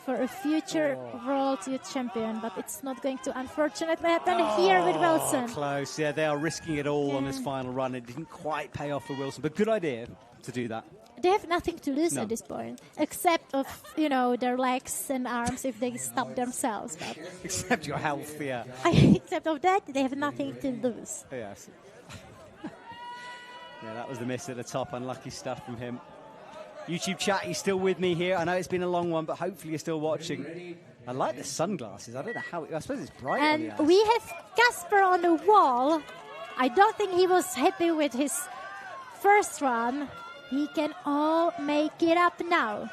Speaker 2: for a future world youth champion, but it's not going to unfortunately happen here with Wilson.
Speaker 1: Close, yeah, they are risking it all on this final run. It didn't quite pay off for Wilson, but good idea to do that.
Speaker 2: They have nothing to lose
Speaker 1: No.
Speaker 2: at this point, except of, you know, their legs and arms if they stop themselves. But
Speaker 1: Except your health, yeah.
Speaker 2: except of that, they have nothing to lose.
Speaker 1: Yes. Yeah, that was the miss at the top. Unlucky stuff from him. YouTube chat, you still with me here? I know it's been a long one, but hopefully you're still watching. I like the sunglasses. I don't know how. I suppose it's bright on the
Speaker 2: And
Speaker 1: ice.
Speaker 2: we have Casper on the wall. I don't think he was happy with his first run. He can all make it up now.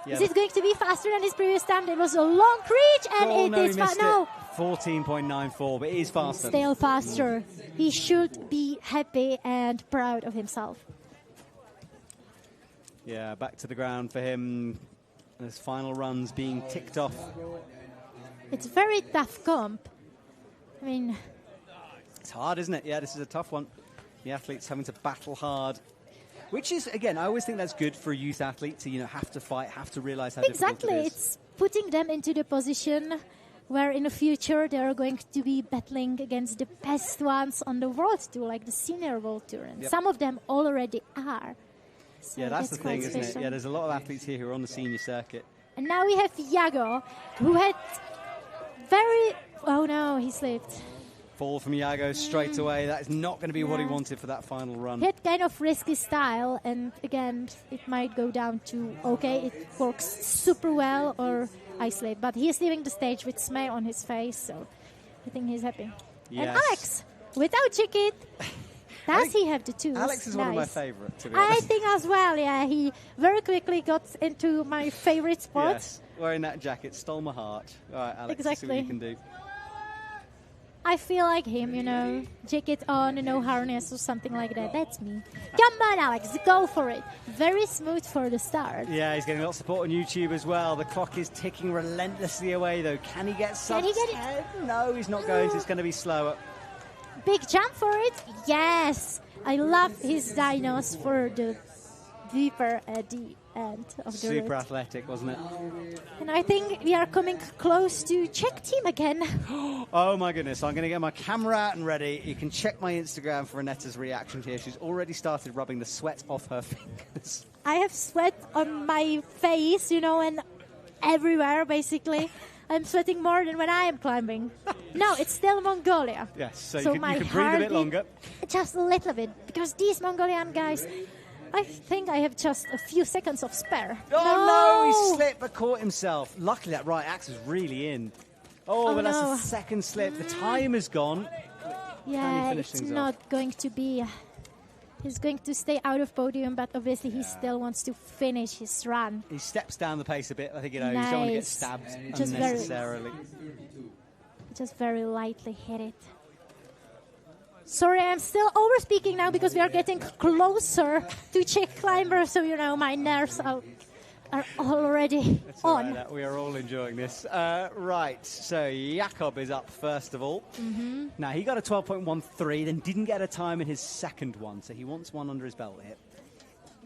Speaker 1: Yeah,
Speaker 2: Is it going to be faster than his previous time? It was a long reach, and
Speaker 1: oh,
Speaker 2: it
Speaker 1: no,
Speaker 2: is
Speaker 1: he missed
Speaker 2: fast. No,
Speaker 1: it. 14.94, but it is faster.
Speaker 2: still faster. He should be happy and proud of himself.
Speaker 1: Yeah, back to the ground for him. His final runs being ticked off.
Speaker 2: It's very tough comp. I mean,
Speaker 1: It's hard, isn't it? Yeah, this is a tough one. The athletes having to battle hard. Which is, again, I always think that's good for a youth athlete to, have to fight, have to realize how
Speaker 2: exactly.
Speaker 1: difficult it is.
Speaker 2: It's putting them into the position where in the future they are going to be battling against the best ones on the world tour, like the senior world tour. And
Speaker 1: Yep.
Speaker 2: some of them already are. So
Speaker 1: Yeah, that's the
Speaker 2: quite
Speaker 1: thing, isn't it?
Speaker 2: special.
Speaker 1: Yeah, there's a lot of athletes here who are on the senior circuit.
Speaker 2: And now we have Iago, who had very... Oh no, he slipped.
Speaker 1: Fall from Iago straight away. That is not going to be what he
Speaker 2: Yeah.
Speaker 1: wanted for that final run.
Speaker 2: He had kind of risky style, and again, it might go down to, okay, it works super well, or I slipped. But he's leaving the stage with smile on his face, so I think he's happy.
Speaker 1: Yes.
Speaker 2: And Alex, without jacket, does he have the tools?
Speaker 1: Alex is one of my favourite, to be
Speaker 2: I
Speaker 1: honest.
Speaker 2: think as well, yeah. He very quickly got into my favorite spot.
Speaker 1: Yes, wearing that jacket stole my heart. All right, Alex, see what
Speaker 2: Exactly.
Speaker 1: you can do.
Speaker 2: I feel like him, you know, jacket on, no harness or something like that. That's me. Come on, Alex, go for it. Very smooth for the start.
Speaker 1: Yeah, he's getting a lot of support on YouTube as well. The clock is ticking relentlessly away, though. Can he get sub
Speaker 2: Can he get it?
Speaker 1: 10? No, he's not going to. It's going to be slower.
Speaker 2: Big jump for it. Yes. I love his dinos for the deeper at the end of the
Speaker 1: Super
Speaker 2: route.
Speaker 1: athletic, wasn't it?
Speaker 2: And I think we are coming close to Czech team again.
Speaker 1: Oh, my goodness. I'm going to get my camera out and ready. You can check my Instagram for Anetta's reaction here. She's already started rubbing the sweat off her fingers.
Speaker 2: I have sweat on my face, you know, and everywhere, basically. I'm sweating more than when I am climbing. No, it's still Mongolia.
Speaker 1: Yes, so you
Speaker 2: my
Speaker 1: can breathe a bit
Speaker 2: heartbeat-
Speaker 1: longer.
Speaker 2: Just a little bit, because these Mongolian guys, I think I have just a few seconds of spare.
Speaker 1: Oh, no, he slipped but caught himself. Luckily, that right axe was really in. Oh, but
Speaker 2: no.
Speaker 1: that's a second slip. The time is gone.
Speaker 2: Yeah,
Speaker 1: finish
Speaker 2: it's
Speaker 1: things
Speaker 2: not going to be. He's going to stay out of podium, but obviously he still wants to finish his run.
Speaker 1: He steps down the pace a bit. I think, you know, he doesn't want to get
Speaker 2: Nice.
Speaker 1: stabbed
Speaker 2: Just
Speaker 1: unnecessarily.
Speaker 2: Just very lightly hit it. Sorry, I'm still over-speaking now because we are getting closer to Czech climber, so, you know, my nerves are already
Speaker 1: It's all
Speaker 2: on.
Speaker 1: right, we are all enjoying this. Right, so Jakob is up first of all.
Speaker 2: Mm-hmm.
Speaker 1: Now, he got a 12.13, then didn't get a time in his second one, so he wants one under his belt here.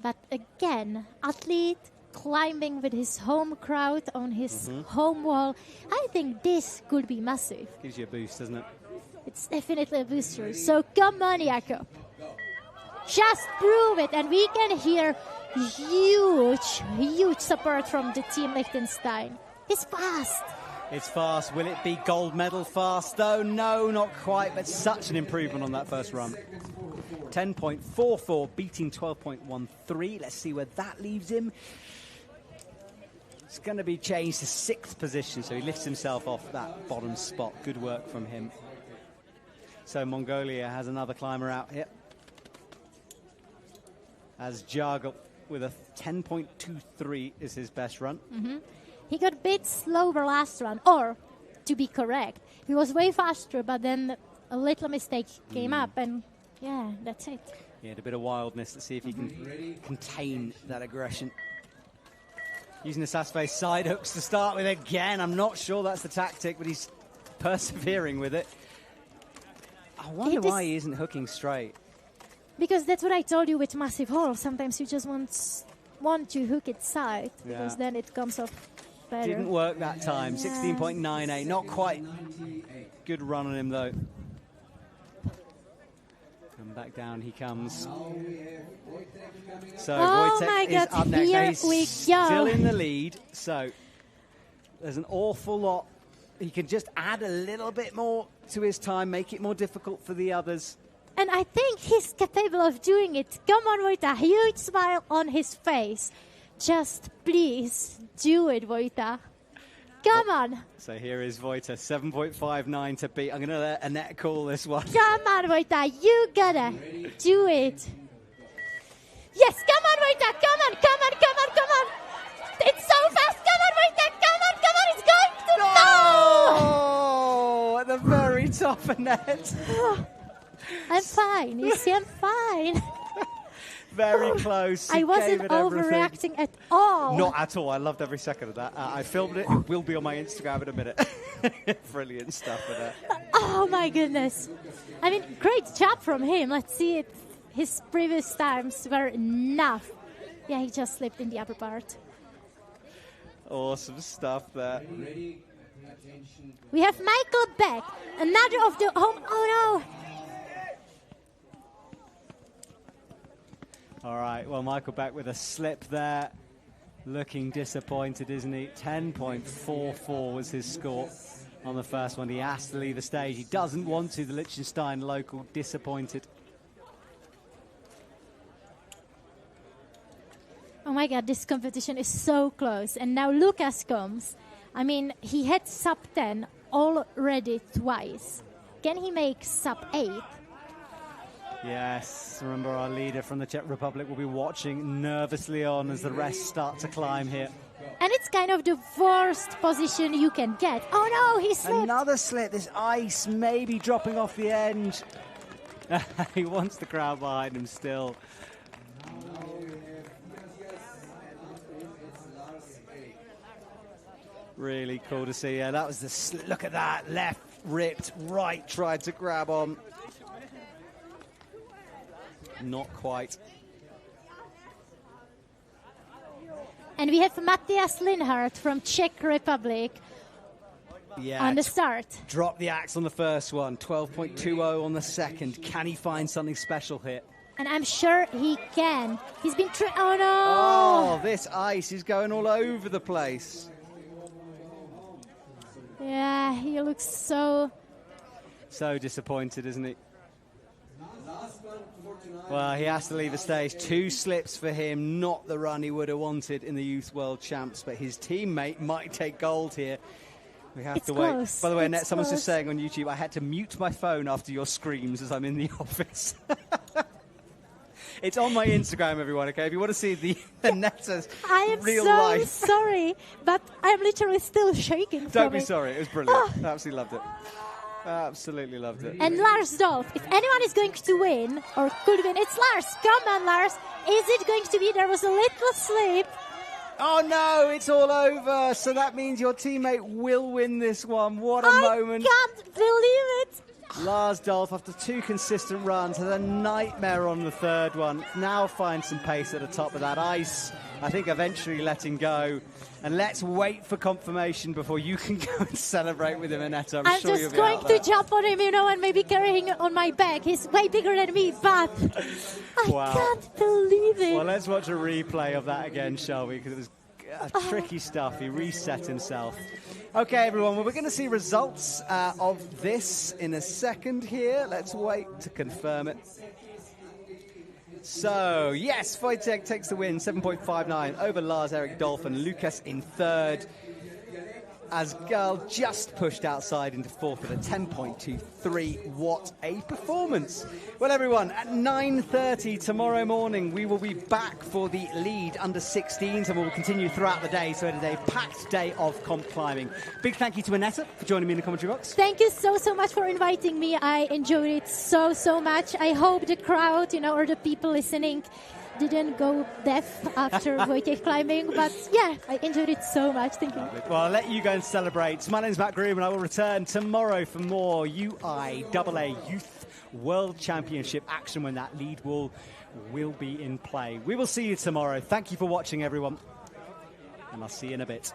Speaker 2: But again, athlete climbing with his home crowd on his home wall. I think this could be massive.
Speaker 1: Gives you a boost, doesn't it?
Speaker 2: It's definitely a booster. So come on, Jakob. Just prove it. And we can hear huge support from the team Liechtenstein. It's fast.
Speaker 1: It's fast. Will it be gold medal fast, though? No, not quite, but such an improvement on that first run. 10.44, beating 12.13. Let's see where that leaves him. It's going to be changed to 6th position, so he lifts himself off that bottom spot. Good work from him. So Mongolia has another climber out here. As Jargel with a 10.23 is his best run.
Speaker 2: He got a bit slower last run. Or, to be correct, he was way faster, but then a little mistake came up, and yeah, that's it.
Speaker 1: He had a bit of wildness. Let's see if he can contain that aggression. Using the sass-face side hooks to start with again. I'm not sure that's the tactic, but he's persevering with it. I wonder why he isn't hooking straight.
Speaker 2: Because that's what I told you with massive hole. Sometimes you just want to hook it side, because then it comes off better.
Speaker 1: Didn't work that time. 16.98. Not quite. Good run on him, though. And back down he comes. So
Speaker 2: Oh
Speaker 1: Wojtek
Speaker 2: my
Speaker 1: is
Speaker 2: God,
Speaker 1: up next. Now
Speaker 2: here
Speaker 1: he's
Speaker 2: we go.
Speaker 1: still in the lead. So there's an awful lot. He can just add a little bit more to his time, make it more difficult for the others.
Speaker 2: And I think he's capable of doing it. Come on, Vojta. Huge smile on his face. Just please do it, Vojta. Come on.
Speaker 1: So here is Vojta, 7.59 to beat. I'm going to let Annette call this one.
Speaker 2: Come on, Vojta. You gotta do it. Yes, come on, Vojta. Come on, come on, come on, come on. It's so fast. Come on, Vojta. Come on, come on. It's going to
Speaker 1: Oh, at the very top, Annette.
Speaker 2: I'm fine. You see, I'm fine.
Speaker 1: Very close. He
Speaker 2: I wasn't
Speaker 1: gave it everything.
Speaker 2: overreacting at all.
Speaker 1: Not at all. I loved every second of that. I filmed it. It will be on my Instagram in a minute. Brilliant stuff with that.
Speaker 2: Oh my goodness. I mean, great job from him. Let's see if his previous times were enough. Yeah, he just slipped in the upper part.
Speaker 1: Awesome stuff there.
Speaker 2: We have Michael back. Another of the home. Oh no.
Speaker 1: All right, well, Michael back with a slip there. Looking disappointed, isn't he? 10.44 was his score on the first one. He has to leave the stage. He doesn't want to. The Liechtenstein local disappointed.
Speaker 2: Oh my God, this competition is so close. And now Lucas comes. I mean, he had sub 10 already twice. Can he make sub 8?
Speaker 1: Yes, remember our leader from the Czech Republic will be watching nervously on as the rest start to climb here.
Speaker 2: And it's kind of the worst position you can get. Oh no, he slipped.
Speaker 1: Another slip. This ice maybe dropping off the end. He wants the crowd behind him still. Really cool to see. Yeah, that was the look at that. Left ripped, right tried to grab on. Not quite.
Speaker 2: And we have Matthias Linhardt from Czech Republic on the start.
Speaker 1: Drop the axe on the first one. 12.20 on the second. Can he find something special here?
Speaker 2: And I'm sure he can. He's been oh no!
Speaker 1: Oh, this ice is going all over the place.
Speaker 2: Yeah, he looks so
Speaker 1: disappointed, isn't he? Well, he has to leave the stage. 2 slips for him, not the run he would have wanted in the Youth World Champs, but his teammate might take gold here. We have to wait. By the way, Annette, someone's just saying on YouTube, I had to mute my phone after your screams as I'm in the office. It's on my Instagram, everyone, okay? If you want to see the Netta's real life.
Speaker 2: I am so sorry, but I'm literally still shaking.
Speaker 1: Don't be sorry. It was brilliant. Absolutely loved it. Absolutely loved it.
Speaker 2: And Lars Dolph, if anyone is going to win, or could win, it's Lars. Come on, Lars. Is it going to be? There was a little slip.
Speaker 1: Oh, no, it's all over. So that means your teammate will win this one. What a moment.
Speaker 2: I can't believe it.
Speaker 1: Lars Dolph, after 2 consistent runs, had a nightmare on the third one. Now finds some pace at the top of that ice. I think eventually letting go. And let's wait for confirmation before you can go and celebrate with him, Annette. I'm sure you'll be
Speaker 2: just going to jump on him, and maybe carry him on my back. He's way bigger than me, but I can't believe it.
Speaker 1: Well, let's watch a replay of that again, shall we? Because it was tricky stuff. He reset himself. Okay, everyone, well, we're going to see results of this in a second here. Let's wait to confirm it. So, yes, Wojtek takes the win, 7.59 over Lars-Erik Dolph and Lucas in third. As Gal just pushed outside into fourth with a 10.23. What a performance. Well, everyone, at 9:30 tomorrow morning, we will be back for the lead under 16s, and we'll continue throughout the day. So it is a packed day of comp climbing. Big thank you to Annette for joining me in the commentary box.
Speaker 2: Thank you so much for inviting me. I enjoyed it so much. I hope the crowd, or the people listening didn't go deaf after Wojtek climbing, but yeah, I enjoyed it so much. Thank you.
Speaker 1: Well, I'll let you go and celebrate. My name's Matt Groom, and I will return tomorrow for more UIAA Youth World Championship action when that lead wall will be in play. We will see you tomorrow. Thank you for watching, everyone, and I'll see you in a bit.